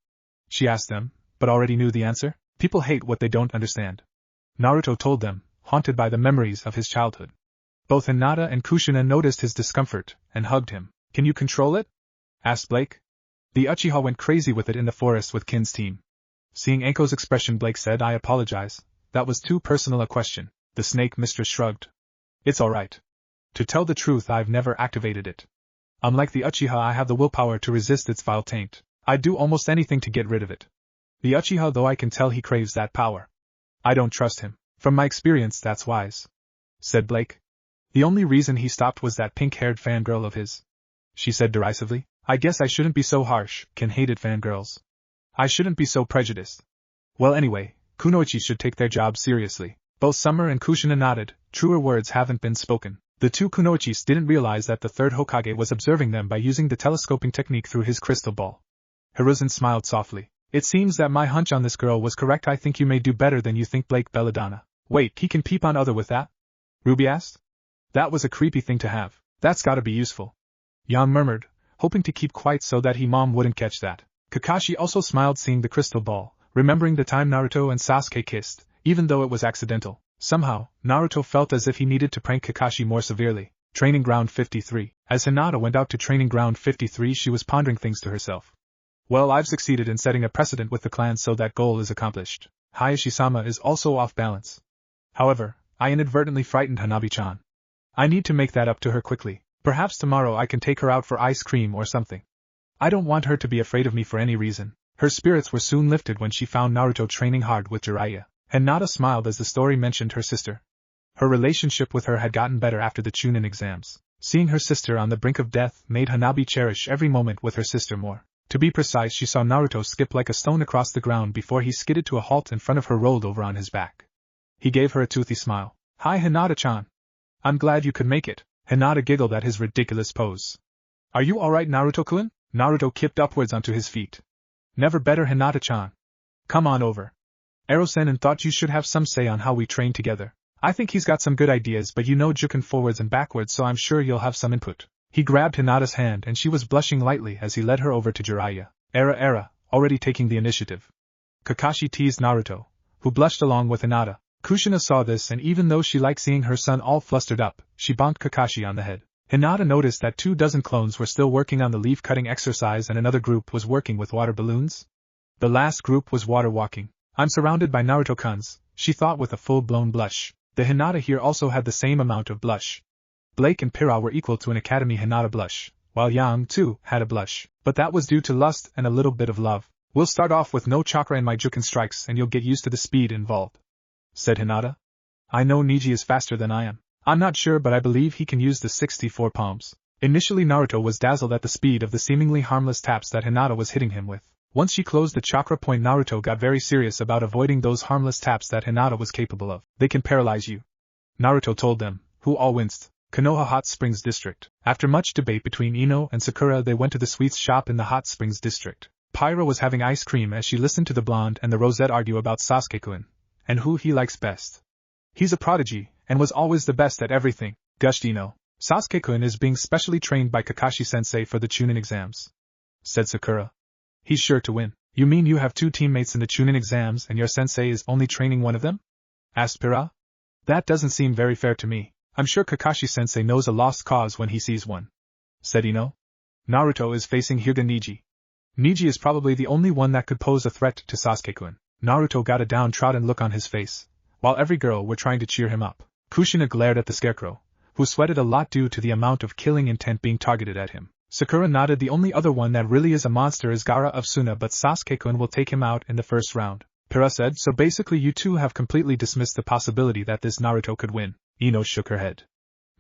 S1: She asked them, but already knew the answer. People hate what they don't understand. Naruto told them, haunted by the memories of his childhood. Both Hinata and Kushina noticed his discomfort and hugged him. Can you control it? Asked Blake. The Uchiha went crazy with it in the forest with Kin's team. Seeing Anko's expression, Blake said, I apologize. That was too personal a question. The snake mistress shrugged. It's alright. To tell the truth, I've never activated it. Unlike the Uchiha, I have the willpower to resist its vile taint. I'd do almost anything to get rid of it. The Uchiha, though, I can tell he craves that power. I don't trust him. From my experience, that's wise, said Blake. The only reason he stopped was that pink-haired fangirl of his. She said derisively. I guess I shouldn't be so harsh. Kin hated fangirls. I shouldn't be so prejudiced. Well, anyway, Kunoichi should take their job seriously. Both Summer and Kushina nodded. Truer words haven't been spoken. The two Kunoichis didn't realize that the third Hokage was observing them by using the telescoping technique through his crystal ball. Hiruzen smiled softly. It seems that my hunch on this girl was correct. I think you may do better than you think. Blake Belladonna. Wait, he can peep on other with that? Ruby asked. That was a creepy thing to have. That's gotta be useful. Yang murmured, hoping to keep quiet so that mom wouldn't catch that. Kakashi also smiled seeing the crystal ball, remembering the time Naruto and Sasuke kissed, even though it was accidental. Somehow, Naruto felt as if he needed to prank Kakashi more severely. Training Ground 53. As Hinata went out to Training Ground 53, she was pondering things to herself. Well, I've succeeded in setting a precedent with the clan, so that goal is accomplished. Hayashi-sama is also off balance. However, I inadvertently frightened Hanabi-chan. I need to make that up to her quickly. Perhaps tomorrow I can take her out for ice cream or something. I don't want her to be afraid of me for any reason. Her spirits were soon lifted when she found Naruto training hard with Jiraiya. Hinata smiled as the story mentioned her sister. Her relationship with her had gotten better after the Chunin exams. Seeing her sister on the brink of death made Hanabi cherish every moment with her sister more. To be precise, she saw Naruto skip like a stone across the ground before he skidded to a halt in front of her, rolled over on his back. He gave her a toothy smile. Hi Hinata-chan. I'm glad you could make it. Hinata giggled at his ridiculous pose. Are you alright, Naruto-kun? Naruto kipped upwards onto his feet. Never better, Hinata-chan. Come on over. Ero-sen thought you should have some say on how we train together. I think he's got some good ideas, but you know Juken forwards and backwards, so I'm sure you'll have some input. He grabbed Hinata's hand and she was blushing lightly as he led her over to Jiraiya. Era, already taking the initiative. Kakashi teased Naruto, who blushed along with Hinata. Kushina saw this, and even though she liked seeing her son all flustered up, she bonked Kakashi on the head. Hinata noticed that 24 clones were still working on the leaf-cutting exercise and another group was working with water balloons. The last group was water walking. I'm surrounded by Naruto-kuns, she thought with a full-blown blush. The Hinata here also had the same amount of blush. Blake and Pyra were equal to an academy Hinata blush, while Yang, too, had a blush, but that was due to lust and a little bit of love. We'll start off with no chakra in my Juken strikes and you'll get used to the speed involved, said Hinata. I know Niji is faster than I am. I'm not sure, but I believe he can use the 64 palms. Initially Naruto was dazzled at the speed of the seemingly harmless taps that Hinata was hitting him with. Once she closed the chakra point, Naruto got very serious about avoiding those harmless taps that Hinata was capable of. They can paralyze you, Naruto told them, who all winced. Konoha Hot Springs District. After much debate between Ino and Sakura, they went to the sweets shop in the Hot Springs District. Pyra was having ice cream as she listened to the blonde and the rosette argue about Sasuke-kun, and who he likes best. He's a prodigy, and was always the best at everything, gushed Ino. Sasuke-kun is being specially trained by Kakashi-sensei for the Chunin exams, said Sakura. He's sure to win. You mean you have two teammates in the Chunin exams and your sensei is only training one of them? Asked Pyra. That doesn't seem very fair to me. I'm sure Kakashi-sensei knows a lost cause when he sees one, said Ino. Naruto is facing Hyuga Niji. Niji is probably the only one that could pose a threat to Sasuke-kun. Naruto got a downtrodden look on his face, while every girl were trying to cheer him up. Kushina glared at the scarecrow, who sweated a lot due to the amount of killing intent being targeted at him. Sakura nodded. The only other one that really is a monster is Gaara of Suna, but Sasuke-kun will take him out in the first round. Pyra said, so basically you two have completely dismissed the possibility that this Naruto could win. Ino shook her head.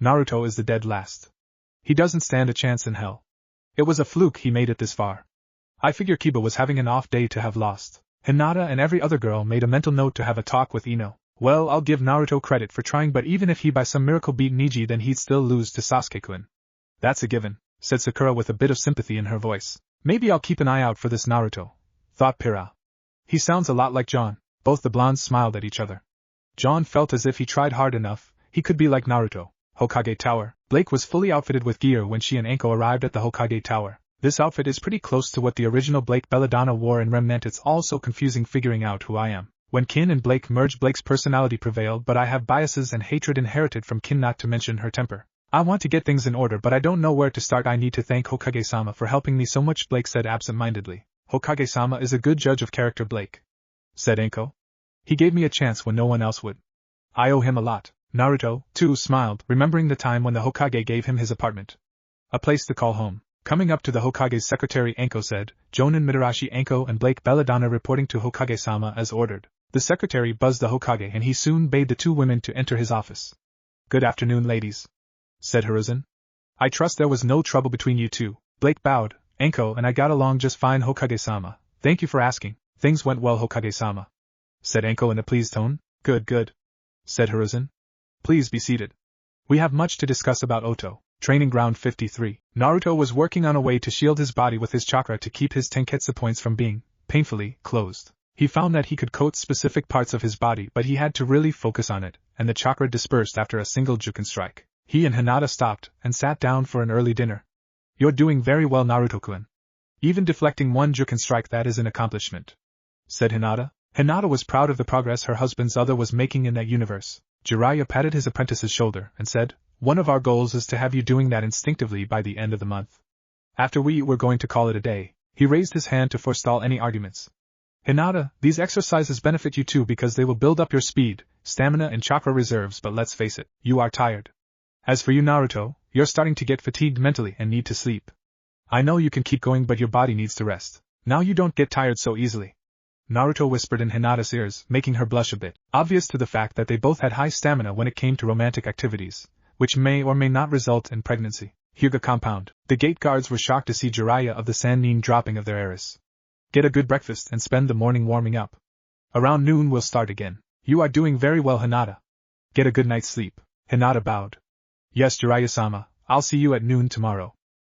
S1: Naruto is the dead last. He doesn't stand a chance in hell. It was a fluke he made it this far. I figure Kiba was having an off day to have lost. Hinata and every other girl made a mental note to have a talk with Ino. Well, I'll give Naruto credit for trying, but even if he by some miracle beat Niji, then he'd still lose to Sasuke-kun. That's a given, said Sakura with a bit of sympathy in her voice. Maybe I'll keep an eye out for this Naruto, thought Pyra. He sounds a lot like John. Both the blondes smiled at each other. John felt as if he tried hard enough, he could be like Naruto. Hokage Tower. Blake was fully outfitted with gear when she and Anko arrived at the Hokage Tower. This outfit is pretty close to what the original Blake Belladonna wore in Remnant. It's also confusing figuring out who I am. When Kin and Blake merged, Blake's personality prevailed, but I have biases and hatred inherited from Kin, not to mention her temper. I want to get things in order, but I don't know where to start. I need to thank Hokage-sama for helping me so much, Blake said absent-mindedly. Hokage-sama is a good judge of character, Blake, said Anko. He gave me a chance when no one else would. I owe him a lot. Naruto, too, smiled, remembering the time when the Hokage gave him his apartment. A place to call home. Coming up to the Hokage's secretary, Anko said, Jonin Mitarashi, Anko and Blake Belladonna reporting to Hokage-sama as ordered. The secretary buzzed the Hokage and he soon bade the two women to enter his office. Good afternoon, ladies, said Hiruzen. I trust there was no trouble between you two. Blake bowed. Anko and I got along just fine, Hokage-sama. Thank you for asking. Things went well, Hokage-sama, said Anko in a pleased tone. Good, said Hiruzen. Please be seated. We have much to discuss about Oto. Training Ground 53. Naruto was working on a way to shield his body with his chakra to keep his tenketsu points from being, painfully, closed. He found that he could coat specific parts of his body, but he had to really focus on it, and the chakra dispersed after a single Juken strike. He and Hinata stopped and sat down for an early dinner. You're doing very well, Naruto-kun. Even deflecting one Juken strike, that is an accomplishment, said Hinata. Hinata was proud of the progress her husband's other was making in that universe. Jiraiya patted his apprentice's shoulder and said, one of our goals is to have you doing that instinctively by the end of the month. After we were going to call it a day. He raised his hand to forestall any arguments. Hinata, these exercises benefit you too because they will build up your speed, stamina and chakra reserves, but let's face it, you are tired. As for you, Naruto, you're starting to get fatigued mentally and need to sleep. I know you can keep going, but your body needs to rest. Now you don't get tired so easily. Naruto whispered in Hinata's ears, making her blush a bit, obvious to the fact that they both had high stamina when it came to romantic activities, which may or may not result in pregnancy. Hyuga compound. The gate guards were shocked to see Jiraiya of the Sannin dropping of their heiress. Get a good breakfast and spend the morning warming up. Around noon we'll start again. You are doing very well, Hinata. Get a good night's sleep. Hinata bowed. Yes, Jiraiya-sama, I'll see you at noon tomorrow.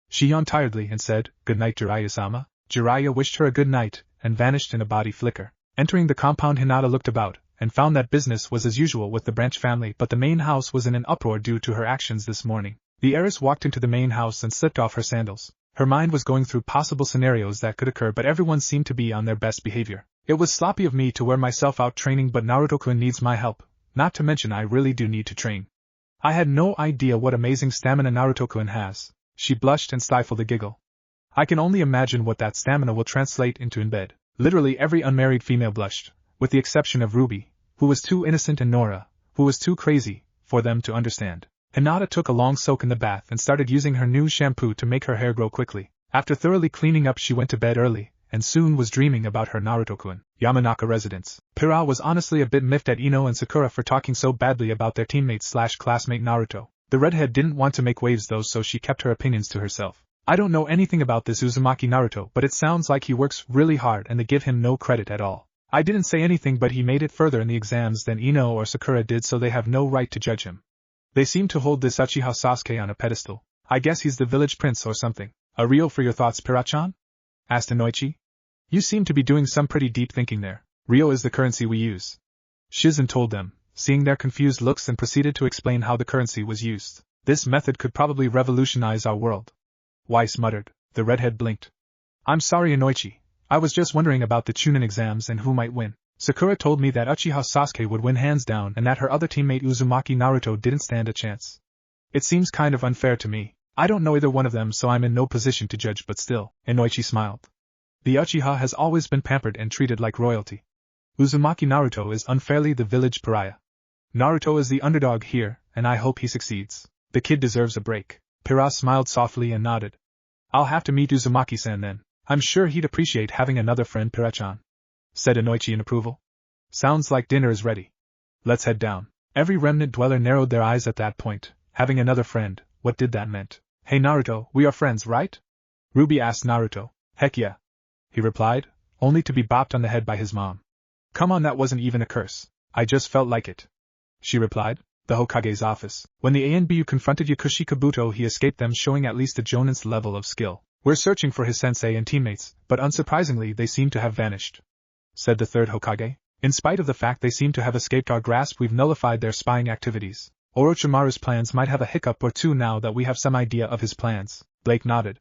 S1: She yawned tiredly and said, good night, Jiraiya-sama. Jiraiya wished her a good night and vanished in a body flicker. Entering the compound, Hinata looked about and found that business was as usual with the branch family, but the main house was in an uproar due to her actions this morning. The heiress walked into the main house and slipped off her sandals. Her mind was going through possible scenarios that could occur, but everyone seemed to be on their best behavior. It was sloppy of me to wear myself out training, but Naruto-kun needs my help, not to mention I really do need to train. I had no idea what amazing stamina Naruto-kun has. She blushed and stifled a giggle. I can only imagine what that stamina will translate into in bed. Literally every unmarried female blushed, with the exception of Ruby, who was too innocent, and Nora, who was too crazy for them to understand. Hinata took a long soak in the bath and started using her new shampoo to make her hair grow quickly. After thoroughly cleaning up, she went to bed early, and soon was dreaming about her Naruto-kun, Yamanaka residence. Pyra was honestly a bit miffed at Ino and Sakura for talking so badly about their teammate/classmate Naruto. The redhead didn't want to make waves though, so she kept her opinions to herself. I don't know anything about this Uzumaki Naruto, but it sounds like he works really hard and they give him no credit at all. I didn't say anything, but he made it further in the exams than Ino or Sakura did, so they have no right to judge him. They seem to hold this Uchiha Sasuke on a pedestal. I guess he's the village prince or something. A Rio for your thoughts, Pyra-chan? Asked Inoichi. You seem to be doing some pretty deep thinking there. Rio is the currency we use. Shizen told them, seeing their confused looks, and proceeded to explain how the currency was used. This method could probably revolutionize our world. Weiss muttered. The redhead blinked. I'm sorry, Inoichi. I was just wondering about the Chunin exams and who might win. Sakura told me that Uchiha Sasuke would win hands down and that her other teammate Uzumaki Naruto didn't stand a chance. It seems kind of unfair to me. I don't know either one of them, so I'm in no position to judge, but still. Inoichi smiled. The Uchiha has always been pampered and treated like royalty. Uzumaki Naruto is unfairly the village pariah. Naruto is the underdog here, and I hope he succeeds. The kid deserves a break. Pyra smiled softly and nodded. I'll have to meet Uzumaki-san then. I'm sure he'd appreciate having another friend, Pyra-chan, said Inoichi in approval. Sounds like dinner is ready. Let's head down. Every remnant dweller narrowed their eyes at that point. Having another friend, what did that mean? Hey Naruto, we are friends, right? Ruby asked Naruto. Heck yeah, he replied, only to be bopped on the head by his mom. Come on, that wasn't even a curse. I just felt like it, she replied. The Hokage's office. When the ANBU confronted Yakushi Kabuto, he escaped them, showing at least a Jonin's level of skill. We're searching for his sensei and teammates, but unsurprisingly they seem to have vanished, said the third Hokage. In spite of the fact they seem to have escaped our grasp, we've nullified their spying activities. Orochimaru's plans might have a hiccup or two now that we have some idea of his plans. Blake nodded.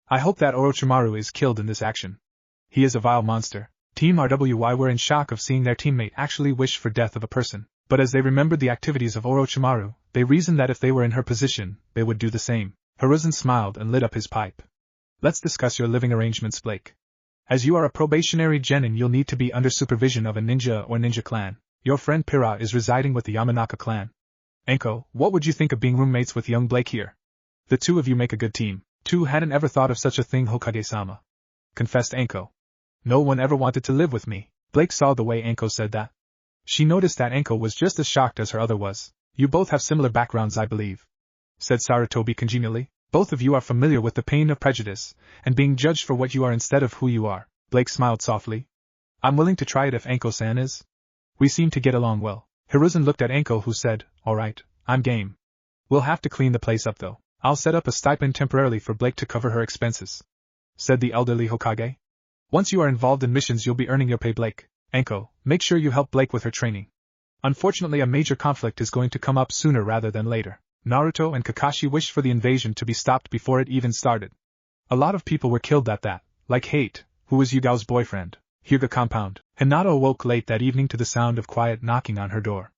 S1: I hope that Orochimaru is killed in this action. He is a vile monster. Team RWBY were in shock of seeing their teammate actually wish for death of a person, but as they remembered the activities of Orochimaru, they reasoned that if they were in her position, they would do the same. Hiruzen smiled and lit up his pipe. Let's discuss your living arrangements, Blake. As you are a probationary genin, you'll need to be under supervision of a ninja or ninja clan. Your friend Pyra is residing with the Yamanaka clan. Anko, what would you think of being roommates with young Blake here? The two of you make a good team. Two hadn't ever thought of such a thing, Hokage-sama, confessed Anko. No one ever wanted to live with me. Blake saw the way Anko said that. She noticed that Anko was just as shocked as her other was. You both have similar backgrounds, I believe, said Sarutobi congenially. Both of you are familiar with the pain of prejudice, and being judged for what you are instead of who you are. Blake smiled softly. I'm willing to try it if Anko-san is. We seem to get along well. Hiruzen looked at Anko, who said, alright, I'm game. We'll have to clean the place up though. I'll set up a stipend temporarily for Blake to cover her expenses, said the elderly Hokage. Once you are involved in missions, you'll be earning your pay, Blake. Anko, make sure you help Blake with her training. Unfortunately, a major conflict is going to come up sooner rather than later. Naruto and Kakashi wished for the invasion to be stopped before it even started. A lot of people were killed at that, like Hate, who was Yugao's boyfriend. Hyuga compound. Hinata awoke late that evening to the sound of quiet knocking on her door.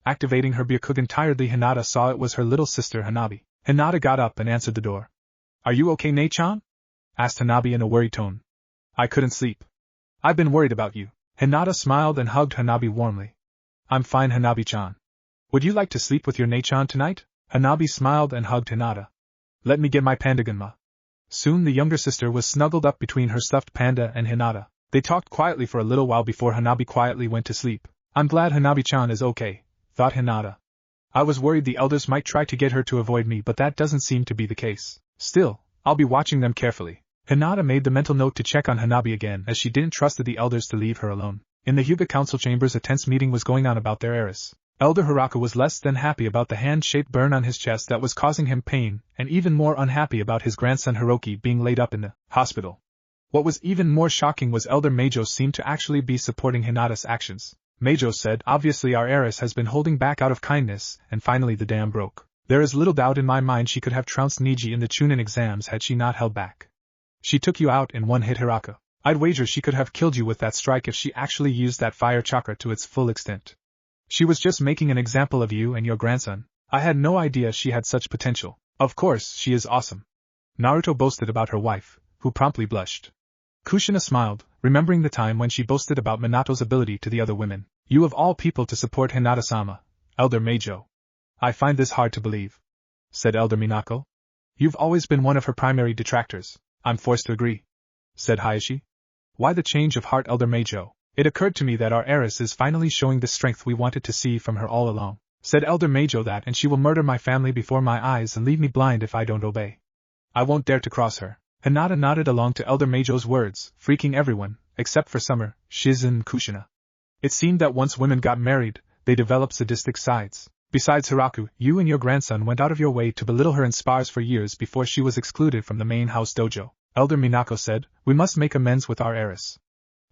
S1: Activating her Byakugan tiredly, Hinata saw it was her little sister Hanabi. Hinata got up and answered the door. Are you okay, Nei-chan? Asked Hanabi in a worried tone. I couldn't sleep. I've been worried about you. Hinata smiled and hugged Hanabi warmly. I'm fine, Hanabi-chan. Would you like to sleep with your Nei-chan tonight? Hanabi smiled and hugged Hinata. Let me get my pandaganma. Soon the younger sister was snuggled up between her stuffed panda and Hinata. They talked quietly for a little while before Hanabi quietly went to sleep. I'm glad Hanabi-chan is okay, thought Hinata. I was worried the elders might try to get her to avoid me, but that doesn't seem to be the case. Still, I'll be watching them carefully. Hinata made the mental note to check on Hanabi again, as she didn't trust the elders to leave her alone. In the Hyuga council chambers, a tense meeting was going on about their heiress. Elder Hiraka was less than happy about the hand-shaped burn on his chest that was causing him pain, and even more unhappy about his grandson Hiroki being laid up in the hospital. What was even more shocking was Elder Meijo seemed to actually be supporting Hinata's actions. Meijo said, obviously our heiress has been holding back out of kindness, and finally the dam broke. There is little doubt in my mind she could have trounced Niji in the Chunin exams had she not held back. She took you out in one hit, Hiraka. I'd wager she could have killed you with that strike if she actually used that fire chakra to its full extent. She was just making an example of you and your grandson. I had no idea she had such potential. Of course, she is awesome. Naruto boasted about her wife, who promptly blushed. Kushina smiled, remembering the time when she boasted about Minato's ability to the other women. You of all people to support Hinata-sama, Elder Meijo. I find this hard to believe. said Elder Minako. You've always been one of her primary detractors. I'm forced to agree, said Hayashi. Why the change of heart, Elder Meijo? It occurred to me that our heiress is finally showing the strength we wanted to see from her all along. Said Elder Meijo that, and she will murder my family before my eyes and leave me blind if I don't obey. I won't dare to cross her. Hinata nodded along to Elder Meijo's words, freaking everyone, except for Summer, Shizen and Kushina. It seemed that once women got married, they developed sadistic sides. Besides Hiraku, you and your grandson went out of your way to belittle her in spars for years before she was excluded from the main house dojo. Elder Minako said, we must make amends with our heiress.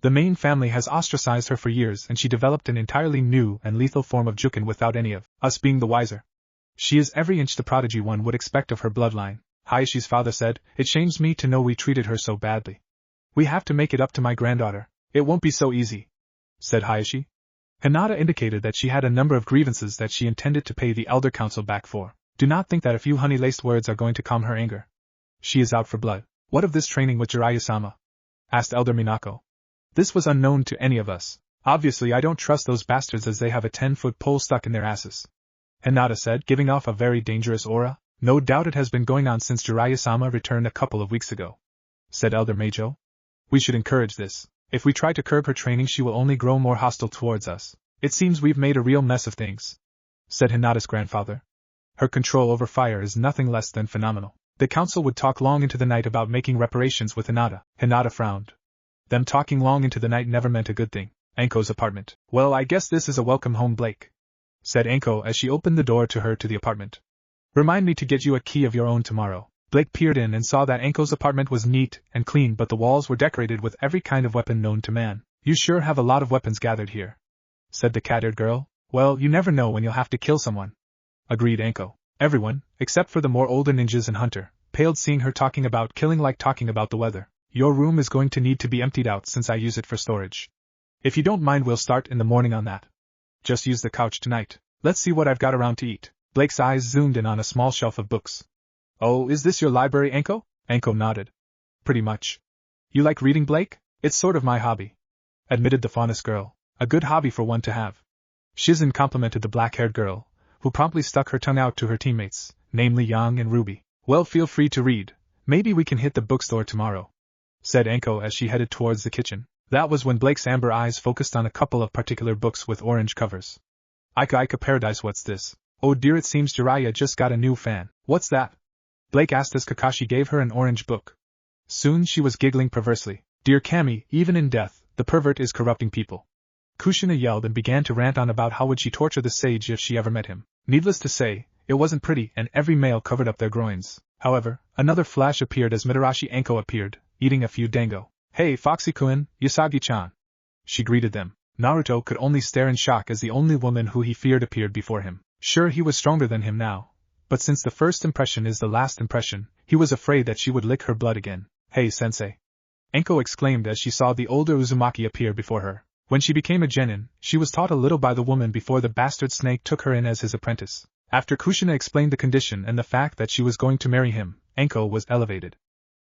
S1: The main family has ostracized her for years and she developed an entirely new and lethal form of juken without any of us being the wiser. She is every inch the prodigy one would expect of her bloodline. Hayashi's father said, it shames me to know we treated her so badly. We have to make it up to my granddaughter. It won't be so easy, said Hayashi. Hinata indicated that she had a number of grievances that she intended to pay the Elder Council back for. Do not think that a few honey-laced words are going to calm her anger. She is out for blood. What of this training with Jiraiya-sama? Asked Elder Minako. This was unknown to any of us. Obviously I don't trust those bastards as they have a 10-foot pole stuck in their asses. Hinata said, giving off a very dangerous aura. No doubt it has been going on since Jiraiya-sama returned a couple of weeks ago, said Elder Meijo. We should encourage this. If we try to curb her training she will only grow more hostile towards us. It seems we've made a real mess of things, said Hinata's grandfather. Her control over fire is nothing less than phenomenal. The council would talk long into the night about making reparations with Hinata. Hinata frowned. Them talking long into the night never meant a good thing. Anko's apartment. Well, I guess this is a welcome home, Blake, said Anko as she opened the door to her to the apartment. Remind me to get you a key of your own tomorrow. Blake peered in and saw that Anko's apartment was neat and clean, but the walls were decorated with every kind of weapon known to man. You sure have a lot of weapons gathered here, said the cat-haired girl. Well, you never know when you'll have to kill someone, agreed Anko. Everyone, except for the more older ninjas and Hunter, paled seeing her talking about killing like talking about the weather. Your room is going to need to be emptied out since I use it for storage. If you don't mind, we'll start in the morning on that. Just use the couch tonight. Let's see what I've got around to eat. Blake's eyes zoomed in on a small shelf of books. Oh, is this your library, Anko? Anko nodded. Pretty much. You like reading, Blake? It's sort of my hobby, admitted the faunus girl. A good hobby for one to have. Shizen complimented the black-haired girl, who promptly stuck her tongue out to her teammates, namely Yang and Ruby. Well, feel free to read. Maybe we can hit the bookstore tomorrow, said Anko as she headed towards the kitchen. That was when Blake's amber eyes focused on a couple of particular books with orange covers. Ika Paradise, what's this? Oh dear, it seems Jiraiya just got a new fan. What's that? Blake asked as Kakashi gave her an orange book. Soon she was giggling perversely. Dear Kami, even in death, the pervert is corrupting people. Kushina yelled and began to rant on about how would she torture the sage if she ever met him. Needless to say, it wasn't pretty and every male covered up their groins. However, another flash appeared as Mitarashi Anko appeared, eating a few dango. Hey Foxy-kun, Yasagi-chan. She greeted them. Naruto could only stare in shock as the only woman who he feared appeared before him. Sure, he was stronger than him now, but since the first impression is the last impression, he was afraid that she would lick her blood again. Hey sensei! Anko exclaimed as she saw the older Uzumaki appear before her. When she became a genin, she was taught a little by the woman before the bastard snake took her in as his apprentice. After Kushina explained the condition and the fact that she was going to marry him, Anko was elevated.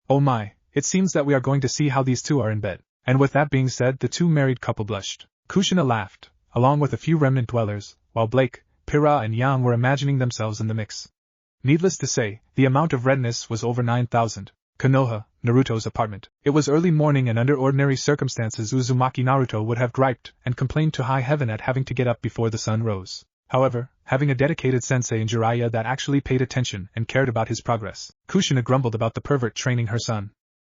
S1: Oh my, it seems that we are going to see how these two are in bed. And with that being said, the two married couple blushed. Kushina laughed, along with a few remnant dwellers, while Blake, Pyra and Yang were imagining themselves in the mix. Needless to say, the amount of redness was over 9,000. Konoha, Naruto's apartment. It was early morning and under ordinary circumstances Uzumaki Naruto would have griped and complained to high heaven at having to get up before the sun rose. However, having a dedicated sensei in Jiraiya that actually paid attention and cared about his progress, Kushina grumbled about the pervert training her son.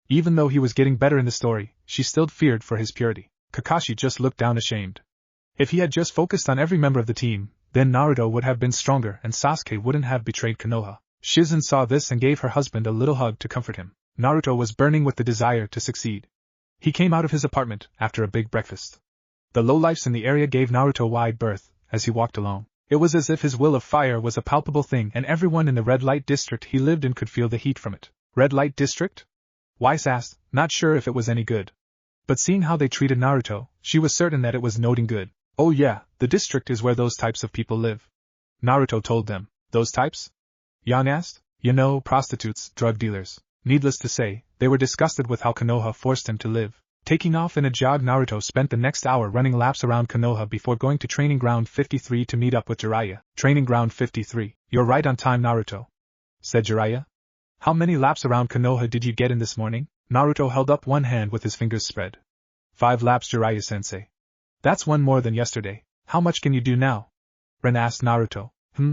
S1: Even though he was getting better in the story, she still feared for his purity. Kakashi just looked down ashamed. If he had just focused on every member of the team, then Naruto would have been stronger and Sasuke wouldn't have betrayed Konoha. Shizen saw this and gave her husband a little hug to comfort him. Naruto was burning with the desire to succeed. He came out of his apartment after a big breakfast. The lowlifes in the area gave Naruto wide berth as he walked along. It was as if his will of fire was a palpable thing and everyone in the red light district he lived in could feel the heat from it. Red light district? Weiss asked, not sure if it was any good. But seeing how they treated Naruto, she was certain that it was noting good. Oh yeah, the district is where those types of people live. Naruto told them. Those types? Yang asked. You know, prostitutes, drug dealers. Needless to say, they were disgusted with how Konoha forced him to live. Taking off in a jog, Naruto spent the next hour running laps around Konoha before going to Training Ground 53 to meet up with Jiraiya. Training Ground 53. You're right on time, Naruto. said Jiraiya. How many laps around Konoha did you get in this morning? Naruto held up one hand with his fingers spread. 5 laps, Jiraiya-sensei. That's one more than yesterday. How much can you do now? Ren asked Naruto.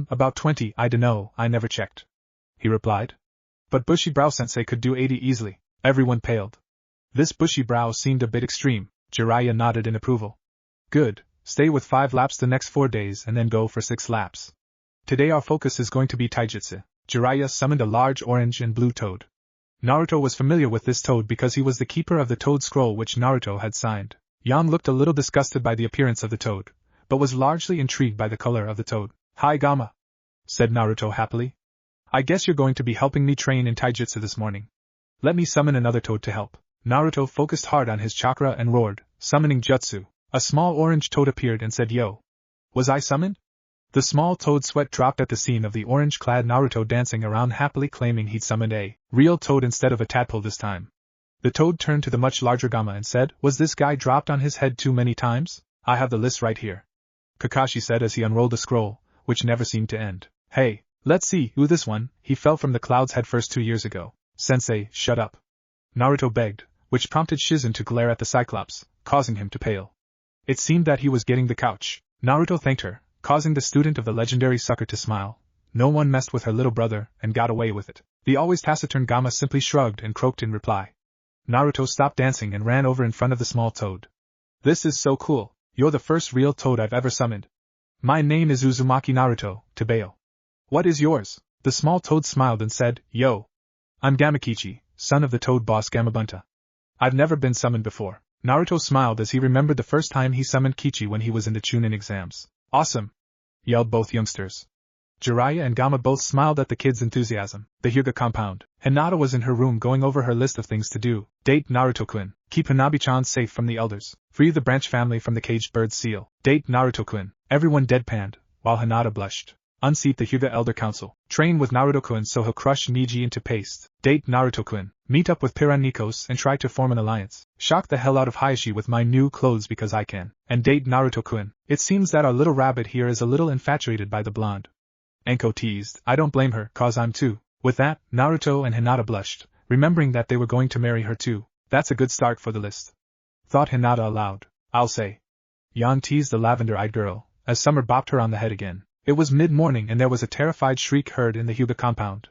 S1: About 20, I dunno, I never checked. He replied. But Bushy Brow-sensei could do 80 easily. Everyone paled. This bushy brow seemed a bit extreme. Jiraiya nodded in approval. Good, stay with 5 laps the next 4 days and then go for 6 laps. Today our focus is going to be taijutsu. Jiraiya summoned a large orange and blue toad. Naruto was familiar with this toad because he was the keeper of the toad scroll which Naruto had signed. Yan looked a little disgusted by the appearance of the toad, but was largely intrigued by the color of the toad. Hi Gamma, said Naruto happily. I guess you're going to be helping me train in taijutsu this morning. Let me summon another toad to help. Naruto focused hard on his chakra and roared, summoning jutsu. A small orange toad appeared and said, Yo. Was I summoned? The small toad sweat dropped at the scene of the orange-clad Naruto dancing around happily claiming he'd summoned a real toad instead of a tadpole this time. The toad turned to the much larger Gamma and said, Was this guy dropped on his head too many times? I have the list right here. Kakashi said as he unrolled the scroll, which never seemed to end. Hey, let's see, who this one, he fell from the clouds headfirst 2 years ago. Sensei, shut up. Naruto begged, which prompted Shizen to glare at the Cyclops, causing him to pale. It seemed that he was getting the couch. Naruto thanked her, causing the student of the legendary sucker to smile. No one messed with her little brother, and got away with it. The always taciturn Gamma simply shrugged and croaked in reply. Naruto stopped dancing and ran over in front of the small toad. This is so cool, you're the first real toad I've ever summoned. My name is Uzumaki Naruto, Tabeo. What is yours? The small toad smiled and said, Yo. I'm Gamakichi, son of the toad boss Gamabunta. I've never been summoned before. Naruto smiled as he remembered the first time he summoned Kichi when he was in the Chunin exams. Awesome! Yelled both youngsters. Jiraiya and Gamma both smiled at the kids' enthusiasm. The Hyuga compound. Hinata was in her room going over her list of things to do. Date Naruto-kun. Keep Hanabi-chan safe from the elders. Free the branch family from the caged bird's seal. Date Naruto-kun. Everyone deadpanned, while Hinata blushed. Unseat the Hyuga Elder Council. Train with Naruto-kun so he'll crush Niji into paste. Date Naruto-kun. Meet up with Piran-Nikos and try to form an alliance. Shock the hell out of Hayashi with my new clothes because I can. And date Naruto-kun. It seems that our little rabbit here is a little infatuated by the blonde. Anko teased. I don't blame her, cause I'm too. With that, Naruto and Hinata blushed, remembering that they were going to marry her too. That's a good start for the list. Thought Hinata aloud. I'll say. Yan teased the lavender-eyed girl, as Summer bopped her on the head again. It was mid-morning and there was a terrified shriek heard in the Hyuga compound.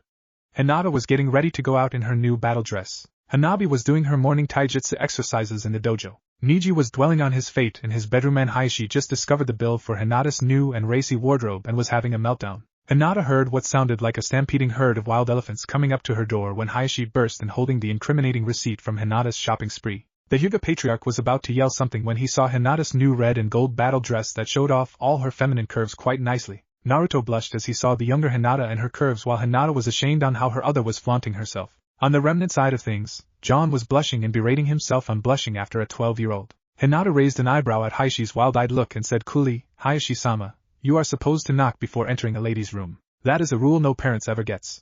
S1: Hinata was getting ready to go out in her new battle dress. Hanabi was doing her morning taijutsu exercises in the dojo. Niji was dwelling on his fate in his bedroom and Hayashi just discovered the bill for Hinata's new and racy wardrobe and was having a meltdown. Hinata heard what sounded like a stampeding herd of wild elephants coming up to her door when Hayashi burst in holding the incriminating receipt from Hinata's shopping spree. The Hyuga patriarch was about to yell something when he saw Hinata's new red and gold battle dress that showed off all her feminine curves quite nicely. Naruto blushed as he saw the younger Hinata and her curves while Hinata was ashamed on how her other was flaunting herself. On the remnant side of things, John was blushing and berating himself on blushing after a 12-year-old. Hinata raised an eyebrow at Hayashi's wild-eyed look and said coolly, Hayashi-sama, you are supposed to knock before entering a lady's room. That is a rule no parents ever gets.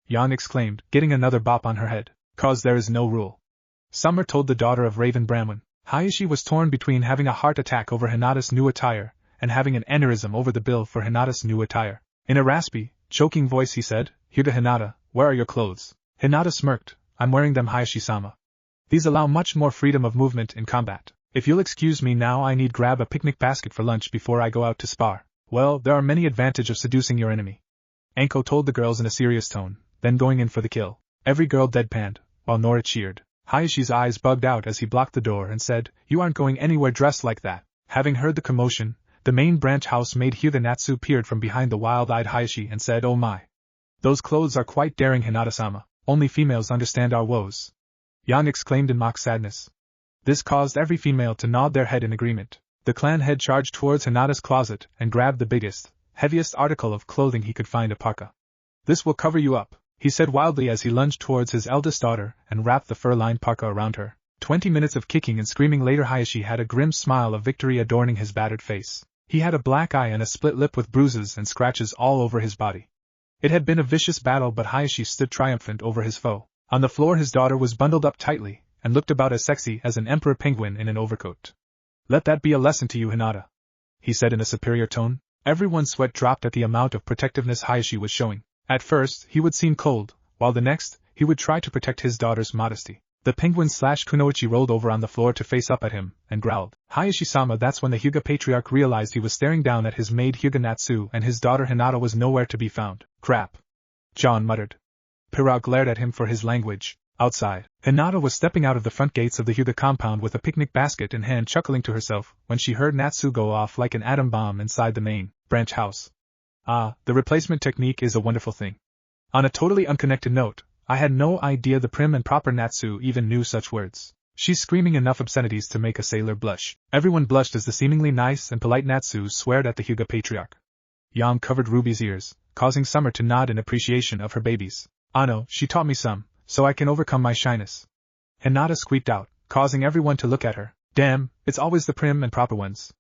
S1: Yan exclaimed, getting another bop on her head. Cause there is no rule. Summer told the daughter of Raven Bramwin. Hayashi was torn between having a heart attack over Hinata's new attire and having an aneurysm over the bill for Hinata's new attire. In a raspy, choking voice he said, Hyuga Hinata, where are your clothes? Hinata smirked, I'm wearing them Hayashi-sama. These allow much more freedom of movement in combat. If you'll excuse me now I need grab a picnic basket for lunch before I go out to spar. Well, there are many advantages of seducing your enemy. Anko told the girls in a serious tone, then going in for the kill. Every girl deadpanned, while Nora cheered. Hayashi's eyes bugged out as he blocked the door and said, You aren't going anywhere dressed like that. Having heard the commotion, the main branch housemaid Hyuga Natsu peered from behind the wild-eyed Hayashi and said, Oh my. Those clothes are quite daring Hinata-sama. Only females understand our woes. Yan exclaimed in mock sadness. This caused every female to nod their head in agreement. The clan head charged towards Hinata's closet and grabbed the biggest, heaviest article of clothing he could find, a parka. This will cover you up, he said wildly as he lunged towards his eldest daughter and wrapped the fur-lined parka around her. 20 minutes of kicking and screaming later Hayashi had a grim smile of victory adorning his battered face. He had a black eye and a split lip with bruises and scratches all over his body. It had been a vicious battle but Hayashi stood triumphant over his foe. On the floor his daughter was bundled up tightly and looked about as sexy as an emperor penguin in an overcoat. Let that be a lesson to you, Hinata, he said in a superior tone. Everyone's sweat dropped at the amount of protectiveness Hayashi was showing. At first, he would seem cold, while the next, he would try to protect his daughter's modesty. The penguin/Kunoichi rolled over on the floor to face up at him, and growled, "Hayashi-sama." That's when the Hyuga patriarch realized he was staring down at his maid Hyuga Natsu and his daughter Hinata was nowhere to be found. Crap. John muttered. Pyra glared at him for his language. Outside, Hinata was stepping out of the front gates of the Hyuga compound with a picnic basket in hand, chuckling to herself when she heard Natsu go off like an atom bomb inside the main branch house. Ah, the replacement technique is a wonderful thing. On a totally unconnected note, I had no idea the prim and proper Natsu even knew such words. She's screaming enough obscenities to make a sailor blush. Everyone blushed as the seemingly nice and polite Natsu sweared at the Hyuga patriarch. Yam covered Ruby's ears, causing Summer to nod in appreciation of her babies. "Ano, she taught me some, so I can overcome my shyness." Hinata squeaked out, causing everyone to look at her. "Damn, it's always the prim and proper ones."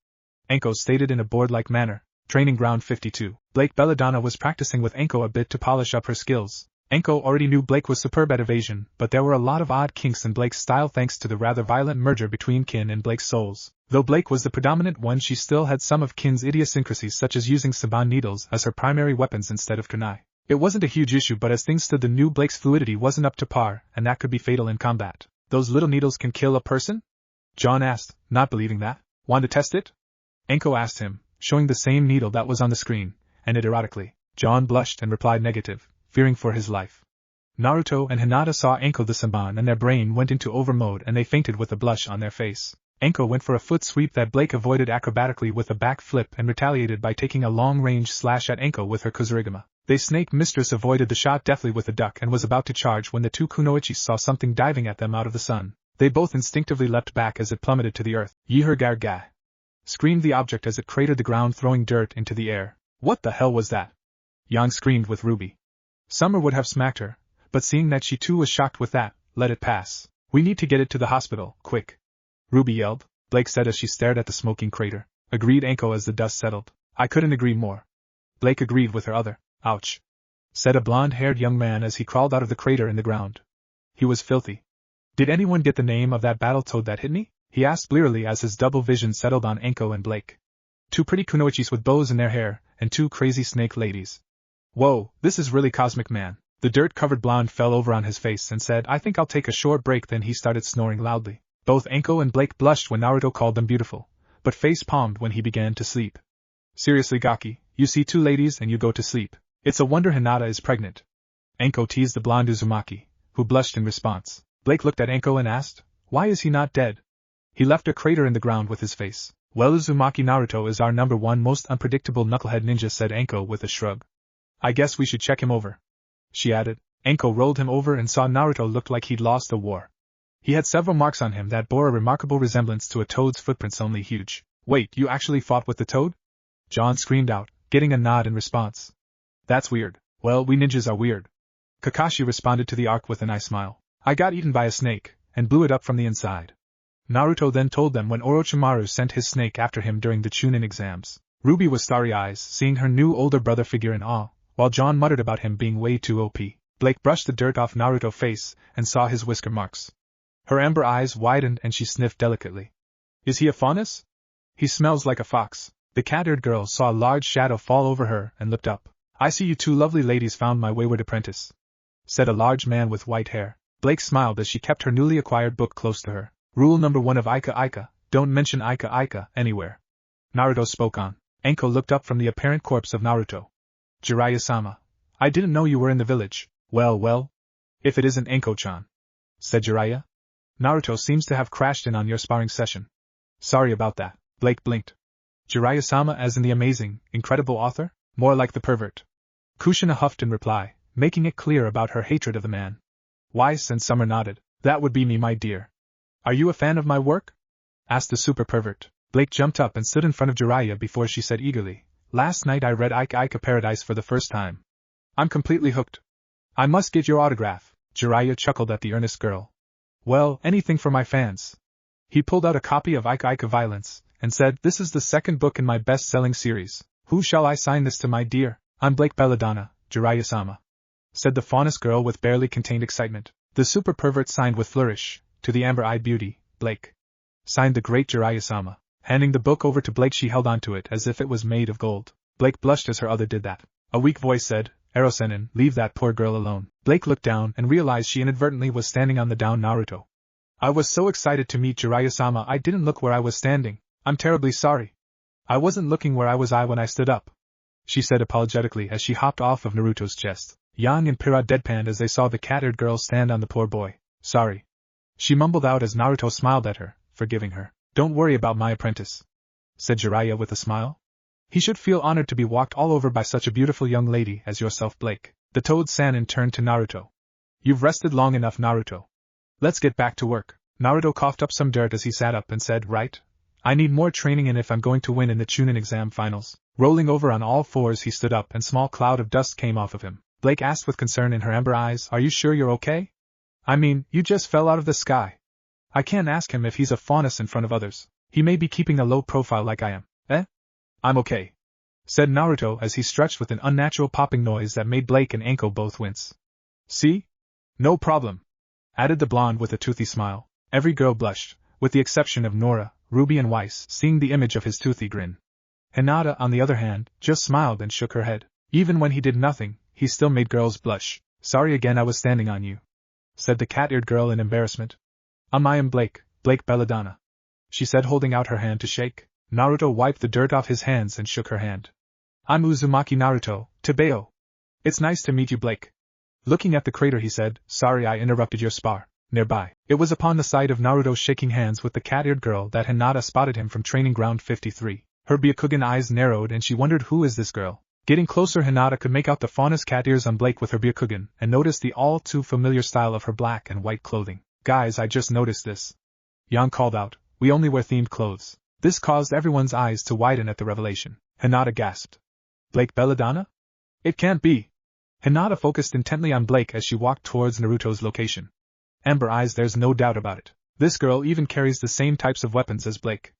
S1: Anko stated in a bored-like manner. Training Ground 52. Blake Belladonna was practicing with Anko a bit to polish up her skills. Anko already knew Blake was superb at evasion, but there were a lot of odd kinks in Blake's style thanks to the rather violent merger between Kin and Blake's souls. Though Blake was the predominant one, she still had some of Kin's idiosyncrasies, such as using saban needles as her primary weapons instead of kunai. It wasn't a huge issue, but as things stood, the new Blake's fluidity wasn't up to par, and that could be fatal in combat. "Those little needles can kill a person?" John asked, not believing that. "Want to test it?" Anko asked him, showing the same needle that was on the screen, and it erotically. John blushed and replied negative, fearing for his life. Naruto and Hinata saw Anko the saban and their brain went into over mode and they fainted with a blush on their face. Anko went for a foot sweep that Blake avoided acrobatically with a back flip and retaliated by taking a long-range slash at Anko with her Kuzurigama. The snake mistress avoided the shot deftly with a duck and was about to charge when the two Kunoichis saw something diving at them out of the sun. They both instinctively leapt back as it plummeted to the earth. "Yihur-gar-ga!" screamed the object as it cratered the ground, throwing dirt into the air. "What the hell was that?" Yang screamed with Ruby. Summer would have smacked her, but seeing that she too was shocked with that, let it pass. "We need to get it to the hospital, quick!" Ruby yelled. Blake said as she stared at the smoking crater. Agreed Anko as the dust settled. "I couldn't agree more." Blake agreed with her other. "Ouch," said a blonde-haired young man as he crawled out of the crater in the ground. He was filthy. "Did anyone get the name of that battletoad that hit me?" he asked blearily as his double vision settled on Anko and Blake. Two pretty Kunoichis with bows in their hair, and two crazy snake ladies. "Whoa, this is really cosmic, man." The dirt-covered blonde fell over on his face and said, "I think I'll take a short break." Then he started snoring loudly. Both Anko and Blake blushed when Naruto called them beautiful, but face-palmed when he began to sleep. "Seriously, Gaki, you see two ladies and you go to sleep. It's a wonder Hinata is pregnant." Anko teased the blonde Uzumaki, who blushed in response. Blake looked at Anko and asked, "Why is he not dead?" "He left a crater in the ground with his face." "Well, Uzumaki Naruto is our number one most unpredictable knucklehead ninja," said Anko with a shrug. "I guess we should check him over," she added. Anko rolled him over and saw Naruto looked like he'd lost the war. He had several marks on him that bore a remarkable resemblance to a toad's footprints, only huge. "Wait, you actually fought with the toad?" John screamed out, getting a nod in response. "That's weird." "Well, we ninjas are weird." Kakashi responded to the arc with a nice smile. "I got eaten by a snake, and blew it up from the inside." Naruto then told them when Orochimaru sent his snake after him during the Chunin exams. Ruby was starry-eyed, seeing her new older brother figure in awe, while John muttered about him being way too OP. Blake brushed the dirt off Naruto's face and saw his whisker marks. Her amber eyes widened and she sniffed delicately. "Is he a faunus?" "He smells like a fox." The cat-eared girl saw a large shadow fall over her and looked up. "I see you two lovely ladies found my wayward apprentice," said a large man with white hair. Blake smiled as she kept her newly acquired book close to her. "Rule number 1 of Ika Ika, don't mention Ika Ika anywhere." Naruto spoke on. Anko looked up from the apparent corpse of Naruto. "Jiraiya-sama, I didn't know you were in the village." Well, if it isn't Anko-chan," said Jiraiya. "Naruto seems to have crashed in on your sparring session." "Sorry about that." Blake blinked. "Jiraiya-sama as in the amazing, incredible author? More like the pervert." Kushina huffed in reply, making it clear about her hatred of the man. Weiss and Summer nodded. "That would be me, my dear." "Are you a fan of my work?" asked the super pervert. Blake jumped up and stood in front of Jiraiya before she said eagerly, "Last night I read Ika Ika Paradise for the first time. I'm completely hooked. I must get your autograph." Jiraiya chuckled at the earnest girl. "Well, anything for my fans." He pulled out a copy of Ika Ika Violence, and said, "This is the second book in my best-selling series. Who shall I sign this to, my dear?" "I'm Blake Belladonna, Jiraiya-sama," said the faunus girl with barely contained excitement. The super pervert signed with flourish, "To the amber-eyed beauty, Blake." Signed the great Jiraiya-sama. Handing the book over to Blake, she held onto it as if it was made of gold. Blake blushed as her other did that. A weak voice said, Ero-senin, leave that poor girl alone. Blake looked down and realized she inadvertently was standing on the down Naruto. I was so excited to meet Jiraiya-sama I didn't look where I was standing. I'm terribly sorry. I wasn't looking where I was when I stood up, she said apologetically as she hopped off of Naruto's chest. Yang and Pyra deadpanned as they saw the cat-eared girl stand on the poor boy. Sorry, she mumbled out as Naruto smiled at her, forgiving her. Don't worry about my apprentice, said Jiraiya with a smile. He should feel honored to be walked all over by such a beautiful young lady as yourself, Blake. The Toad-sanin turned to Naruto. You've rested long enough, Naruto. Let's get back to work. Naruto coughed up some dirt as he sat up and said, right? I need more training and if I'm going to win in the Chunin exam finals. Rolling over on all fours he stood up and small cloud of dust came off of him. Blake asked with concern in her amber eyes, are you sure you're okay? I mean, you just fell out of the sky. I can't ask him if he's a faunus in front of others. He may be keeping a low profile like I am. I'm okay, said Naruto as he stretched with an unnatural popping noise that made Blake and Anko both wince. See? No problem, added the blonde with a toothy smile. Every girl blushed, with the exception of Nora, Ruby and Weiss, seeing the image of his toothy grin. Hinata, on the other hand, just smiled and shook her head. Even when he did nothing, he still made girls blush. Sorry again I was standing on you, said the cat-eared girl in embarrassment. I am Blake Belladonna, she said holding out her hand to shake. Naruto wiped the dirt off his hands and shook her hand. I'm Uzumaki Naruto, Tebeo. It's nice to meet you, Blake. Looking at the crater he said, sorry I interrupted your spar. Nearby, it was upon the sight of Naruto shaking hands with the cat-eared girl that Hinata spotted him from training ground 53. Her Byakugan eyes narrowed and she wondered who is this girl. Getting closer Hinata could make out the faunus cat ears on Blake with her Byakugan and noticed the all too familiar style of her black and white clothing. Guys, I just noticed this. Yang called out, we only wear themed clothes. This caused everyone's eyes to widen at the revelation. Hinata gasped. Blake Belladonna? It can't be. Hinata focused intently on Blake as she walked towards Naruto's location. Amber eyes, there's no doubt about it. This girl even carries the same types of weapons as Blake.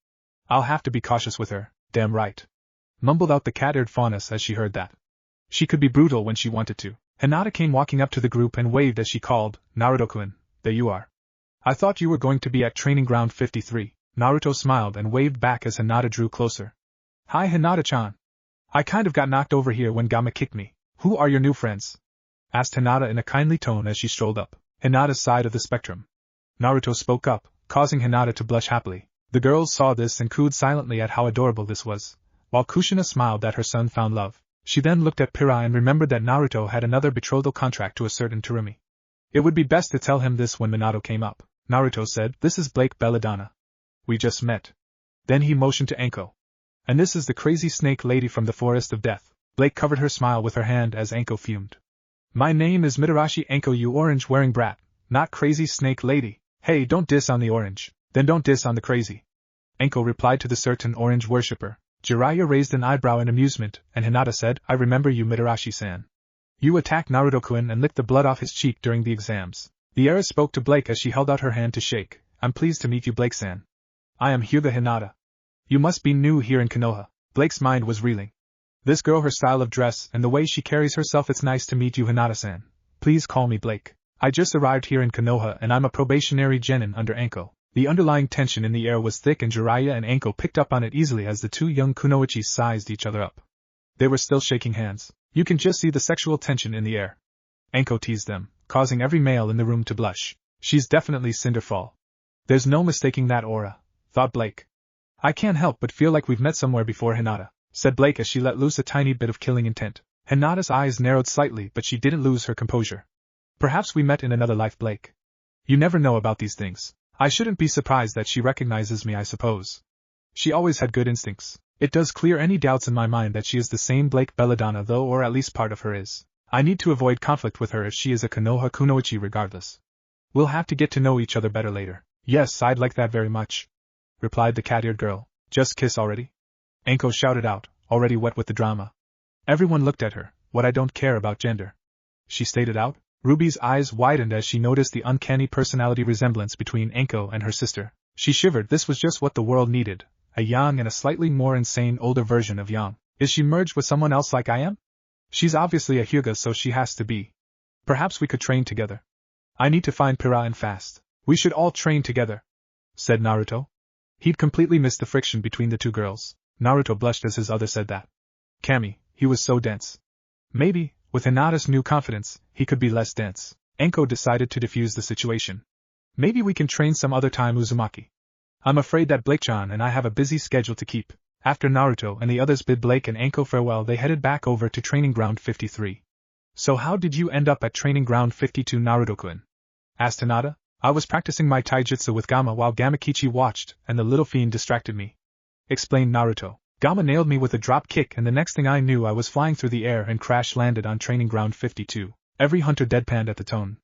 S1: I'll have to be cautious with her, damn right. Mumbled out the cat-eared faunus as she heard that. She could be brutal when she wanted to. Hinata came walking up to the group and waved as she called, Naruto-kun, there you are. I thought you were going to be at training ground 53. Naruto smiled and waved back as Hinata drew closer. Hi Hinata-chan. I kind of got knocked over here when Gamma kicked me. Who are your new friends? Asked Hinata in a kindly tone as she strolled up Hinata's side of the spectrum. Naruto spoke up, causing Hinata to blush happily. The girls saw this and cooed silently at how adorable this was, while Kushina smiled that her son found love. She then looked at Pyra and remembered that Naruto had another betrothal contract to a certain Terumi. It would be best to tell him this when Minato came up. Naruto said, this is Blake Belladonna. We just met. Then he motioned to Anko. And this is the crazy snake lady from the Forest of Death. Blake covered her smile with her hand as Anko fumed. My name is Mitarashi Anko, you orange-wearing brat, not crazy snake lady. Hey, don't diss on the orange, then don't diss on the crazy. Anko replied to the certain orange worshipper. Jiraiya raised an eyebrow in amusement, and Hinata said, I remember you Mitarashi-san. You attacked Naruto-kun and licked the blood off his cheek during the exams. The heiress spoke to Blake as she held out her hand to shake. I'm pleased to meet you, Blake-san. I am Hyuga Hinata. You must be new here in Konoha. Blake's mind was reeling. This girl, her style of dress, and the way she carries herself. It's nice to meet you, Hinata-san. Please call me Blake. I just arrived here in Konoha and I'm a probationary genin under Anko. The underlying tension in the air was thick and Jiraiya and Anko picked up on it easily as the two young kunoichis sized each other up. They were still shaking hands. You can just see the sexual tension in the air. Anko teased them, causing every male in the room to blush. She's definitely Cinderfall. There's no mistaking that aura, thought Blake. I can't help but feel like we've met somewhere before, Hinata, said Blake as she let loose a tiny bit of killing intent. Hinata's eyes narrowed slightly, but she didn't lose her composure. Perhaps we met in another life, Blake. You never know about these things. I shouldn't be surprised that she recognizes me, I suppose. She always had good instincts. It does clear any doubts in my mind that she is the same Blake Belladonna though, or at least part of her is. I need to avoid conflict with her if she is a Konoha kunoichi regardless. We'll have to get to know each other better later. Yes, I'd like that very much, replied the cat-eared girl. Just kiss already? Anko shouted out, already wet with the drama. Everyone looked at her. What, I don't care about gender, she stated out. Ruby's eyes widened as she noticed the uncanny personality resemblance between Anko and her sister. She shivered. This was just what the world needed, a young and a slightly more insane older version of Yang. Is she merged with someone else like I am? She's obviously a Hyuga, so she has to be. Perhaps we could train together. I need to find Pyra and fast. We should all train together, said Naruto. He'd completely missed the friction between the two girls. Naruto blushed as his other said that. Kami, he was so dense. Maybe, With Hinata's new confidence, he could be less dense. Anko decided to defuse the situation. Maybe we can train some other time, Uzumaki. I'm afraid that Blake-chan and I have a busy schedule to keep. After Naruto and the others bid Blake and Anko farewell, they headed back over to Training Ground 53. So how did you end up at Training Ground 52, Naruto-kun? Asked Hinata. I was practicing my taijutsu with Gamma while Gamakichi watched, and the little fiend distracted me. Explained Naruto. Gamma nailed me with a drop kick, and the next thing I knew I was flying through the air and crash-landed on Training Ground 52. Every hunter deadpanned at the tone.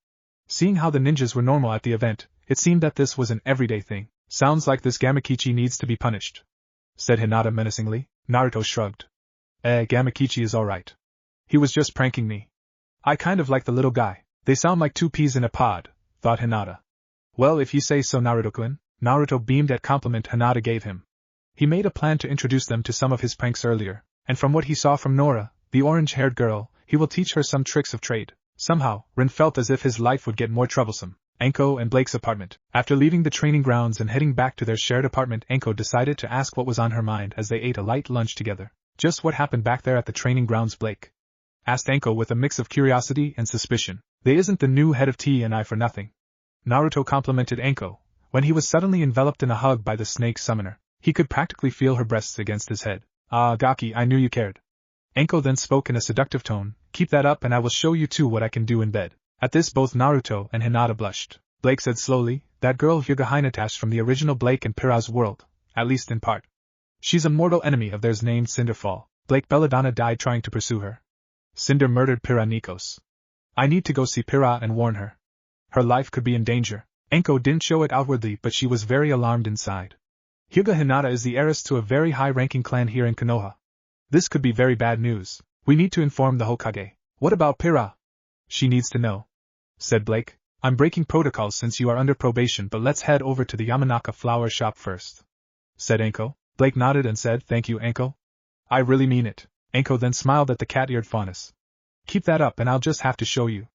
S1: Seeing how the ninjas were normal at the event, it seemed that this was an everyday thing. Sounds like this Gamakichi needs to be punished, said Hinata menacingly. Naruto shrugged. Gamakichi is alright. He was just pranking me. I kind of like the little guy. They sound like two peas in a pod, thought Hinata. Well, if you say so, Naruto-kun. Naruto beamed at compliment Hinata gave him. He made a plan to introduce them to some of his pranks earlier, and from what he saw from Nora, the orange-haired girl, he will teach her some tricks of trade. Somehow, Rin felt as if his life would get more troublesome. Anko and Blake's apartment. After leaving the training grounds and heading back to their shared apartment, Anko decided to ask what was on her mind as they ate a light lunch together. Just what happened back there at the training grounds, Blake? Asked Anko with a mix of curiosity and suspicion. They isn't the new head of T&I for nothing. Naruto complimented Anko, when he was suddenly enveloped in a hug by the snake summoner. He could practically feel her breasts against his head. Ah, Gaki, I knew you cared. Anko then spoke in a seductive tone. Keep that up and I will show you too what I can do in bed. At this both Naruto and Hinata blushed. Blake said slowly, that girl Hyuga Hinata's from the original Blake and Pyra's world, at least in part. She's a mortal enemy of theirs named Cinder. Blake Belladonna died trying to pursue her. Cinder murdered Pyra Nikos. I need to go see Pyra and warn her. Her life could be in danger. Anko didn't show it outwardly, but she was very alarmed inside. Hyuga Hinata is the heiress to a very high-ranking clan here in Konoha. This could be very bad news. We need to inform the Hokage. What about Pyra? She needs to know, said Blake. I'm breaking protocols since you are under probation, but let's head over to the Yamanaka flower shop first, said Anko. Blake nodded and said, thank you, Anko. I really mean it. Anko then smiled at the cat-eared faunus. Keep that up and I'll just have to show you,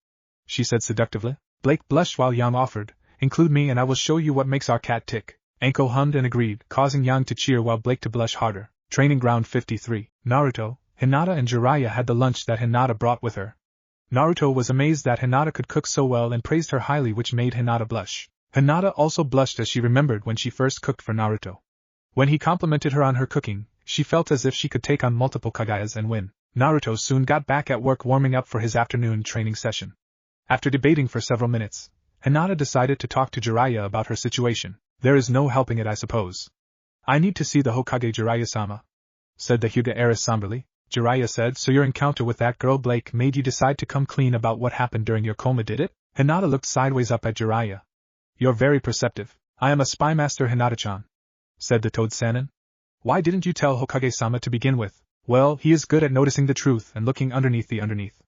S1: she said seductively. Blake blushed while Yang offered, include me and I will show you what makes our cat tick. Anko hummed and agreed, causing Yang to cheer while Blake to blush harder. Training Ground 53. Naruto, Hinata and Jiraiya had the lunch that Hinata brought with her. Naruto was amazed that Hinata could cook so well and praised her highly, which made Hinata blush. Hinata also blushed as she remembered when she first cooked for Naruto. When he complimented her on her cooking, she felt as if she could take on multiple Kagayas and win. Naruto soon got back at work warming up for his afternoon training session. After debating for several minutes, Hinata decided to talk to Jiraiya about her situation. There is no helping it, I suppose. I need to see the Hokage, Jiraiya-sama, said the Hyuga heiress somberly. Jiraiya said, so your encounter with that girl Blake made you decide to come clean about what happened during your coma, did it? Hinata looked sideways up at Jiraiya. You're very perceptive. I am a spy master, Hinata-chan, said the Toad Sannin. Why didn't you tell Hokage-sama to begin with? Well, he is good at noticing the truth and looking underneath the underneath.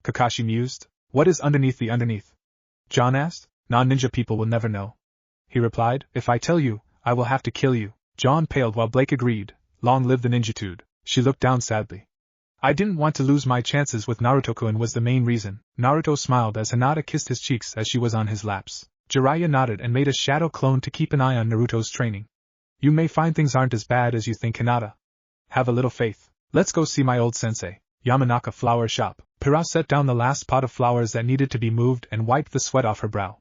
S1: Kakashi mused. What is underneath the underneath? John asked. Non-ninja people will never know, he replied. If I tell you, I will have to kill you. John paled while Blake agreed. Long live the ninjitude. She looked down sadly. I didn't want to lose my chances with Naruto-kun was the main reason. Naruto smiled as Hinata kissed his cheeks as she was on his laps. Jiraiya nodded and made a shadow clone to keep an eye on Naruto's training. You may find things aren't as bad as you think, Hinata. Have a little faith. Let's go see my old sensei. Yamanaka flower shop. Pyra set down the last pot of flowers that needed to be moved and wiped the sweat off her brow.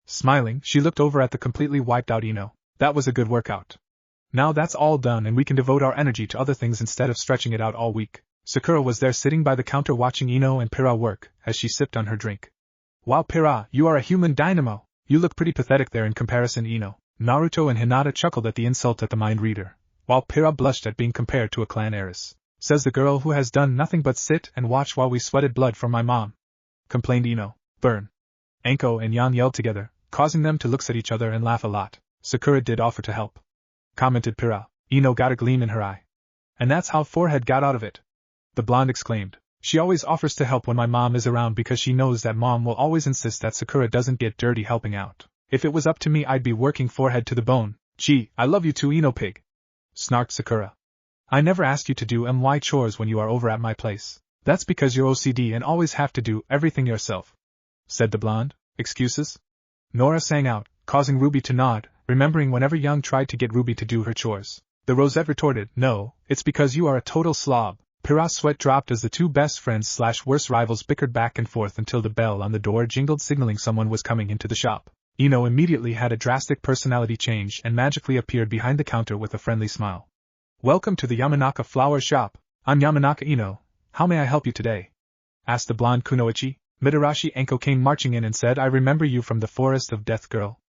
S1: Smiling, she looked over at the completely wiped out Ino. That was a good workout. Now that's all done and we can devote our energy to other things instead of stretching it out all week. Sakura was there sitting by the counter watching Ino and Pyra work as she sipped on her drink. Wow, Pyra, you are a human dynamo. You look pretty pathetic there in comparison, Ino. Naruto and Hinata chuckled at the insult at the mind reader, while Pyra blushed at being compared to a clan heiress. Says the girl who has done nothing but sit and watch while we sweated blood for my mom, complained Ino. Burn. Anko and Yan yelled together, causing them to look at each other and laugh a lot. Sakura did offer to help, commented Pyra. Ino got a gleam in her eye. And that's how Forehead got out of it, the blonde exclaimed. She always offers to help when my mom is around because she knows that mom will always insist that Sakura doesn't get dirty helping out. If it was up to me I'd be working Forehead to the bone. Gee, I love you too, Ino pig, snarked Sakura. I never asked you to do my chores when you are over at my place. That's because you're OCD and always have to do everything yourself, said the blonde. Excuses? Nora sang out, causing Ruby to nod, remembering whenever Young tried to get Ruby to do her chores. The Rosette retorted, no, it's because you are a total slob. Pyra's sweat dropped as the two best friends / worst rivals bickered back and forth until the bell on the door jingled signaling someone was coming into the shop. Ino immediately had a drastic personality change and magically appeared behind the counter with a friendly smile. "Welcome to the Yamanaka flower shop. I'm Yamanaka Ino. How may I help you today?" asked the blonde Kunoichi. Mitarashi Anko came marching in and said, "I remember you from the Forest of Death, girl."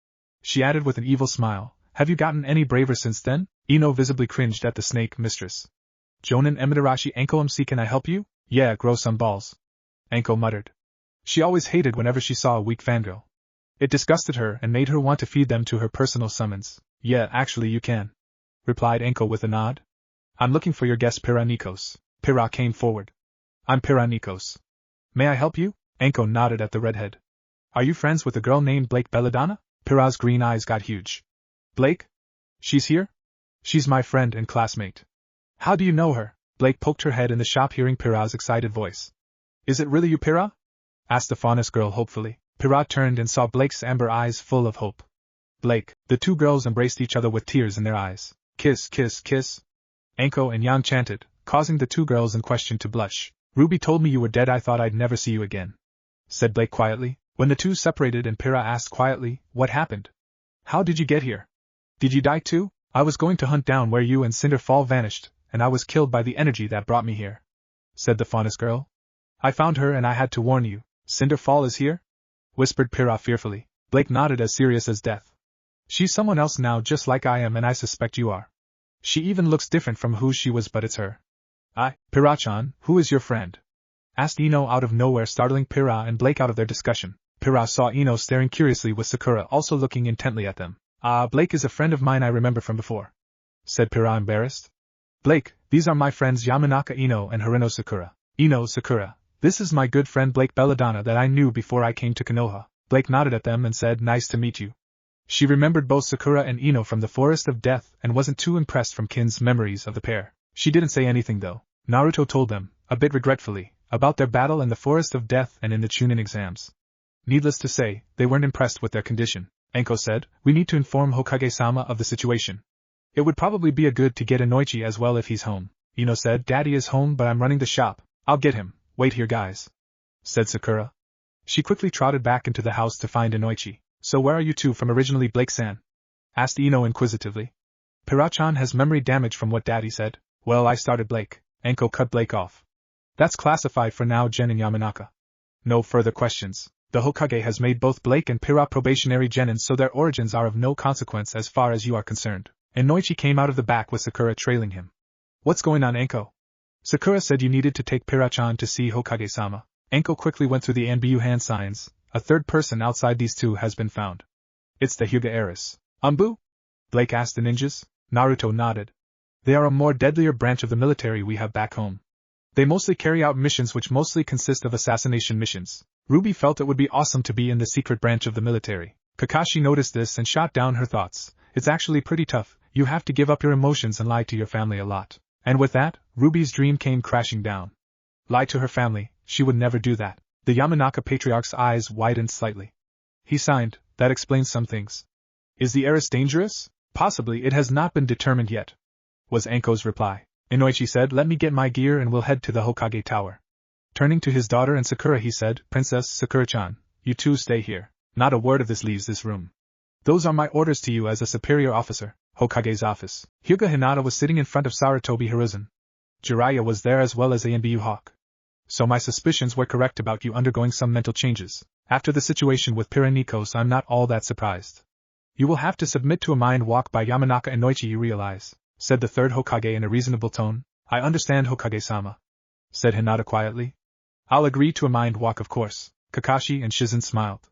S1: She added with an evil smile, "Have you gotten any braver since then?" Ino visibly cringed at the snake mistress. "Jonin and Mitarashi Anko MC, can I help you?" "Yeah, grow some balls," Anko muttered. She always hated whenever she saw a weak fangirl. It disgusted her and made her want to feed them to her personal summons. "Yeah, actually you can," replied Anko with a nod. "I'm looking for your guest Pyra Nikos." Pyra came forward. "I'm Pyra Nikos. May I help you?" Anko nodded at the redhead. "Are you friends with a girl named Blake Belladonna?" Pyra's green eyes got huge. "Blake? She's here? She's my friend and classmate." "How do you know her?" Blake poked her head in the shop hearing Pyra's excited voice. "Is it really you, Pyra?" asked the faunus girl hopefully. Pyra turned and saw Blake's amber eyes full of hope. "Blake." The two girls embraced each other with tears in their eyes. "Kiss, kiss, kiss," Anko and Yang chanted, causing the two girls in question to blush. "Ruby told me you were dead. I thought I'd never see you again," said Blake quietly. When the two separated and Pyra asked quietly, "What happened? How did you get here? Did you die too?" "I was going to hunt down where you and Cinder Fall vanished, and I was killed by the energy that brought me here," said the faunus girl. "I found her and I had to warn you." "Cinder Fall is here?" whispered Pyra fearfully. Blake nodded as serious as death. "She's someone else now, just like I am, and I suspect you are. She even looks different from who she was, but it's her." Pyra-chan, who is your friend?" asked Ino out of nowhere, startling Pyra and Blake out of their discussion. Pyra saw Ino staring curiously with Sakura also looking intently at them. Blake is a friend of mine I remember from before," said Pyra embarrassed. "Blake, these are my friends Yamanaka Ino and Harino Sakura." "Ino, Sakura, this is my good friend Blake Belladonna that I knew before I came to Konoha." Blake nodded at them and said, "Nice to meet you." She remembered both Sakura and Ino from the Forest of Death and wasn't too impressed from Kin's memories of the pair. She didn't say anything though. Naruto told them, a bit regretfully, about their battle in the Forest of Death and in the Chunin exams. Needless to say, they weren't impressed with their condition. Anko said, "We need to inform Hokage-sama of the situation. It would probably be a good to get Inoichi as well if he's home." Ino said, "Daddy is home but I'm running the shop. I'll get him. Wait here guys," said Sakura. She quickly trotted back into the house to find Inoichi. "So where are you two from originally, Blake-san?" asked Ino inquisitively. "Pyra-chan has memory damage from what Daddy said." "Well, I started Blake." Anko cut Blake off. "That's classified for now, Gen and Yamanaka. No further questions. The Hokage has made both Blake and Pyra probationary genins, so their origins are of no consequence as far as you are concerned." Inoichi came out of the back with Sakura trailing him. "What's going on, Anko?" "Sakura said you needed to take Pyra-chan to see Hokage-sama." Anko quickly went through the ANBU hand signs. A third person outside these two has been found. "It's the Hyuga heiress." "ANBU?" Blake asked the ninjas. Naruto nodded. "They are a more deadlier branch of the military we have back home. They mostly carry out missions which mostly consist of assassination missions. Ruby felt it would be awesome to be in the secret branch of the military." Kakashi noticed this and shot down her thoughts. "It's actually pretty tough. You have to give up your emotions and lie to your family a lot." And with that, Ruby's dream came crashing down. Lie to her family, she would never do that. The Yamanaka patriarch's eyes widened slightly. He signed, "That explains some things." "Is the heiress dangerous?" "Possibly, it has not been determined yet," was Anko's reply. Inoichi said, "Let me get my gear and we'll head to the Hokage Tower." Turning to his daughter and Sakura he said, "Princess Sakura-chan, you two stay here. Not a word of this leaves this room. Those are my orders to you as a superior officer." Hokage's office. Hyuga Hinata was sitting in front of Sarutobi Hiruzen. Jiraiya was there as well as ANBU Hawk. "So my suspicions were correct about you undergoing some mental changes. After the situation with Pyra Nikos, I'm not all that surprised. You will have to submit to a mind walk by Yamanaka Inoichi, you realize," said the third Hokage in a reasonable tone. "I understand, Hokage-sama," said Hinata quietly. "I'll agree to a mind walk, of course." Kakashi and Shizen smiled.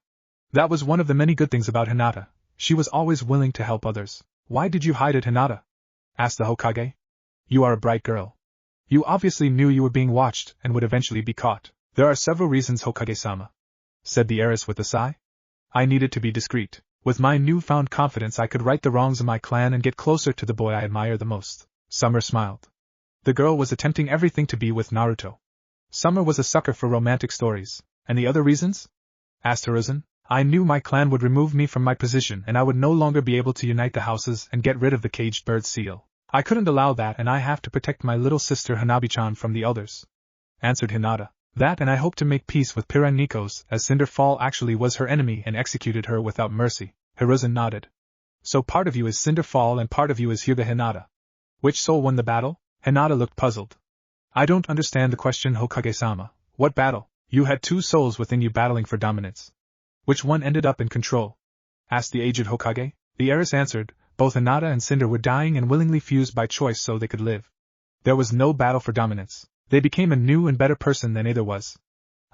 S1: That was one of the many good things about Hinata. She was always willing to help others. "Why did you hide it, Hinata?" asked the Hokage. "You are a bright girl. You obviously knew you were being watched and would eventually be caught." "There are several reasons, Hokage-sama," said the heiress with a sigh. "I needed to be discreet. With my newfound confidence I could right the wrongs of my clan and get closer to the boy I admire the most." Summer smiled. The girl was attempting everything to be with Naruto. Summer was a sucker for romantic stories. "And the other reasons?" asked Hiruzen. "I knew my clan would remove me from my position and I would no longer be able to unite the houses and get rid of the caged bird seal. I couldn't allow that, and I have to protect my little sister Hanabi-chan from the elders, answered Hinata. That, and I hope to make peace with Pyra Nikos, as Cinder Fall actually was her enemy and executed her without mercy. Hiruzen nodded. So part of you is Cinder Fall and part of you is Hyuga. Hinata. Which soul won the battle? Hinata looked puzzled. I don't understand the question, Hokage-sama. What battle? You had two souls within you battling for dominance. Which one ended up in control? Asked the aged Hokage. The heiress answered, both Hinata and Cinder were dying and willingly fused by choice so they could live. There was no battle for dominance. They became a new and better person than either was.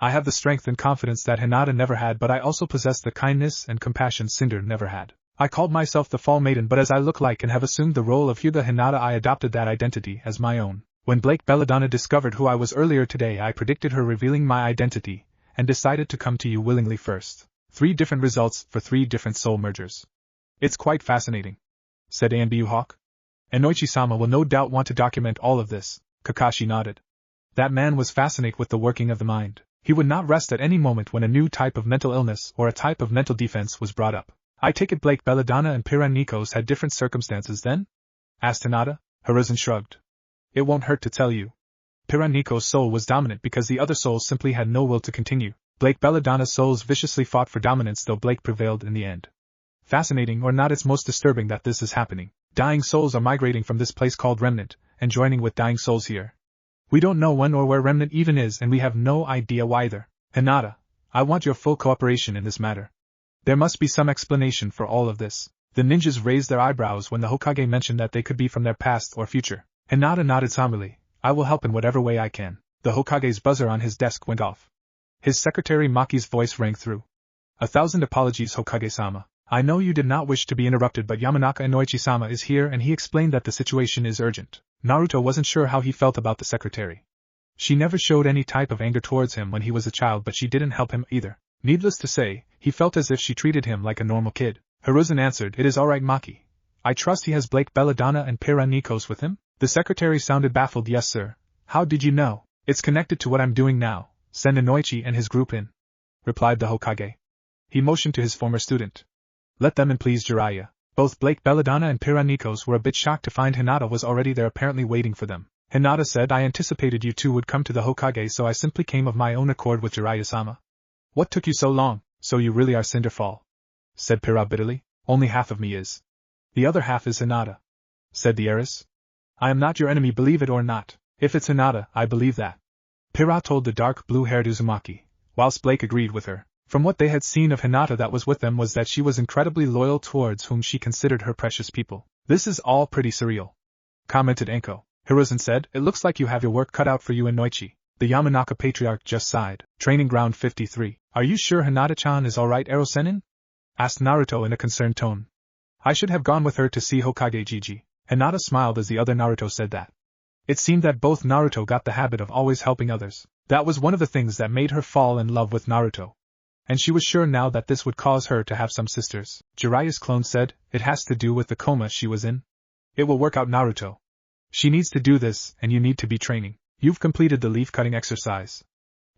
S1: I have the strength and confidence that Hinata never had, but I also possess the kindness and compassion Cinder never had. I called myself the Fall Maiden, but as I look like and have assumed the role of Hyuga Hinata, I adopted that identity as my own. When Blake Belladonna discovered who I was earlier today, I predicted her revealing my identity, and decided to come to you willingly first. 3 different results for 3 different soul mergers. It's quite fascinating, said ANBU Hawk. Inoichi-sama will no doubt want to document all of this. Kakashi nodded. That man was fascinated with the working of the mind. He would not rest at any moment when a new type of mental illness or a type of mental defense was brought up. I take it Blake Belladonna and Pyra Nikos had different circumstances then? Asked Hinata. Hiruzen shrugged. It won't hurt to tell you. Pyra Nikos' soul was dominant because the other souls simply had no will to continue. Blake Belladonna's souls viciously fought for dominance, though Blake prevailed in the end. Fascinating or not, it's most disturbing that this is happening. Dying souls are migrating from this place called Remnant, and joining with dying souls here. We don't know when or where Remnant even is, and we have no idea why either. Hinata, I want your full cooperation in this matter. There must be some explanation for all of this. The ninjas raised their eyebrows when the Hokage mentioned that they could be from their past or future. Hinata nodded somberly. I will help in whatever way I can. The Hokage's buzzer on his desk went off. His secretary Maki's voice rang through. 1,000 apologies, Hokage-sama. I know you did not wish to be interrupted, but Yamanaka Inoichi-sama is here and he explained that the situation is urgent. Naruto wasn't sure how he felt about the secretary. She never showed any type of anger towards him when he was a child, but she didn't help him either. Needless to say, he felt as if she treated him like a normal kid. Hiruzen answered, It is alright, Maki. I trust he has Blake Belladonna and Pyra Nikos with him? The secretary sounded baffled. Yes, sir. How did you know? It's connected to what I'm doing now. Send Inoichi and his group in, replied the Hokage. He motioned to his former student. Let them in, please, Jiraiya. Both Blake Belladonna and Pyra Nikos were a bit shocked to find Hinata was already there, apparently waiting for them. Hinata said, I anticipated you two would come to the Hokage, so I simply came of my own accord with Jiraiya-sama. What took you so long? So you really are Cinder Fall? Said Pyra bitterly. Only half of me is. The other half is Hinata, said the heiress. I am not your enemy, believe it or not. If it's Hinata, I believe that. Pyra told the dark blue-haired Uzumaki, whilst Blake agreed with her. From what they had seen of Hinata that was with them was that she was incredibly loyal towards whom she considered her precious people. This is all pretty surreal, commented Anko. Hiruzen said, It looks like you have your work cut out for you, Inoichi. The Yamanaka patriarch just sighed. Training ground 53. Are you sure Hinata-chan is alright, Erosenin? Asked Naruto in a concerned tone. I should have gone with her to see Hokage Gigi. Hinata smiled as the other Naruto said that. It seemed that both Naruto got the habit of always helping others. That was one of the things that made her fall in love with Naruto. And she was sure now that this would cause her to have some sisters. Jiraiya's clone said, It has to do with the coma she was in. It will work out, Naruto. She needs to do this, and you need to be training. You've completed the leaf-cutting exercise.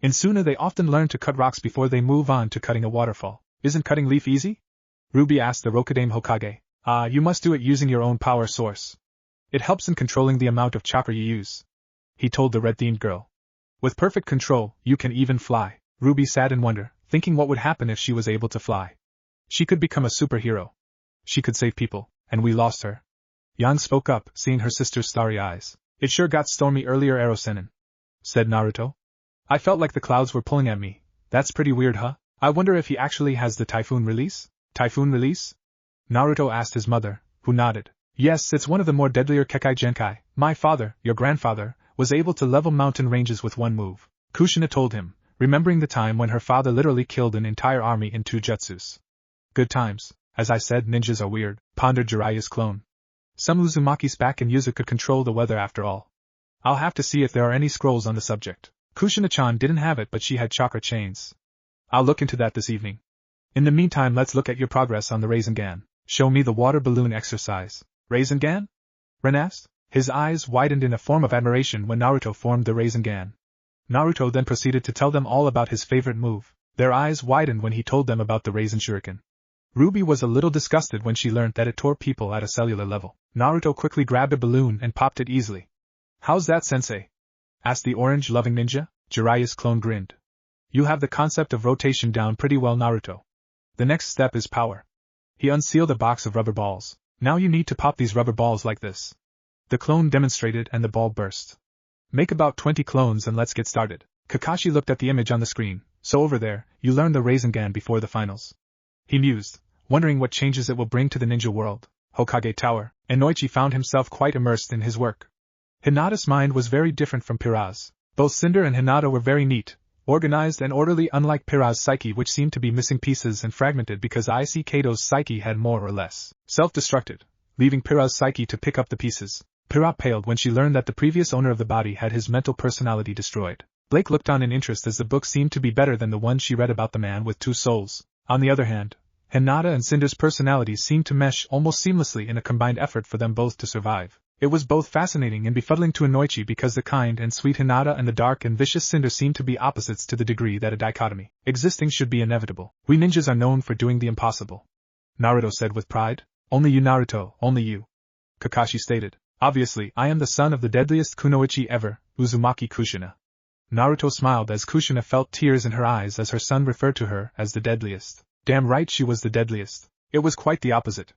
S1: In Suna they often learn to cut rocks before they move on to cutting a waterfall. Isn't cutting leaf easy? Ruby asked the Rokudaime Hokage. You must do it using your own power source. It helps in controlling the amount of chakra you use, he told the red-themed girl. With perfect control, you can even fly. Ruby sat in wonder, thinking what would happen if she was able to fly. She could become a superhero. She could save people, and we lost her. Yang spoke up, seeing her sister's starry eyes. It sure got stormy earlier, Erosenin, said Naruto. I felt like the clouds were pulling at me. That's pretty weird, huh? I wonder if he actually has the typhoon release? Typhoon release? Naruto asked his mother, who nodded. Yes, it's one of the more deadlier Kekai Genkai. My father, your grandfather, was able to level mountain ranges with one move. Kushina told him, remembering the time when her father literally killed an entire army in 2 jutsus. Good times. As I said, ninjas are weird, pondered Jiraiya's clone. Some Uzumaki's back and Yuzu could control the weather after all. I'll have to see if there are any scrolls on the subject. Kushina-chan didn't have it, but she had chakra chains. I'll look into that this evening. In the meantime, let's look at your progress on the Rasengan. Show me the water balloon exercise. Rasengan? Ren asked. His eyes widened in a form of admiration when Naruto formed the Rasengan. Naruto then proceeded to tell them all about his favorite move. Their eyes widened when he told them about the Rasen Shuriken. RWBY was a little disgusted when she learned that it tore people at a cellular level. Naruto quickly grabbed a balloon and popped it easily. "How's that, sensei?" asked the orange-loving ninja. Jiraiya's clone grinned. "You have the concept of rotation down pretty well, Naruto. The next step is power." He unsealed a box of rubber balls. "Now you need to pop these rubber balls like this." The clone demonstrated and the ball burst. "Make about 20 clones and let's get started." Kakashi looked at the image on the screen. "So over there, you learn the Rasengan before the finals," he mused, wondering what changes it will bring to the ninja world. Hokage Tower. Inoichi found himself quite immersed in his work. Hinata's mind was very different from Pyra's. Both Cinder and Hinata were very neat, organized and orderly, unlike Pyra's psyche, which seemed to be missing pieces and fragmented because IC Kato's psyche had more or less self-destructed, leaving Pyra's psyche to pick up the pieces. Pyra paled when she learned that the previous owner of the body had his mental personality destroyed. Blake looked on in interest as the book seemed to be better than the one she read about the man with two souls. On the other hand, Hinata and Cinder's personalities seemed to mesh almost seamlessly in a combined effort for them both to survive. It was both fascinating and befuddling to Inoichi because the kind and sweet Hinata and the dark and vicious Cinder seemed to be opposites to the degree that a dichotomy existing should be inevitable. "We ninjas are known for doing the impossible," Naruto said with pride. "Only you, Naruto, only you," Kakashi stated. "Obviously, I am the son of the deadliest kunoichi ever, Uzumaki Kushina." Naruto smiled as Kushina felt tears in her eyes as her son referred to her as the deadliest. Damn right she was the deadliest. It was quite the opposite.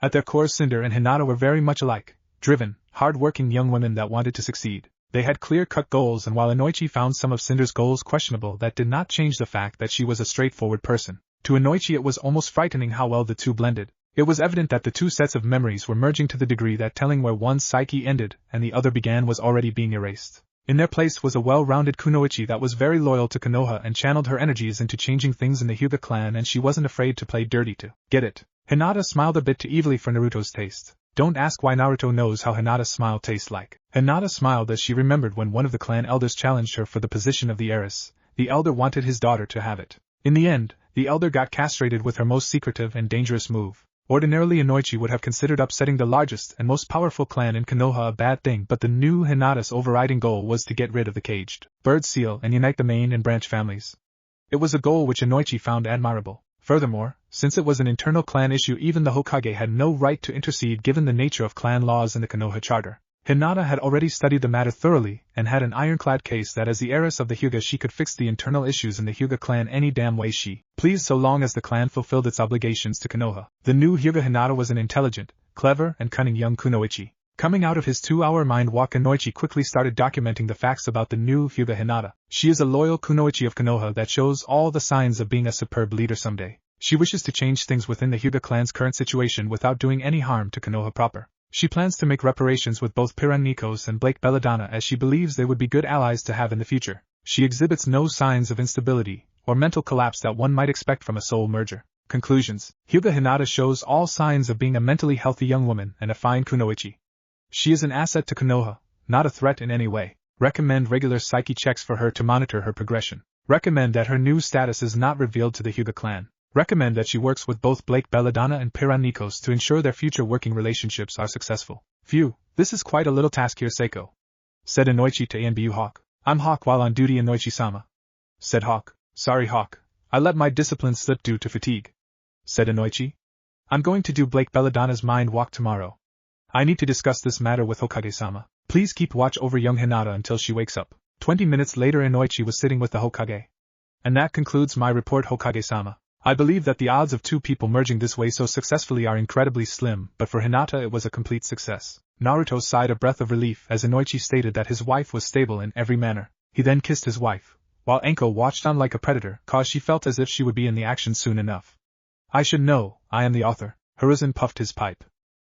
S1: At their core, Cinder and Hinata were very much alike, driven, hard-working young women that wanted to succeed. They had clear-cut goals, and while Inoichi found some of Cinder's goals questionable, that did not change the fact that she was a straightforward person. To Inoichi it was almost frightening how well the two blended. It was evident that the two sets of memories were merging to the degree that telling where one's psyche ended and the other began was already being erased. In their place was a well-rounded kunoichi that was very loyal to Konoha and channeled her energies into changing things in the Hyuga clan, and she wasn't afraid to play dirty to get it. Hinata smiled a bit too evilly for Naruto's taste. Don't ask why Naruto knows how Hinata's smile tastes like. Hinata smiled as she remembered when one of the clan elders challenged her for the position of the heiress. The elder wanted his daughter to have it. In the end, the elder got castrated with her most secretive and dangerous move. Ordinarily Inoichi would have considered upsetting the largest and most powerful clan in Konoha a bad thing, but the new Hinata's overriding goal was to get rid of the caged bird seal and unite the main and branch families. It was a goal which Inoichi found admirable. Furthermore, since it was an internal clan issue, even the Hokage had no right to intercede given the nature of clan laws in the Konoha charter. Hinata had already studied the matter thoroughly, and had an ironclad case that as the heiress of the Hyuga she could fix the internal issues in the Hyuga clan any damn way she pleased, so long as the clan fulfilled its obligations to Konoha. The new Hyuga Hinata was an intelligent, clever, and cunning young kunoichi. Coming out of his 2-hour mind walk, Inoichi quickly started documenting the facts about the new Hyuga Hinata. She is a loyal kunoichi of Konoha that shows all the signs of being a superb leader someday. She wishes to change things within the Hyuga clan's current situation without doing any harm to Konoha proper. She plans to make reparations with both Pyra Nikos and Blake Belladonna, as she believes they would be good allies to have in the future. She exhibits no signs of instability or mental collapse that one might expect from a soul merger. Conclusions: Hyuga Hinata shows all signs of being a mentally healthy young woman and a fine kunoichi. She is an asset to Konoha, not a threat in any way. Recommend regular psyche checks for her to monitor her progression. Recommend that her new status is not revealed to the Hyuga clan. Recommend that she works with both Blake Belladonna and Pyra Nikos to ensure their future working relationships are successful. Phew, this is quite a little task here, Seiko, said Inoichi to ANBU Hawk. I'm Hawk while on duty, Inoichi-sama, said Hawk. Sorry, Hawk, I let my discipline slip due to fatigue, said Inoichi. I'm going to do Blake Belladonna's mind walk tomorrow. I need to discuss this matter with Hokage-sama. Please keep watch over young Hinata until she wakes up. 20 minutes later Inoichi was sitting with the Hokage. And that concludes my report, Hokage-sama. I believe that the odds of two people merging this way so successfully are incredibly slim, but for Hinata it was a complete success. Naruto sighed a breath of relief as Inoichi stated that his wife was stable in every manner. He then kissed his wife, while Anko watched on like a predator, cause she felt as if she would be in the action soon enough. I should know, I am the author. Hiruzen puffed his pipe.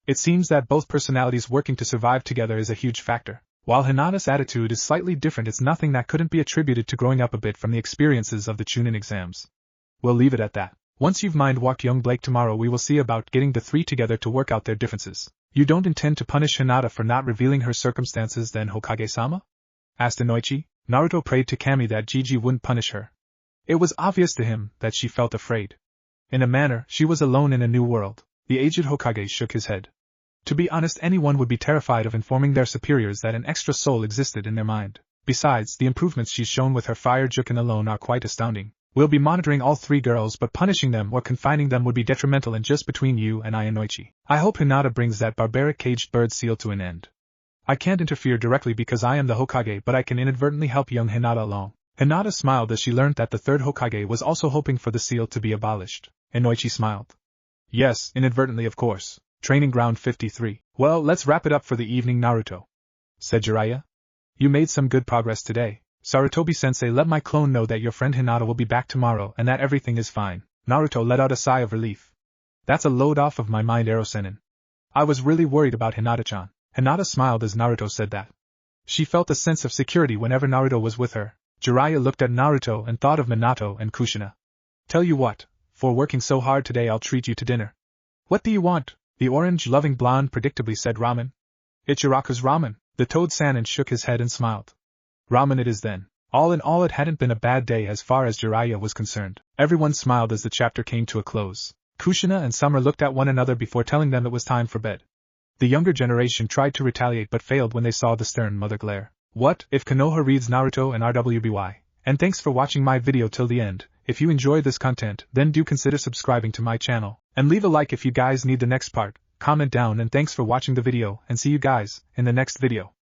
S1: It seems that both personalities working to survive together is a huge factor. While Hinata's attitude is slightly different, it's nothing that couldn't be attributed to growing up a bit from the experiences of the Chunin exams. We'll leave it at that. Once you've mind-walked young Blake tomorrow, we will see about getting the three together to work out their differences. You don't intend to punish Hinata for not revealing her circumstances then, Hokage-sama? Asked Inoichi. Naruto prayed to Kami that Gigi wouldn't punish her. It was obvious to him that she felt afraid. In a manner, she was alone in a new world. The aged Hokage shook his head. To be honest, anyone would be terrified of informing their superiors that an extra soul existed in their mind. Besides, the improvements she's shown with her fire jukin alone are quite astounding. We'll be monitoring all 3 girls, but punishing them or confining them would be detrimental and just between you and I, Inoichi. I hope Hinata brings that barbaric caged bird seal to an end. I can't interfere directly because I am the Hokage, but I can inadvertently help young Hinata along. Hinata smiled as she learned that the 3rd Hokage was also hoping for the seal to be abolished. Inoichi smiled. Yes, inadvertently of course. Training Ground 53. Well, let's wrap it up for the evening, Naruto, said Jiraiya. You made some good progress today. Sarutobi-sensei, let my clone know that your friend Hinata will be back tomorrow and that everything is fine. Naruto let out a sigh of relief. That's a load off of my mind, Ero-senin. I was really worried about Hinata-chan. Hinata smiled as Naruto said that. She felt a sense of security whenever Naruto was with her. Jiraiya looked at Naruto and thought of Minato and Kushina. Tell you what, for working so hard today I'll treat you to dinner. What do you want? The orange-loving blonde predictably said ramen. Ichiraku's ramen. The Toad-san shook his head and smiled. Ramen it is then. All in all, it hadn't been a bad day as far as Jiraiya was concerned. Everyone smiled as the chapter came to a close. Kushina and Summer looked at one another before telling them it was time for bed. The younger generation tried to retaliate but failed when they saw the stern mother glare. What if Konoha reads Naruto and RWBY? And thanks for watching my video till the end. If you enjoy this content, then do consider subscribing to my channel. And leave a like if you guys need the next part. Comment down, and thanks for watching the video, and see you guys in the next video.